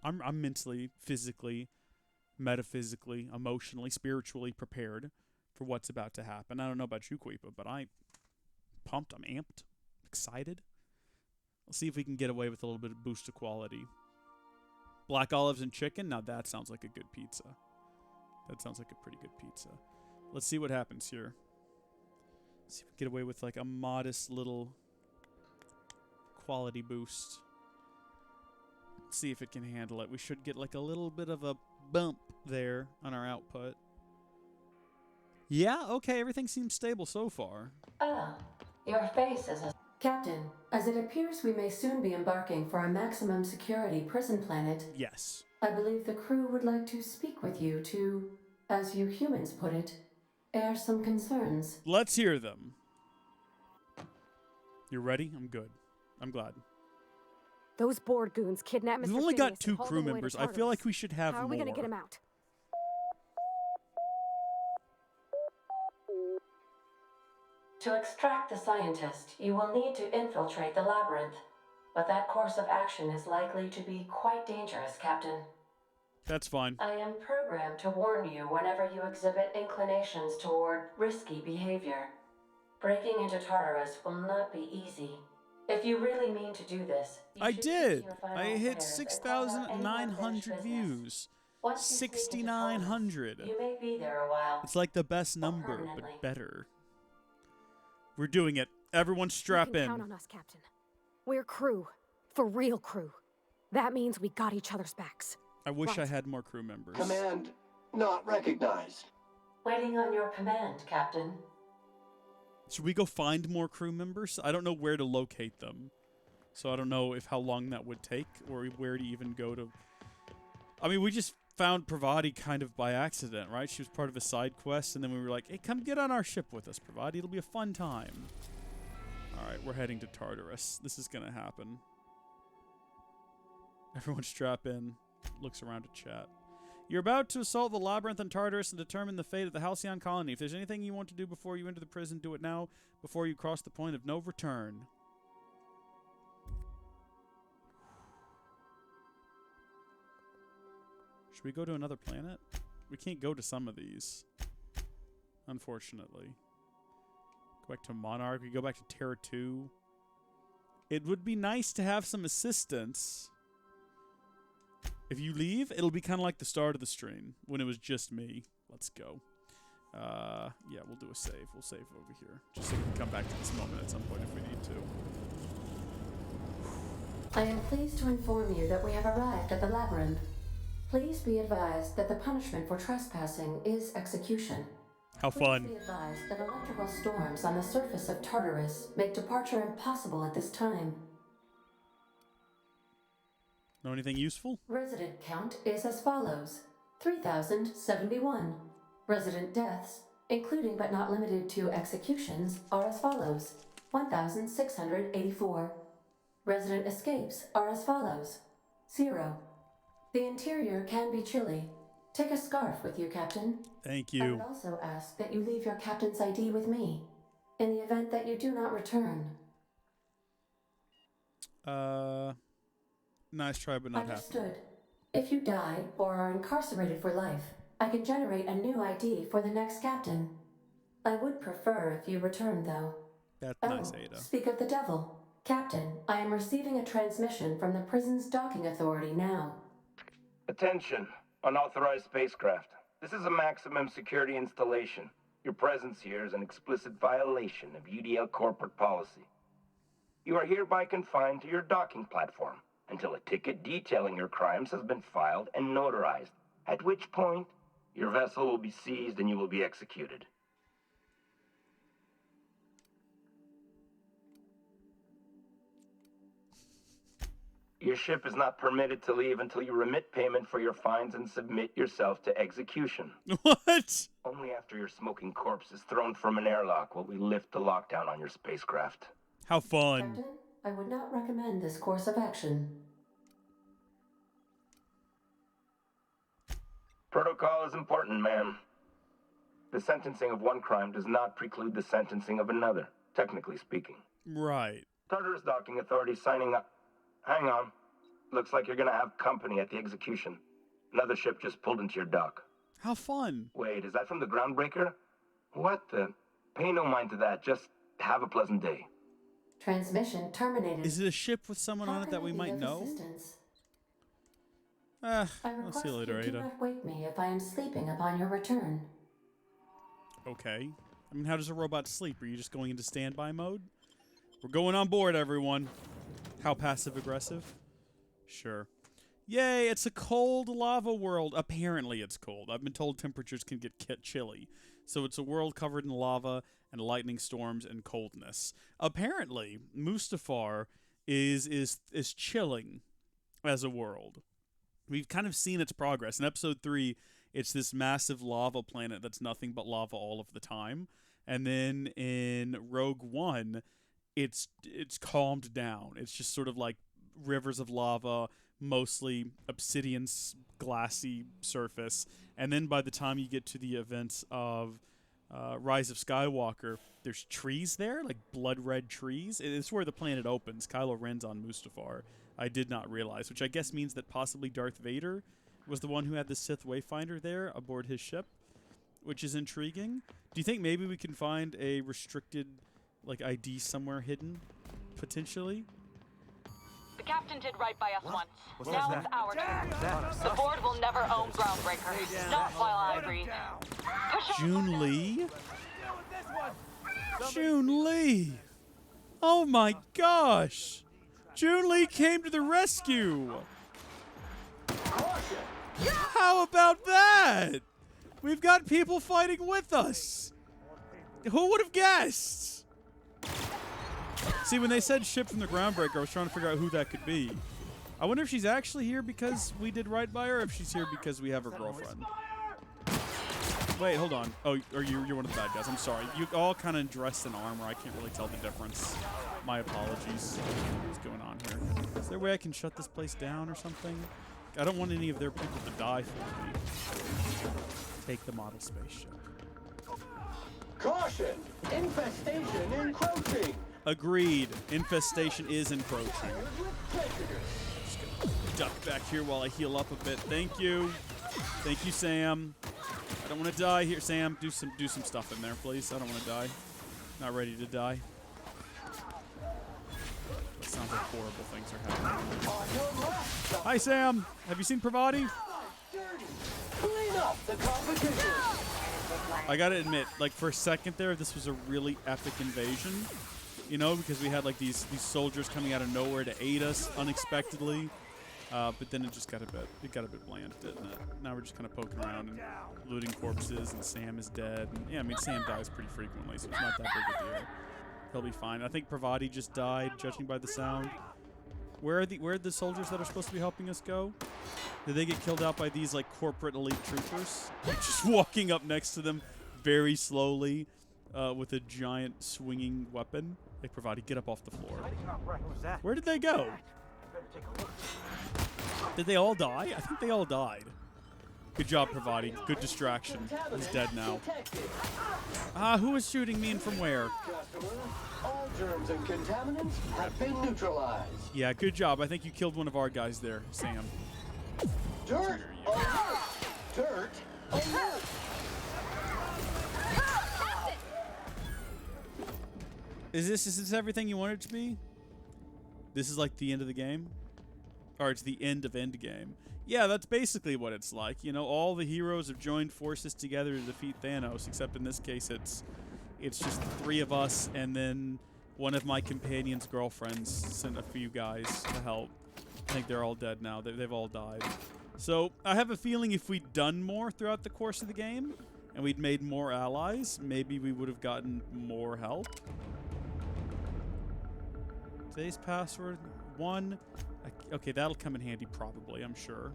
I'm mentally, physically, metaphysically, emotionally, spiritually prepared for what's about to happen. I don't know about you, Queepa, but I'm pumped. I'm amped. Excited. Let's see if we can get away with a little bit of boost of quality. Black olives and chicken? Now that sounds like a good pizza. That sounds like a pretty good pizza. Let's see what happens here. Let's see if we can get away with like a modest little quality boost. Let's see if it can handle it. We should get like a little bit of a bump there on our output. Yeah, okay, everything seems stable so far. Ah, your face is a... Captain, as it appears we may soon be embarking for a maximum security prison planet. Yes. I believe the crew would like to speak with you to, as you humans put it, air some concerns. Let's hear them. You ready? I'm good. I'm glad. Those board goons kidnapped Mr. We've only got Phineas 2 and hauled crew him away to members. I Tartarus. feel like we should have more. How are we going to get him out? To extract the scientist, you will need to infiltrate the labyrinth. But that course of action is likely to be quite dangerous, Captain. That's fine. I am programmed to warn you whenever you exhibit inclinations toward risky behavior. Breaking into Tartarus will not be easy. If you really mean to do this, I did. I hit 6,900 views. 6,900. You may be there a while. It's like the best number, but better. We're doing it. Everyone strap You can in. count on us, Captain. We're crew. For real crew. That means we got each other's backs. I wish Right. I had more crew members. Command not recognized. Waiting on your command, Captain. Should we go find more crew members? I don't know where to locate them. So I don't know if how long that would take or where to even go to. I mean, we just found Pravati kind of by accident, right? She was part of a side quest, and then we were like, hey, come get on our ship with us, Pravati. It'll be a fun time. All right, we're heading to Tartarus. This is going to happen. Everyone strap in. Looks around to chat. You're about to assault the labyrinth in Tartarus and determine the fate of the Halcyon colony. If there's anything you want to do before you enter the prison, do it now, before you cross the point of no return. Should we go to another planet? We can't go to some of these, unfortunately. Go back to Monarch. We go back to Terra 2. It would be nice to have some assistance. If you leave, it'll be kind of like the start of the stream when it was just me. Let's go. Yeah, we'll do a save. We'll save over here. Just so we can come back to this moment at some point if we need to. I am pleased to inform you that we have arrived at the labyrinth. Please be advised that the punishment for trespassing is execution. How fun. Please be advised that electrical storms on the surface of Tartarus make departure impossible at this time. Know anything useful? Resident count is as follows: 3,071. Resident deaths, including but not limited to executions, are as follows: 1,684. Resident escapes are as follows: 0. The interior can be chilly. Take a scarf with you, Captain. Thank you. I would also ask that you leave your captain's ID with me, in the event that you do not return. Nice try, but not happy. Understood. If you die or are incarcerated for life, I can generate a new ID for the next captain. I would prefer if you return, though. That's nice, Ada. Speak of the devil. Captain, I am receiving a transmission from the prison's docking authority now. Attention, unauthorized spacecraft. This is a maximum security installation. Your presence here is an explicit violation of UDL corporate policy. You are hereby confined to your docking platform until a ticket detailing your crimes has been filed and notarized, at which point your vessel will be seized and you will be executed. Your ship is not permitted to leave until you remit payment for your fines and submit yourself to execution. What? Only after your smoking corpse is thrown from an airlock will we lift the lockdown on your spacecraft. How fun. Captain, I would not recommend this course of action. Protocol is important, ma'am. The sentencing of one crime does not preclude the sentencing of another, technically speaking. Right. Tartarus docking authority signing up. Hang on. Looks like you're gonna have company at the execution. Another ship just pulled into your dock. How fun. Wait, is that from the groundbreaker? What the? Pay no mind to that. Just have a pleasant day. Transmission terminated. Is it a ship with someone on it that we might know? I'll see you later, Ada. Do not wake me if I am sleeping upon your return. Okay. I mean, how does a robot sleep? Are you just going into standby mode? We're going on board, everyone. How passive-aggressive? Sure. Yay, it's a cold lava world. Apparently it's cold. I've been told temperatures can get chilly. So it's a world covered in lava and lightning storms and coldness. Apparently, Mustafar is chilling as a world. We've kind of seen its progress. In Episode 3, it's this massive lava planet that's nothing but lava all of the time. And then in Rogue One, it's calmed down. It's just sort of like rivers of lava, mostly obsidian, glassy surface. And then by the time you get to the events of Rise of Skywalker, there's trees there, like blood red trees. It's where the planet opens. Kylo Ren's on Mustafar. I did not realize, which I guess means that possibly Darth Vader was the one who had the Sith Wayfinder there aboard his ship, which is intriguing. Do you think maybe we can find a restricted like ID somewhere hidden, potentially? The captain did right by us once. What's Now that? it's our turn. The board will never own Groundbreaker. Not while I breathe. June Lee? June Lee! Oh my gosh! June Lee came to the rescue! How about that? We've got people fighting with us! Who would have guessed? See, when they said ship from the Groundbreaker, I was trying to figure out who that could be. I wonder if she's actually here because we did right by her, or if she's here because we have her girlfriend. Wait, hold on. Oh, you're one of the bad guys. I'm sorry. You all kind of dressed in armor. I can't really tell the difference. My apologies. What's going on here? Is there a way I can shut this place down or something? I don't want any of their people to die for me. Take the model spaceship. Caution! Infestation encroaching! Agreed. Infestation is encroaching. Just gonna duck back here while I heal up a bit. Thank you. Thank you, Sam. I don't want to die here, Sam. Do some stuff in there, please. I don't want to die. Not ready to die. It sounds like horrible things are happening. Hi, Sam. Have you seen Pravati? Clean up the competition. I gotta admit, like for a second there, this was a really epic invasion. You know, because we had like these soldiers coming out of nowhere to aid us unexpectedly. But then it just got a bit bland, didn't it? Now we're just kind of poking around and looting corpses, and Sam is dead. And, yeah, I mean Sam dies pretty frequently, so it's not that big a deal. He'll be fine. I think Pravati just died, judging by the sound. Where are the soldiers that are supposed to be helping us go? Did they get killed out by these like corporate elite troopers? Just walking up next to them very slowly with a giant swinging weapon. Hey, Pravati, get up off the floor. Where did they go? Did they all die? I think they all died. Good job, Pravati. Good distraction. He's dead now. Who is shooting me and from where? All germs and contaminants have been neutralized. Yeah, good job. I think you killed one of our guys there, Sam. Dirt alert! Dirt alert! Is this everything you want it to be? This is like the end of the game? Or it's the end of Endgame. Yeah, that's basically what it's like. You know, all the heroes have joined forces together to defeat Thanos, except in this case it's just the three of us, and then one of my companion's girlfriends sent a few guys to help. I think they're all dead now. They've all died. So I have a feeling if we'd done more throughout the course of the game, and we'd made more allies, maybe we would have gotten more help. Today's password, 1... Okay, that'll come in handy probably, I'm sure.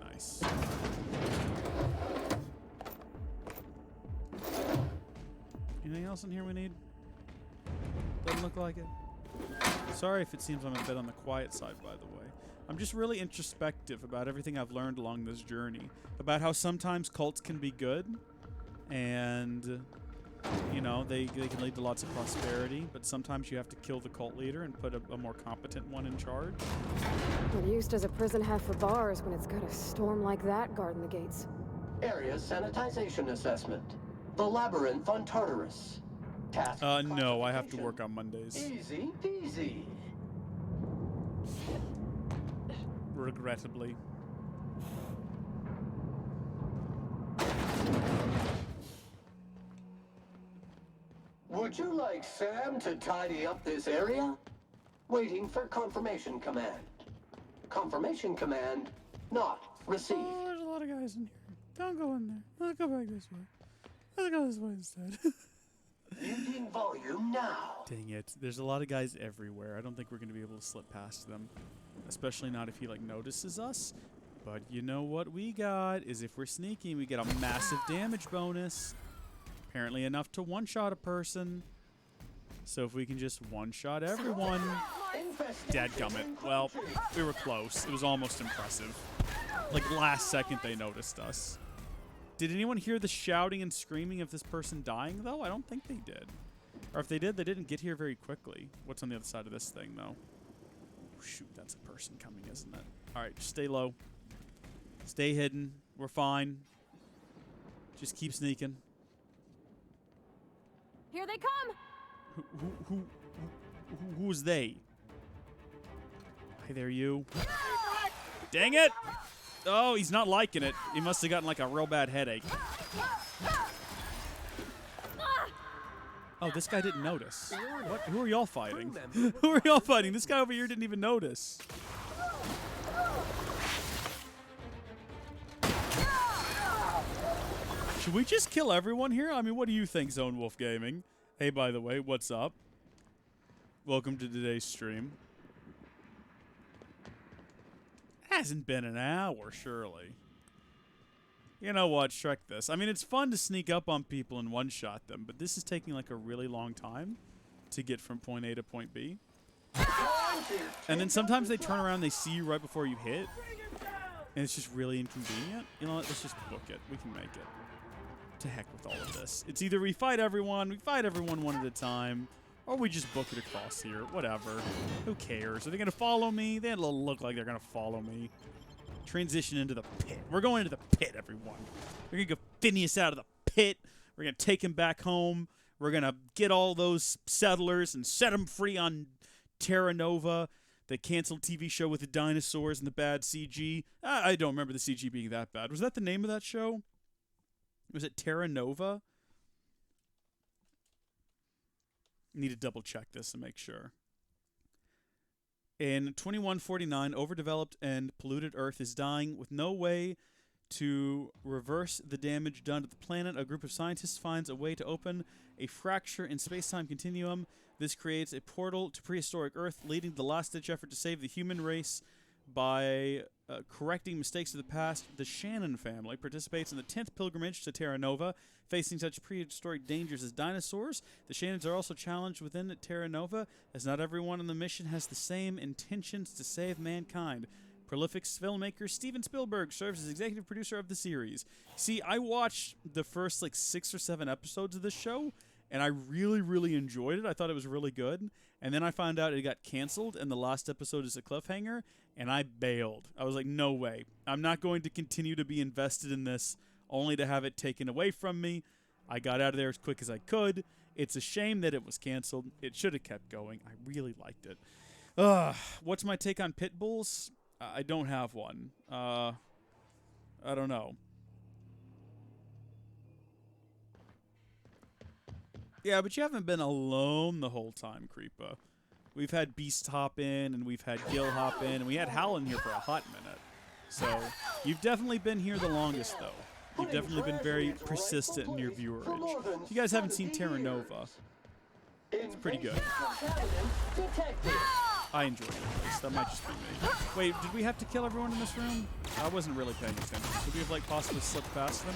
Nice. Anything else in here we need? Doesn't look like it. Sorry if it seems I'm a bit on the quiet side, by the way. I'm just really introspective about everything I've learned along this journey. About how sometimes cults can be good, and... you know, they can lead to lots of prosperity, but sometimes you have to kill the cult leader and put a more competent one in charge. What use does a prison have for bars when it's got a storm like that guarding the gates? Area sanitization assessment. The labyrinth on Tartarus. Task no, I have to work on Mondays. Easy peasy. Regrettably. Would you like Sam to tidy up this area? Waiting for confirmation command. Confirmation command not received. Oh, there's a lot of guys in here. Don't go in there. Let's go back this way. Let's go this way instead. Muting volume now. Dang it. There's a lot of guys everywhere. I don't think we're going to be able to slip past them. Especially not if he, like, notices us. But you know what we got is if we're sneaking, we get a massive damage bonus. Apparently enough to one-shot a person. So if we can just one-shot everyone... Dadgummit. Well, we were close. It was almost impressive. Like, last second they noticed us. Did anyone hear the shouting and screaming of this person dying, though? I don't think they did. Or if they did, they didn't get here very quickly. What's on the other side of this thing, though? Shoot, that's a person coming, isn't it? Alright, just stay low. Stay hidden. We're fine. Just keep sneaking. Here they come! Who's they? Hey there, you. Dang it! Oh, he's not liking it. He must have gotten like a real bad headache. Oh, this guy didn't notice. What? Who are y'all fighting? Who are y'all fighting? This guy over here didn't even notice. Should we just kill everyone here? I mean, what do you think, Zone Wolf Gaming? Hey, by the way, what's up? Welcome to today's stream. Hasn't been an hour, surely. You know what? Shrek this. I mean, it's fun to sneak up on people and one-shot them, but this is taking like a really long time to get from point A to point B. And then sometimes they turn around, they see you right before you hit, and it's just really inconvenient. You know what? Let's just book it. We can make it. To heck with all of this. It's either we fight everyone one at a time, Or we just book it across here. Whatever. Who cares? Are they going to follow me? They look like they're going to follow me. Transition into the pit. We're going into the pit, everyone. We're going to get Phineas out of the pit. We're going to take him back home. We're going to get all those settlers and set them free on Terra Nova, the canceled TV show with the dinosaurs and the bad CG. I don't remember the CG being that bad. Was that the name of that show? Was it Terra Nova? Need to double check this and make sure. In 2149, overdeveloped and polluted Earth is dying with no way to reverse the damage done to the planet. A group of scientists finds a way to open a fracture in space-time continuum. This creates a portal to prehistoric Earth, leading to the last-ditch effort to save the human race by correcting mistakes of the past. The Shannon family participates in the 10th pilgrimage to Terra Nova, facing such prehistoric dangers as dinosaurs. The Shannons are also challenged within Terra Nova, as not everyone on the mission has the same intentions to save mankind. Prolific filmmaker Steven Spielberg serves as executive producer of the series. See, I watched the first 6 or 7 episodes of this show, and I really, really enjoyed it. I thought it was really good. And then I found out it got canceled, and the last episode is a cliffhanger, and I bailed. I was like, no way. I'm not going to continue to be invested in this, only to have it taken away from me. I got out of there as quick as I could. It's a shame that it was canceled. It should have kept going. I really liked it. What's my take on pit bulls? I don't have one. I don't know. Yeah, but you haven't been alone the whole time, Creepa. We've had Beast hop in, and we've had Gil hop in, and we had Hal in here for a hot minute. So, you've definitely been here the longest, though. You've definitely been very persistent in your viewerage. If you guys haven't seen Terra Nova, it's pretty good. I enjoyed it. That might just be me. Wait, did we have to kill everyone in this room? I wasn't really paying attention. Could we have, possibly slipped past them?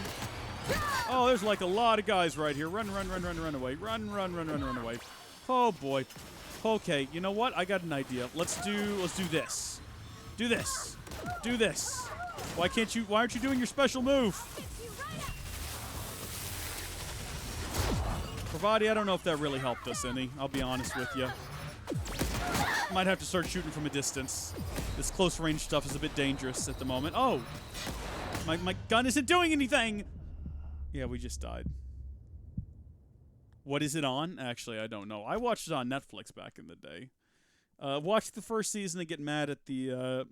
Oh, there's, a lot of guys right here. Run away. Run away. Oh, boy. Okay, you know what? I got an idea. Let's do this. Do this. Do this. Why aren't you doing your special move? Pravati, I don't know if that really helped us any. I'll be honest with you. Might have to start shooting from a distance. This close range stuff is a bit dangerous at the moment. Oh! My gun isn't doing anything! Yeah, we just died. What is it on? Actually, I don't know. I watched it on Netflix back in the day. Watched the first season and get mad at the...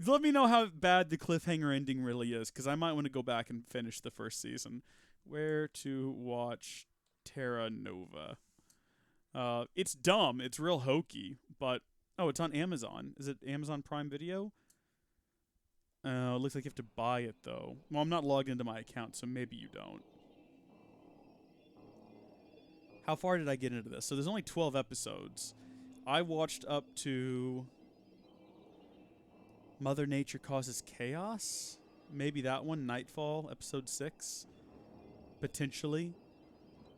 let me know how bad the cliffhanger ending really is, because I might want to go back and finish the first season. Where to watch Terra Nova? It's dumb. It's real hokey, but... Oh, it's on Amazon. Is it Amazon Prime Video? It looks like you have to buy it, though. Well, I'm not logged into my account, so maybe you don't. How far did I get into this? So there's only 12 episodes. I watched up to... Mother Nature Causes Chaos? Maybe that one, Nightfall, episode 6. Potentially.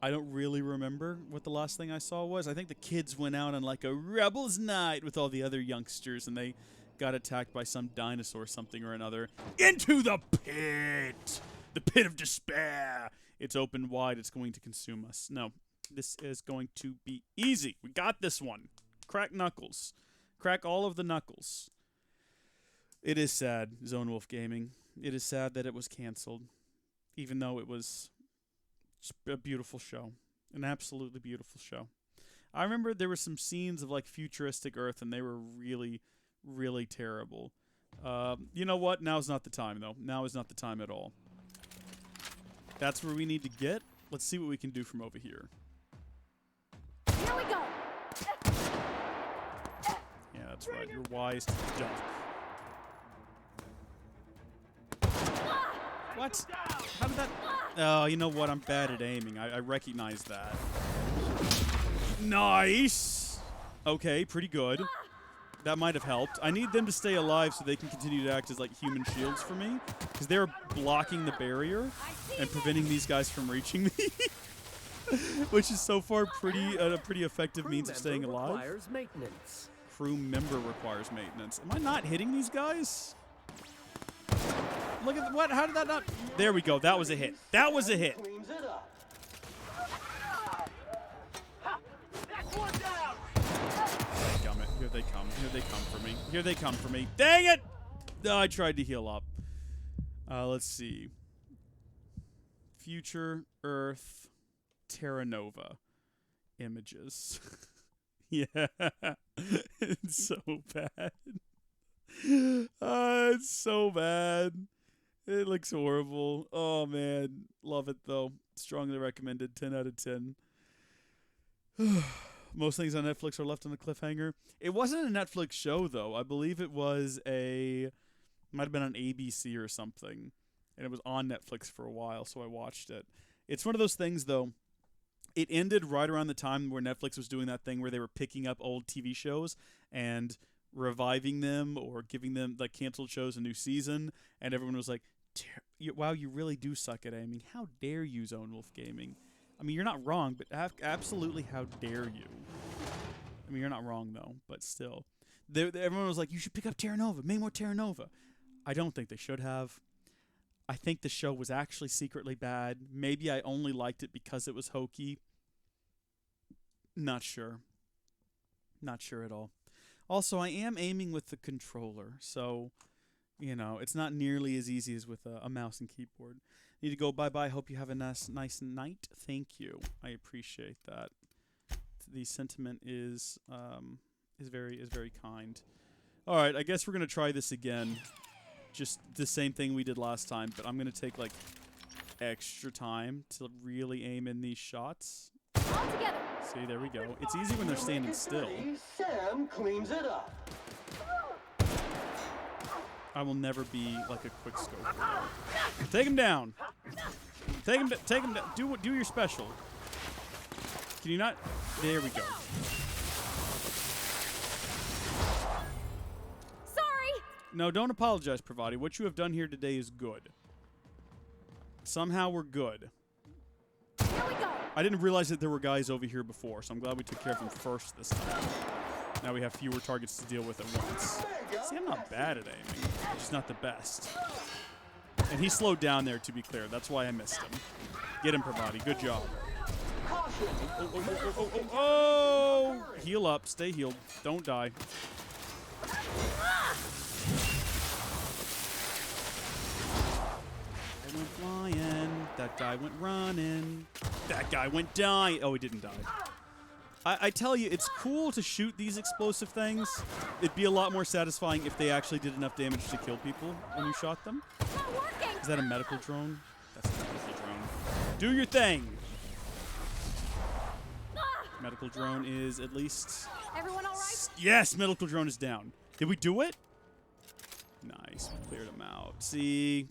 I don't really remember what the last thing I saw was. I think the kids went out on a rebels night with all the other youngsters, and they got attacked by some dinosaur something or another. Into the pit! The pit of despair! It's open wide. It's going to consume us. No, this is going to be easy. We got this one. Crack knuckles. Crack all of the knuckles. It is sad, Zone Wolf Gaming. It is sad that it was canceled, even though it was a beautiful show. An absolutely beautiful show. I remember there were some scenes of futuristic Earth, and they were really, really terrible. You know what? Now's not the time, though. Now is not the time at all. That's where we need to get. Let's see what we can do from over here. Here we go. Yeah, that's right. You're wise to jump. What? How did that... Oh, you know what? I'm bad at aiming. I recognize that. Nice! Okay, pretty good. That might have helped. I need them to stay alive so they can continue to act as human shields for me, because they're blocking the barrier and preventing these guys from reaching me. Which is so far a pretty effective means of staying alive. Requires maintenance. Crew member requires maintenance. Am I not hitting these guys? Look at what? How did that not? There we go. That was a hit. That was a hit. they come. Here they come for me. Here they come for me. Dang it! No, I tried to heal up. Let's see. Future Earth Terra Nova images. Yeah. It's so bad. It's so bad. It looks horrible. Oh, man. Love it, though. Strongly recommended. 10 out of 10. Most things on Netflix are left on a cliffhanger. It wasn't a Netflix show, though. I believe it was might have been on ABC or something. And it was on Netflix for a while, so I watched it. It's one of those things, though. It ended right around the time where Netflix was doing that thing where they were picking up old TV shows and reviving them or giving them, like, canceled shows a new season. And everyone was like, wow, you really do suck at aiming. How dare you, Zone Wolf Gaming? I mean, you're not wrong, but absolutely how dare you? I mean, you're not wrong, though, but still. Everyone was like, you should pick up Terra Nova. Make more Terra Nova. I don't think they should have. I think the show was actually secretly bad. Maybe I only liked it because it was hokey. Not sure. Not sure at all. Also, I am aiming with the controller, so, you know, it's not nearly as easy as with a mouse and keyboard. Need to go bye-bye. Hope you have a nice night. Thank you. I appreciate that. The sentiment is very kind. All right, I guess we're going to try this again. Just the same thing we did last time, but I'm going to take, like, extra time to really aim in these shots. All together. See, there we go. It's easy when they're standing still. Sam cleans it up. I will never be like a quick scope. Take him down. Take him down. Do your special. Can you not? There we go. Sorry. No, don't apologize, Pravati. What you have done here today is good. Somehow we're good. Here we go. I didn't realize that there were guys over here before, so I'm glad we took care of them first this time. Now we have fewer targets to deal with at once. See, I'm not bad at aiming. I'm just not the best. And he slowed down there, to be clear. That's why I missed him. Get him, Pravati. Good job. Oh! Heal up. Stay healed. Don't die. I went flying. That guy went running. That guy went dying. Oh, he didn't die. I tell you, it's cool to shoot these explosive things. It'd be a lot more satisfying if they actually did enough damage to kill people when you shot them. Is that a medical drone? That's a medical drone. Do your thing! Medical drone is at least... Everyone all right? Yes, medical drone is down. Did we do it? Nice, we cleared him out. See?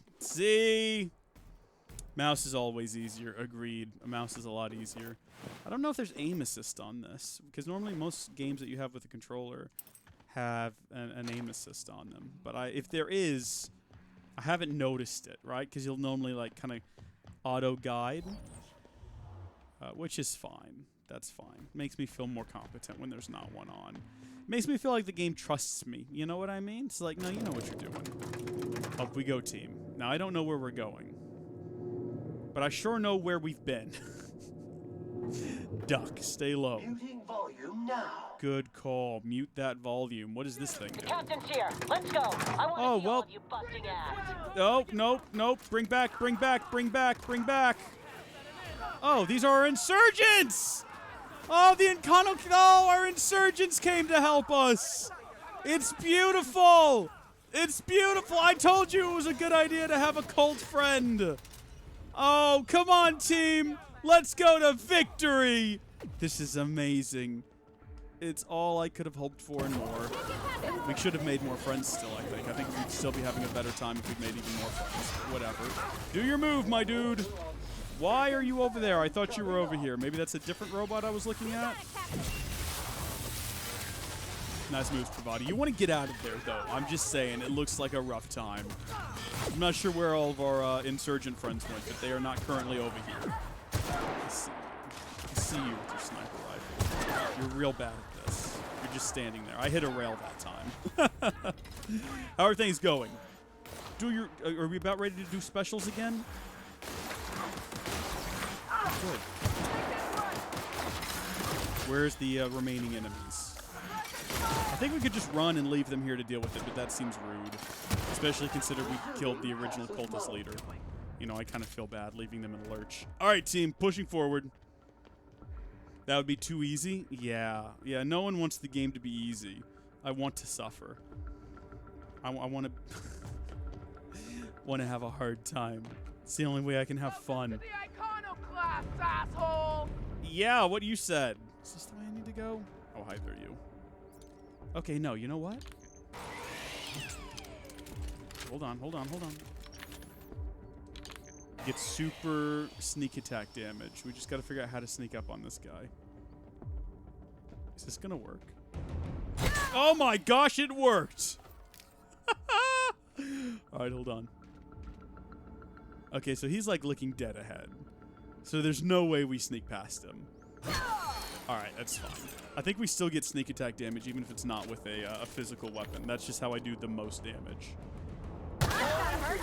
Mouse is always easier. Agreed. A mouse is a lot easier. I don't know if there's aim assist on this, because normally most games that you have with a controller have an aim assist on them. But if there is, I haven't noticed it, right? Because you'll normally like kind of auto guide, which is fine. That's fine. Makes me feel more competent when there's not one on. Makes me feel like the game trusts me. You know what I mean? It's like, no, you know what you're doing. Up we go, team. Now, I don't know where we're going, but I sure know where we've been. Duck, stay low. Muting volume now. Good call. Mute that volume. What does this thing do? Captain's here. Let's go. I want to see all of you busting ass. Oh, nope. Bring back. Oh, these are our insurgents! Oh, our insurgents came to help us. It's beautiful. I told you it was a good idea to have a cult friend. Oh, come on, team. Let's go to victory. This is amazing. It's all I could have hoped for and more. We should have made more friends still, I think. I think we'd still be having a better time if we'd made even more friends. Whatever. Do your move, my dude. Why are you over there? I thought you were over here. Maybe that's a different robot I was looking at? Nice moves, Pravati. You want to get out of there, though. I'm just saying, it looks like a rough time. I'm not sure where all of our insurgent friends went, but they are not currently over here. I see you with your sniper rifle. You're real bad at this. You're just standing there. I hit a rail that time. How are things going? Are we about ready to do specials again? Good. Where's the remaining enemies? I think we could just run and leave them here to deal with it, but that seems rude. Especially considering we killed the original cultist leader. You know, I kind of feel bad leaving them in a lurch. All right, team, pushing forward. That would be too easy? Yeah. Yeah, no one wants the game to be easy. I want to suffer. I want to... want to have a hard time. It's the only way I can have fun. Yeah, what you said. Is this the way I need to go? Oh, hi there, you. Okay, no, you know what? Hold on. Get super sneak attack damage. We just got to figure out how to sneak up on this guy. Is this gonna work? Oh my gosh, it worked! Alright, hold on. Okay, so he's like looking dead ahead. So there's no way we sneak past him. Alright, that's fine. I think we still get sneak attack damage even if it's not with a physical weapon. That's just how I do the most damage. I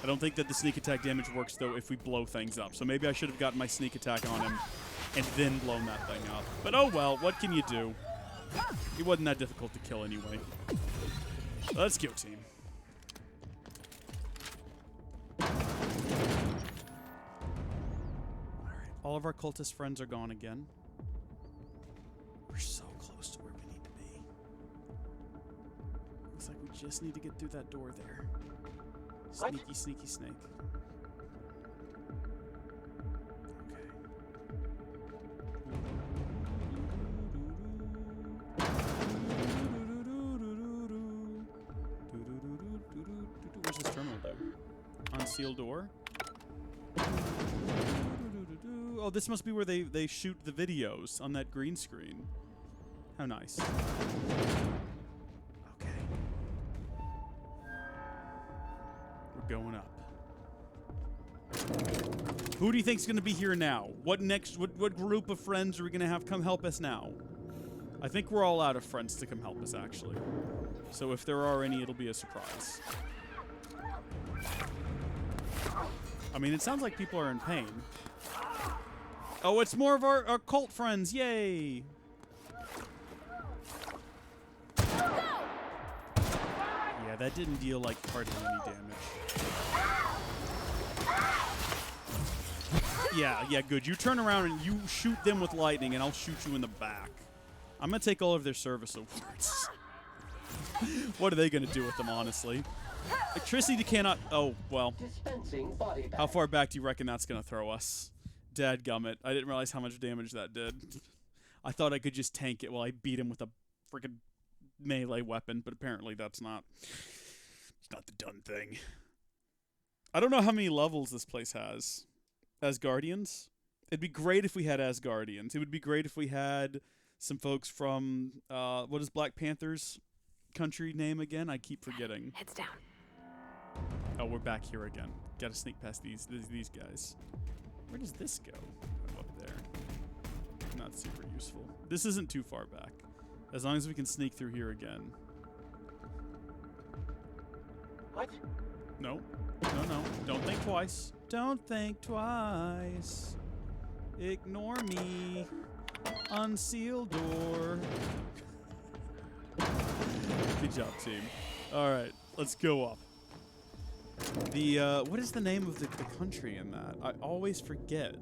don't think that the sneak attack damage works though if we blow things up. So maybe I should have gotten my sneak attack on him and then blown that thing up. But oh well, what can you do? He wasn't that difficult to kill anyway. Let's go, team. Alright, all of our cultist friends are gone again. We're so close to where we need to be. Looks like we just need to get through that door there. Sneaky, sneaky snake. Where's this terminal do? Unsealed door. Oh, this must be where they shoot the videos on that green screen. How nice. Okay. We're going up. Who do you think's gonna be here now? What group of friends are we gonna have come help us now? I think we're all out of friends to come help us, actually. So if there are any, it'll be a surprise. I mean, it sounds like people are in pain. Oh, it's more of our cult friends. Yay! Yeah, that didn't deal, like, hardly any damage. Yeah, good. You turn around and you shoot them with lightning, and I'll shoot you in the back. I'm gonna take all of their service awards. What are they gonna do with them, honestly? Electricity cannot... Oh, well. How far back do you reckon that's gonna throw us? Dadgummit. I didn't realize how much damage that did. I thought I could just tank it while I beat him with a freaking melee weapon, but apparently that's not... It's not the done thing. I don't know how many levels this place has. Asgardians? It'd be great if we had Asgardians. It would be great if we had some folks from... what is Black Panther's country name again? I keep forgetting. Heads down. Oh, we're back here again. Gotta sneak past these guys. Where does this go? Oh, up there. Not super useful. This isn't too far back. As long as we can sneak through here again. What? No. No. Don't think twice. Don't think twice. Ignore me. Unseal door. Good job, team. Alright, let's go up. What is the name of the country in that? I always forget.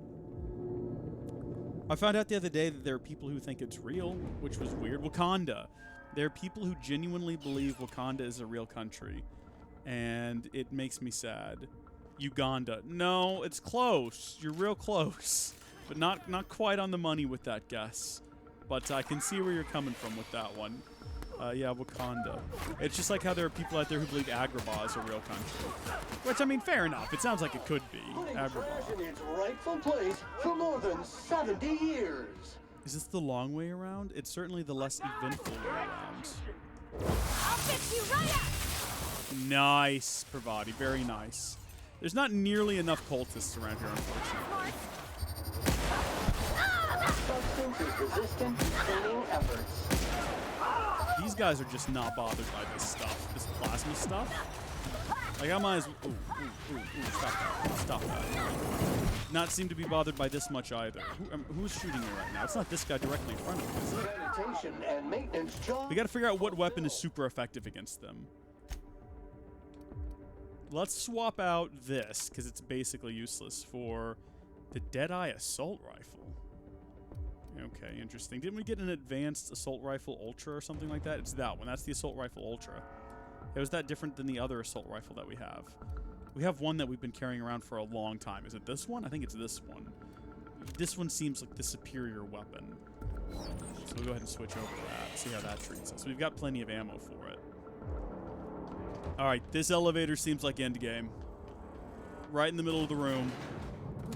I found out the other day that there are people who think it's real, which was weird. Wakanda. There are people who genuinely believe Wakanda is a real country. And it makes me sad. Uganda. No, it's close. You're real close. But not quite on the money with that guess. But I can see where you're coming from with that one. Yeah, Wakanda. It's just like how there are people out there who believe Agrabah is a real country. Which, I mean, fair enough. It sounds like it could be. Agrabah. In its rightful place for more than 70 years. Is this the long way around? It's certainly the less eventful way around. I'll fix you right up! Nice, Pravati. Very nice. There's not nearly enough cultists around here, unfortunately. Substance is resistant to cleaning efforts. These guys are just not bothered by this stuff, this plasma stuff. Like, I might as well... Ooh, stop that. Stop that. not seem to be bothered by this much either. Who's shooting me right now? It's not this guy directly in front of me, is it? Sanitation and maintenance job. We gotta figure out what weapon is super effective against them. Let's swap out this, because it's basically useless, for the Deadeye Assault Rifle. Okay, interesting. Didn't we get an Advanced Assault Rifle Ultra or something like that? It's that one. That's the Assault Rifle Ultra. How is that different than the other assault rifle that we have? We have one that we've been carrying around for a long time. Is it this one? I think it's this one. This one seems like the superior weapon. So we'll go ahead and switch over to that, see how that treats us. We've got plenty of ammo for it. Alright, this elevator seems like Endgame. Right in the middle of the room.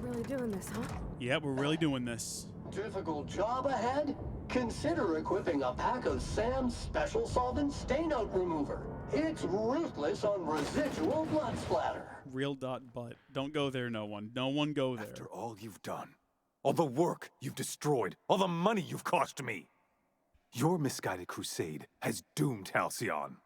We're really doing this, huh? Yeah, we're really doing this. Difficult job ahead? Consider equipping a pack of Sam's Special Solvent Stain-Out Remover. It's ruthless on residual blood splatter. Real dot butt. Don't go there, no one. No one go there. After all you've done, all the work you've destroyed, all the money you've cost me, your misguided crusade has doomed Halcyon.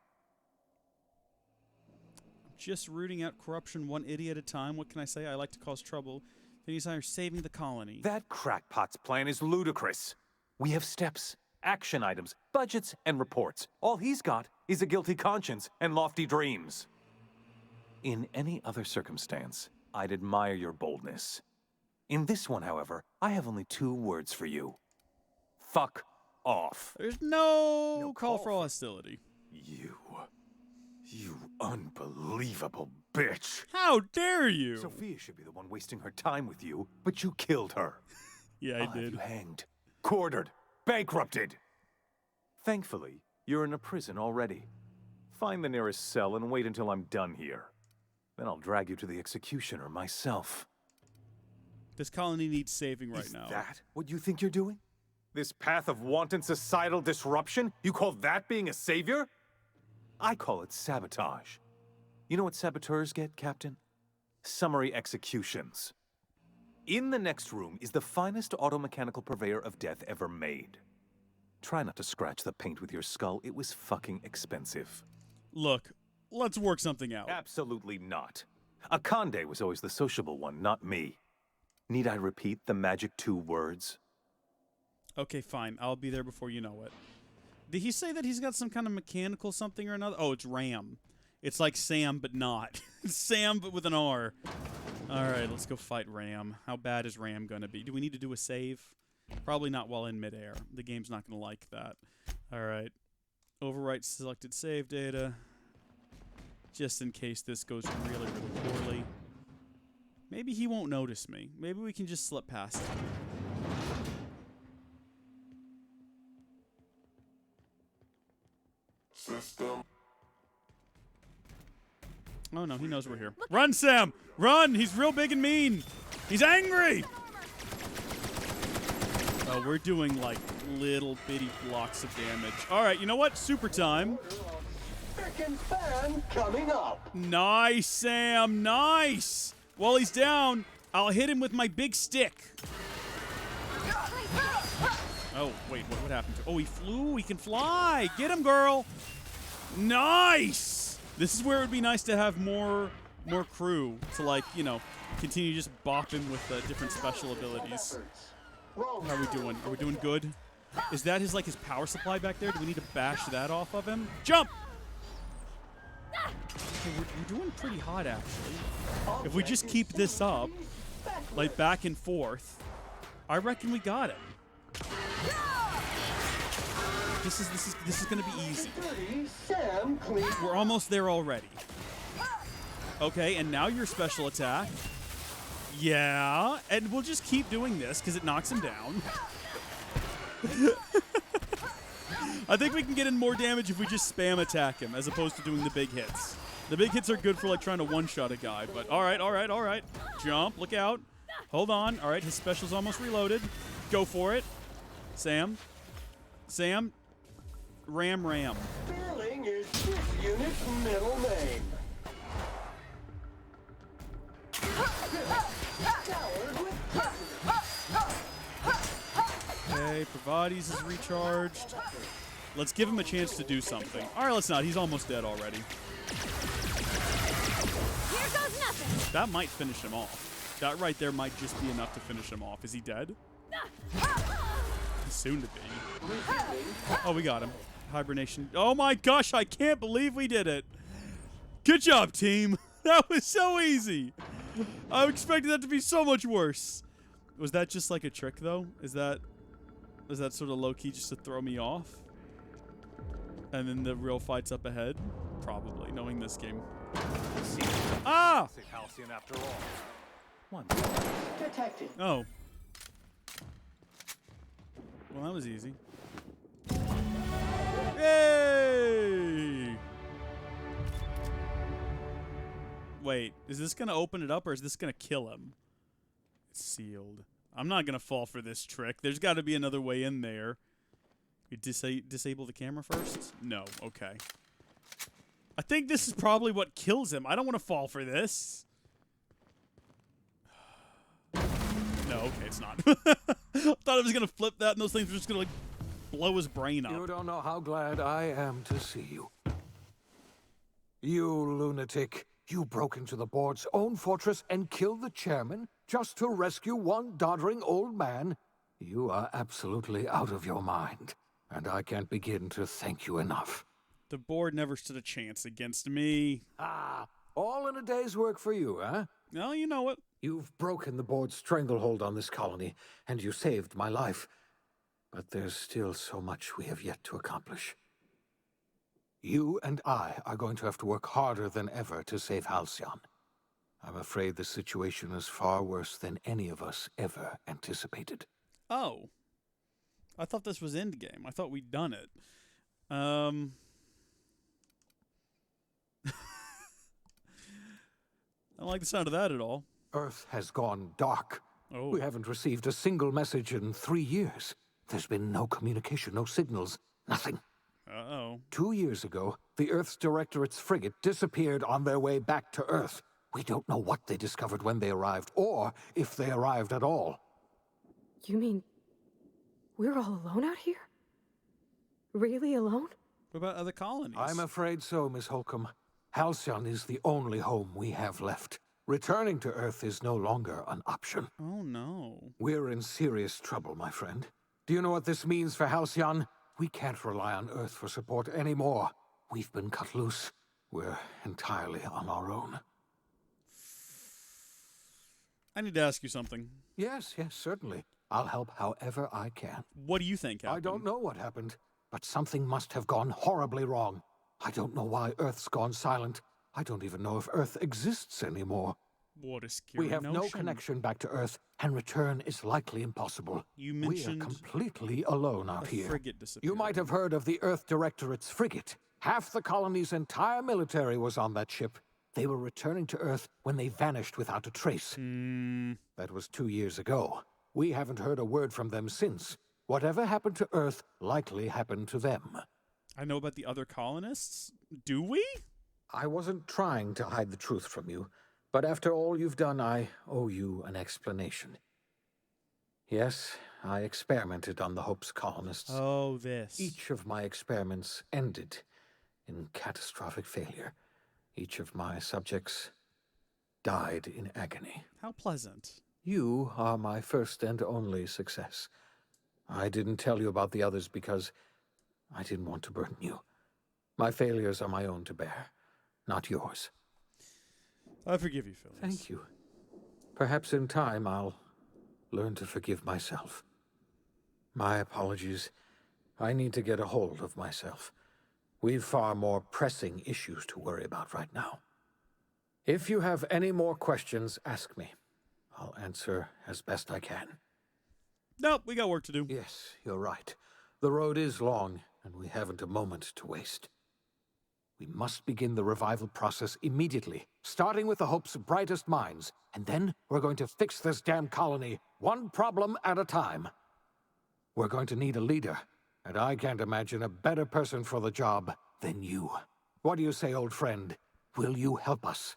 Just rooting out corruption one idiot at a time. What can I say? I like to cause trouble. Phineas and I are saving the colony. That crackpot's plan is ludicrous. We have steps, action items, budgets, and reports. All he's got is a guilty conscience and lofty dreams. In any other circumstance, I'd admire your boldness. In this one, however, I have only 2 words for you. Fuck off. There's no call for hostility. You unbelievable bitch. How dare you? Sophia should be the one wasting her time with you, but you killed her. Yeah, I did. Have you hanged, quartered, bankrupted. Thankfully, you're in a prison already. Find the nearest cell and wait until I'm done here. Then I'll drag you to the executioner myself. This colony needs saving right now. Is that what you think you're doing? This path of wanton societal disruption? You call that being a savior? I call it sabotage. You know what saboteurs get, Captain? Summary executions. In the next room is the finest automechanical purveyor of death ever made. Try not to scratch the paint with your skull. It was fucking expensive. Look, let's work something out. Absolutely not. Akande was always the sociable one, not me. Need I repeat the magic 2 words? Okay, fine. I'll be there before you know it. Did he say that he's got some kind of mechanical something or another? Oh, it's Ram. It's like Sam, but not. It's Sam, but with an R. Alright, let's go fight Ram. How bad is Ram gonna be? Do we need to do a save? Probably not while in midair. The game's not gonna like that. Alright. Overwrite selected save data. Just in case this goes really, really poorly. Maybe he won't notice me. Maybe we can just slip past him. System. Oh no, he knows we're here. Run, Sam! Run! He's real big and mean! He's angry! Oh, we're doing like little bitty blocks of damage. Alright, you know what? Super time. Frickin' fan coming up. Nice, Sam! Nice! While he's down, I'll hit him with my big stick. Oh, wait, what happened to him? Oh, he flew? He can fly! Get him, girl! Nice! This is where it would be nice to have more crew to, like, you know, continue to just bop him with different special abilities. How are we doing? Are we doing good? Is that his, like, his power supply back there? Do we need to bash that off of him? Jump! Okay, we're doing pretty hot, actually. If we just keep this up, like, back and forth, I reckon we got it. This is gonna be easy. We're almost there already. Okay, and now your special attack. Yeah, and we'll just keep doing this because it knocks him down. I think we can get in more damage if we just spam attack him as opposed to doing the big hits. The big hits are good for like trying to one-shot a guy, but all right. Jump, look out. Hold on. All right, his special's almost reloaded. Go for it. Sam. Ram. Sterling is this unit's middle name. Okay, Pravades is recharged. Let's give him a chance to do something. All right, let's not. He's almost dead already. Here goes nothing. That might finish him off. That right there might just be enough to finish him off. Is he dead? He's soon to be. Oh, we got him. Hibernation. Oh my gosh, I can't believe we did it. Good job, team. That was so easy. I expected that to be so much worse. Was that just like a trick, though? Is that sort of low-key just to throw me off? And then the real fight's up ahead? Probably, knowing this game. Ah! Halcyon after all. One. Detected. Oh. Well, that was easy. Yay! Wait, is this going to open it up or is this going to kill him? It's sealed. I'm not going to fall for this trick. There's got to be another way in there. You disable the camera first? No, okay. I think this is probably what kills him. I don't want to fall for this. No, okay, it's not. I thought it was going to flip that and those things were just going to, like, blow his brain up. You don't know how glad I am to see you. You lunatic. You broke into the board's own fortress and killed the chairman just to rescue one doddering old man. You are absolutely out of your mind, and I can't begin to thank you enough. The board never stood a chance against me. Ah, all in a day's work for you, huh? No, you know it. You've broken the board's stranglehold on this colony, and you saved my life. But there's still so much we have yet to accomplish. You and I are going to have to work harder than ever to save Halcyon. I'm afraid the situation is far worse than any of us ever anticipated. Oh. I thought this was Endgame. I thought we'd done it. I don't like the sound of that at all. Earth has gone dark. Oh. We haven't received a single message in 3 years. There's been no communication, no signals, nothing. Uh-oh. 2 years ago, the Earth's Directorate's frigate disappeared on their way back to Earth. We don't know what they discovered when they arrived, or if they arrived at all. You mean we're all alone out here? Really alone? What about other colonies? I'm afraid so, Miss Holcomb. Halcyon is the only home we have left. Returning to Earth is no longer an option. Oh, no. We're in serious trouble, my friend. Do you know what this means for Halcyon? We can't rely on Earth for support anymore. We've been cut loose. We're entirely on our own. I need to ask you something. Yes, certainly. I'll help however I can. What do you think happened? I don't know what happened, but something must have gone horribly wrong. I don't know why Earth's gone silent. I don't even know if Earth exists anymore. What a scary We have notion. no connection back to Earth, and return is likely impossible. You mentioned we are completely alone out here. Frigate disappeared. You might have heard of the Earth Directorate's frigate. Half the colony's entire military was on that ship. They were returning to Earth when they vanished without a trace. That was 2 years ago. We haven't heard a word from them since. Whatever happened to Earth likely happened to them. I know about the other colonists. Do we? I wasn't trying to hide the truth from you, but after all you've done, I owe you an explanation. Yes, I experimented on the Hope's colonists. Oh, this. Each of my experiments ended in catastrophic failure. Each of my subjects died in agony. How pleasant. You are my first and only success. I didn't tell you about the others because I didn't want to burden you. My failures are my own to bear, not yours. I forgive you, Phineas. Thank you. Perhaps in time I'll learn to forgive myself. My apologies. I need to get a hold of myself. We've far more pressing issues to worry about right now. If you have any more questions, ask me. I'll answer as best I can. Nope, we got work to do. Yes, you're right. The road is long, and we haven't a moment to waste. We must begin the revival process immediately, starting with the Hope's brightest minds, and then we're going to fix this damn colony, one problem at a time. We're going to need a leader, and I can't imagine a better person for the job than you. What do you say, old friend? Will you help us?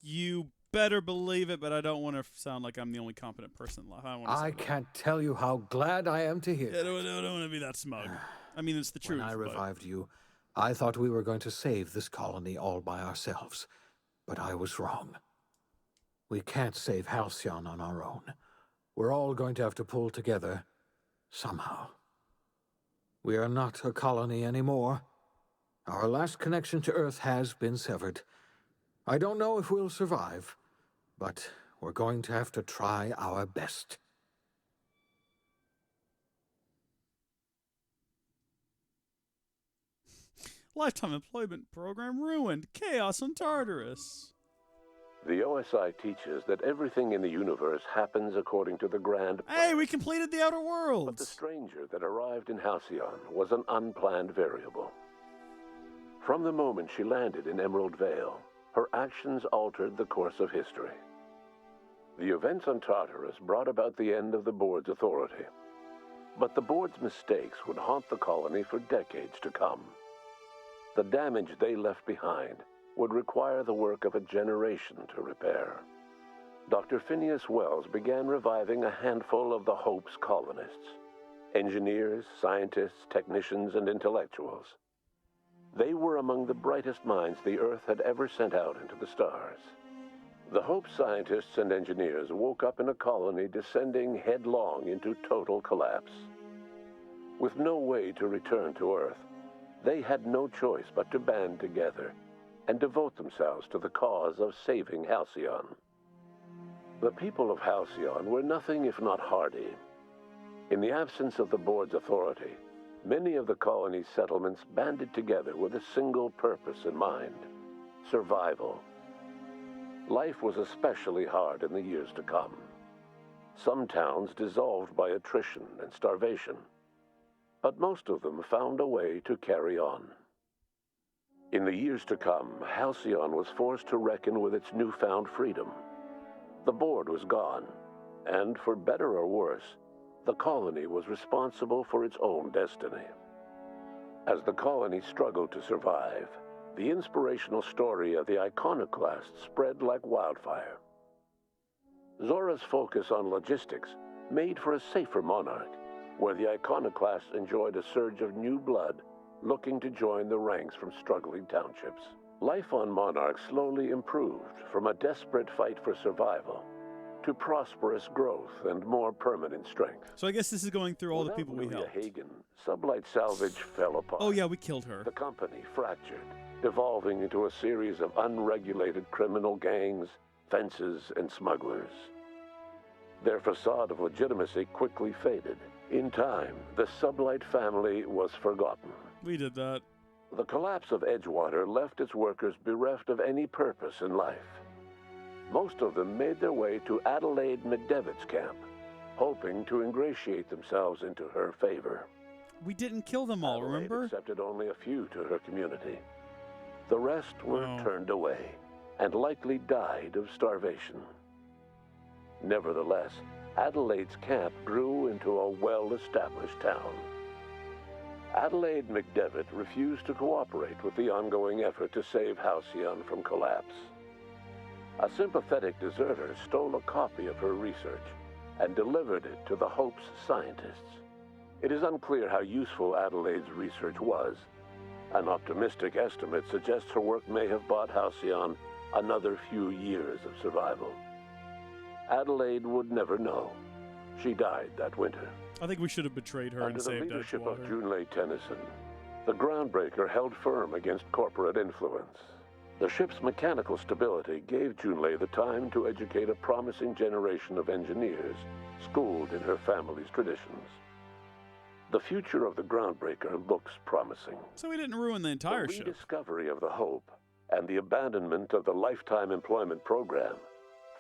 You better believe it, but I don't want to sound like I'm the only competent person. I can't tell you how glad I am to hear that. I don't want to be that smug. I mean, it's the truth. When I revived you, I thought we were going to save this colony all by ourselves, but I was wrong. We can't save Halcyon on our own. We're all going to have to pull together somehow. We are not a colony anymore. Our last connection to Earth has been severed. I don't know if we'll survive, but we're going to have to try our best. Lifetime employment program ruined. Chaos on Tartarus. The OSI teaches that everything in the universe happens according to the grand plan. Hey, we completed the Outer Worlds! But the stranger that arrived in Halcyon was an unplanned variable. From the moment she landed in Emerald Vale, her actions altered the course of history. The events on Tartarus brought about the end of the board's authority. But the board's mistakes would haunt the colony for decades to come. The damage they left behind would require the work of a generation to repair. Dr. Phineas Wells began reviving a handful of the Hope's colonists. Engineers, scientists, technicians, and intellectuals. They were among the brightest minds the Earth had ever sent out into the stars. The Hope scientists and engineers woke up in a colony descending headlong into total collapse. With no way to return to Earth, they had no choice but to band together and devote themselves to the cause of saving Halcyon. The people of Halcyon were nothing if not hardy. In the absence of the board's authority, many of the colony's settlements banded together with a single purpose in mind: survival. Life was especially hard in the years to come. Some towns dissolved by attrition and starvation, but most of them found a way to carry on. In the years to come, Halcyon was forced to reckon with its newfound freedom. The board was gone, and for better or worse, the colony was responsible for its own destiny. As the colony struggled to survive, the inspirational story of the iconoclast spread like wildfire. Zora's focus on logistics made for a safer monarch, where the iconoclasts enjoyed a surge of new blood looking to join the ranks from struggling townships. Life on Monarch slowly improved from a desperate fight for survival to prosperous growth and more permanent strength. So I guess this is going through all the people we helped. Hagen, Sublight Salvage fell apart. Oh yeah, we killed her. The company fractured, devolving into a series of unregulated criminal gangs, fences, and smugglers. Their facade of legitimacy quickly faded. In time, the Sublight family was forgotten. We did that. The collapse of Edgewater left its workers bereft of any purpose in life. Most of them made their way to Adelaide McDevitt's camp, hoping to ingratiate themselves into her favor. We didn't kill them all, Adelaide remember? accepted only a few to her community. The rest were turned away and likely died of starvation. Nevertheless, Adelaide's camp grew into a well-established town. Adelaide McDevitt refused to cooperate with the ongoing effort to save Halcyon from collapse. A sympathetic deserter stole a copy of her research and delivered it to the Hope's scientists. It is unclear how useful Adelaide's research was. An optimistic estimate suggests her work may have bought Halcyon another few years of survival. Adelaide would never know. She died that winter. I think we should have betrayed her and saved Under the leadership of Edgewater. Junlei Tennyson, the Groundbreaker held firm against corporate influence. The ship's mechanical stability gave Junlei the time to educate a promising generation of engineers, schooled in her family's traditions. The future of the Groundbreaker looks promising. So we didn't ruin the entire ship. The rediscovery of the Hope and the abandonment of the lifetime employment program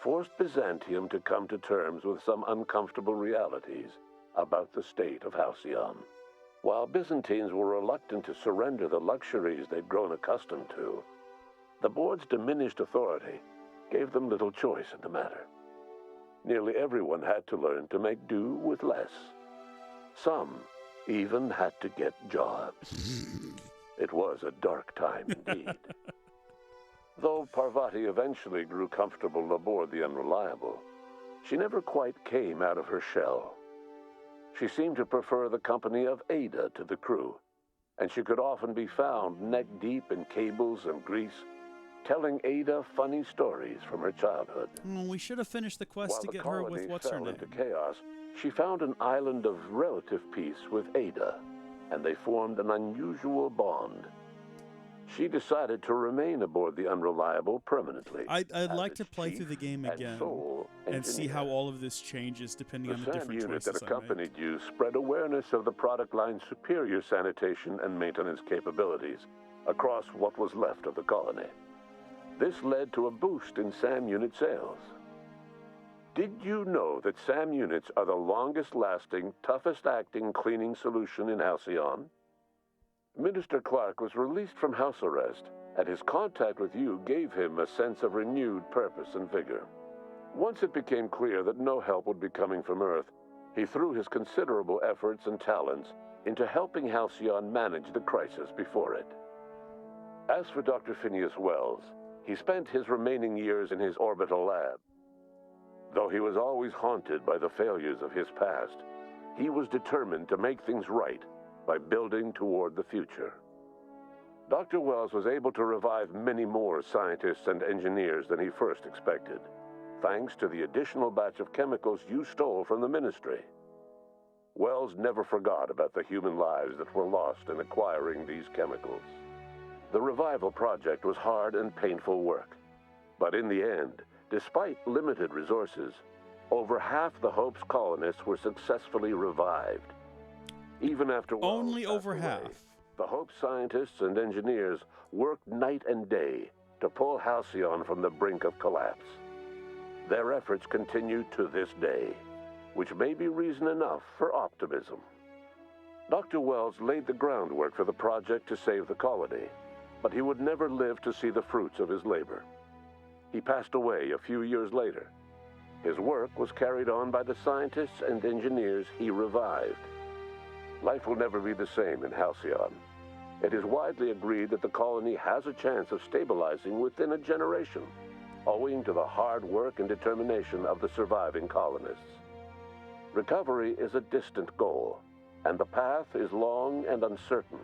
forced Byzantium to come to terms with some uncomfortable realities about the state of Halcyon. While Byzantines were reluctant to surrender the luxuries they'd grown accustomed to, the board's diminished authority gave them little choice in the matter. Nearly everyone had to learn to make do with less. Some even had to get jobs. It was a dark time indeed. Though Parvati eventually grew comfortable aboard the Unreliable, she never quite came out of her shell. She seemed to prefer the company of Ada to the crew, and she could often be found neck-deep in cables and grease, telling Ada funny stories from her childhood. We should have finished the quest to get her with what's her name. While the colony fell into chaos, she found an island of relative peace with Ada, and they formed an unusual bond. She decided to remain aboard the Unreliable permanently. I'd like to play through the game again and see how all of this changes depending on the different choices I make. The SAM unit that accompanied you spread awareness of the product line's superior sanitation and maintenance capabilities across what was left of the colony. This led to a boost in SAM unit sales. Did you know that SAM units are the longest-lasting, toughest-acting cleaning solution in Halcyon? Minister Clark was released from house arrest, and his contact with you gave him a sense of renewed purpose and vigor. Once it became clear that no help would be coming from Earth, he threw his considerable efforts and talents into helping Halcyon manage the crisis before it. As for Dr. Phineas Wells, he spent his remaining years in his orbital lab. Though he was always haunted by the failures of his past, he was determined to make things right by building toward the future. Dr. Wells was able to revive many more scientists and engineers than he first expected, thanks to the additional batch of chemicals you stole from the Ministry. Wells never forgot about the human lives that were lost in acquiring these chemicals. The revival project was hard and painful work, but in the end, despite limited resources, over half the Hope's colonists were successfully revived. Even after Wells only over half. The Hope scientists and engineers worked night and day to pull Halcyon from the brink of collapse. Their efforts continue to this day, which may be reason enough for optimism. Dr. Wells laid the groundwork for the project to save the colony, but he would never live to see the fruits of his labor. He passed away a few years later. His work was carried on by the scientists and engineers he revived. Life will never be the same in Halcyon. It is widely agreed that the colony has a chance of stabilizing within a generation, owing to the hard work and determination of the surviving colonists. Recovery is a distant goal, and the path is long and uncertain.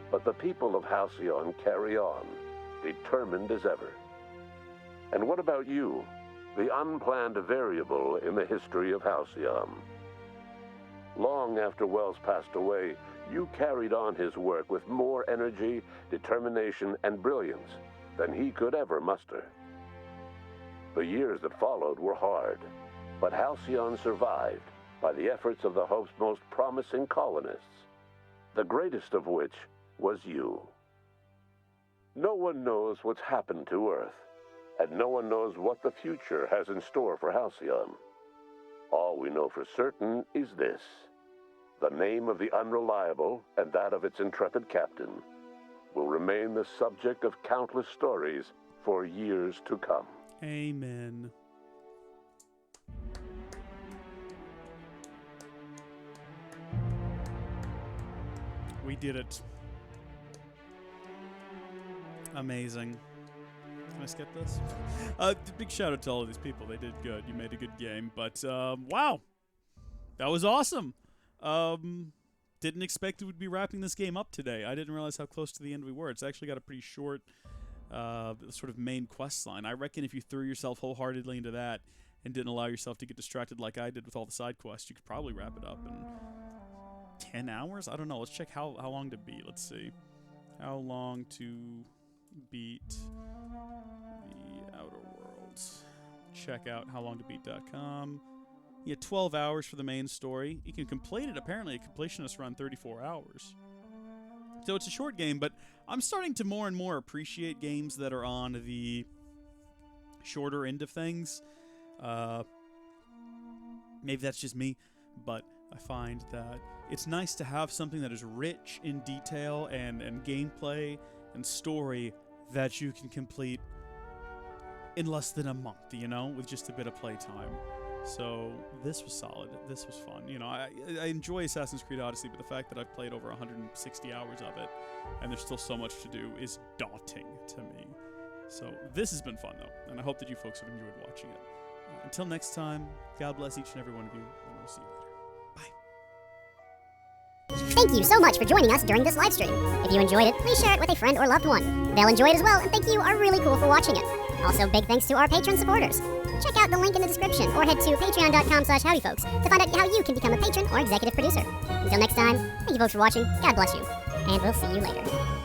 But the people of Halcyon carry on, determined as ever. And what about you, the unplanned variable in the history of Halcyon? Long after Wells passed away, you carried on his work with more energy, determination, and brilliance than he could ever muster. The years that followed were hard, but Halcyon survived by the efforts of the Hope's most promising colonists, the greatest of which was you. No one knows what's happened to Earth, and no one knows what the future has in store for Halcyon. All we know for certain is this: the name of the Unreliable and that of its intrepid captain will remain the subject of countless stories for years to come. Amen. We did it. Amazing. Can I skip this? Big shout out to all of these people. They did good. You made a good game. But, wow. That was awesome. Didn't expect we would be wrapping this game up today. I didn't realize how close to the end we were. It's actually got a pretty short sort of main quest line. I reckon if you threw yourself wholeheartedly into that and didn't allow yourself to get distracted like I did with all the side quests, you could probably wrap it up in 10 hours? I don't know. Let's check how long to beat. Let's see. How long to beat the Outer Worlds. Check out howlongtobeat.com. Yeah, 12 hours for the main story. You can complete it, apparently. A completionist run 34 hours. So it's a short game, but I'm starting to more and more appreciate games that are on the shorter end of things. Maybe that's just me, but I find that it's nice to have something that is rich in detail and gameplay and story that you can complete in less than a month, you know, with just a bit of playtime. So this was solid. This was fun. You know, I enjoy Assassin's Creed Odyssey, but the fact that I've played over 160 hours of it and there's still so much to do is daunting to me. So this has been fun, though, and I hope that you folks have enjoyed watching it. Until next time, God bless each and every one of you, and we'll see you later. Bye. Thank you so much for joining us during this live stream. If you enjoyed it, please share it with a friend or loved one. They'll enjoy it as well, and think you are really cool for watching it. Also, big thanks to our patron supporters. Check out the link in the description or head to patreon.com/howdyfolks to find out how you can become a patron or executive producer. Until next time, thank you folks for watching, God bless you, and we'll see you later.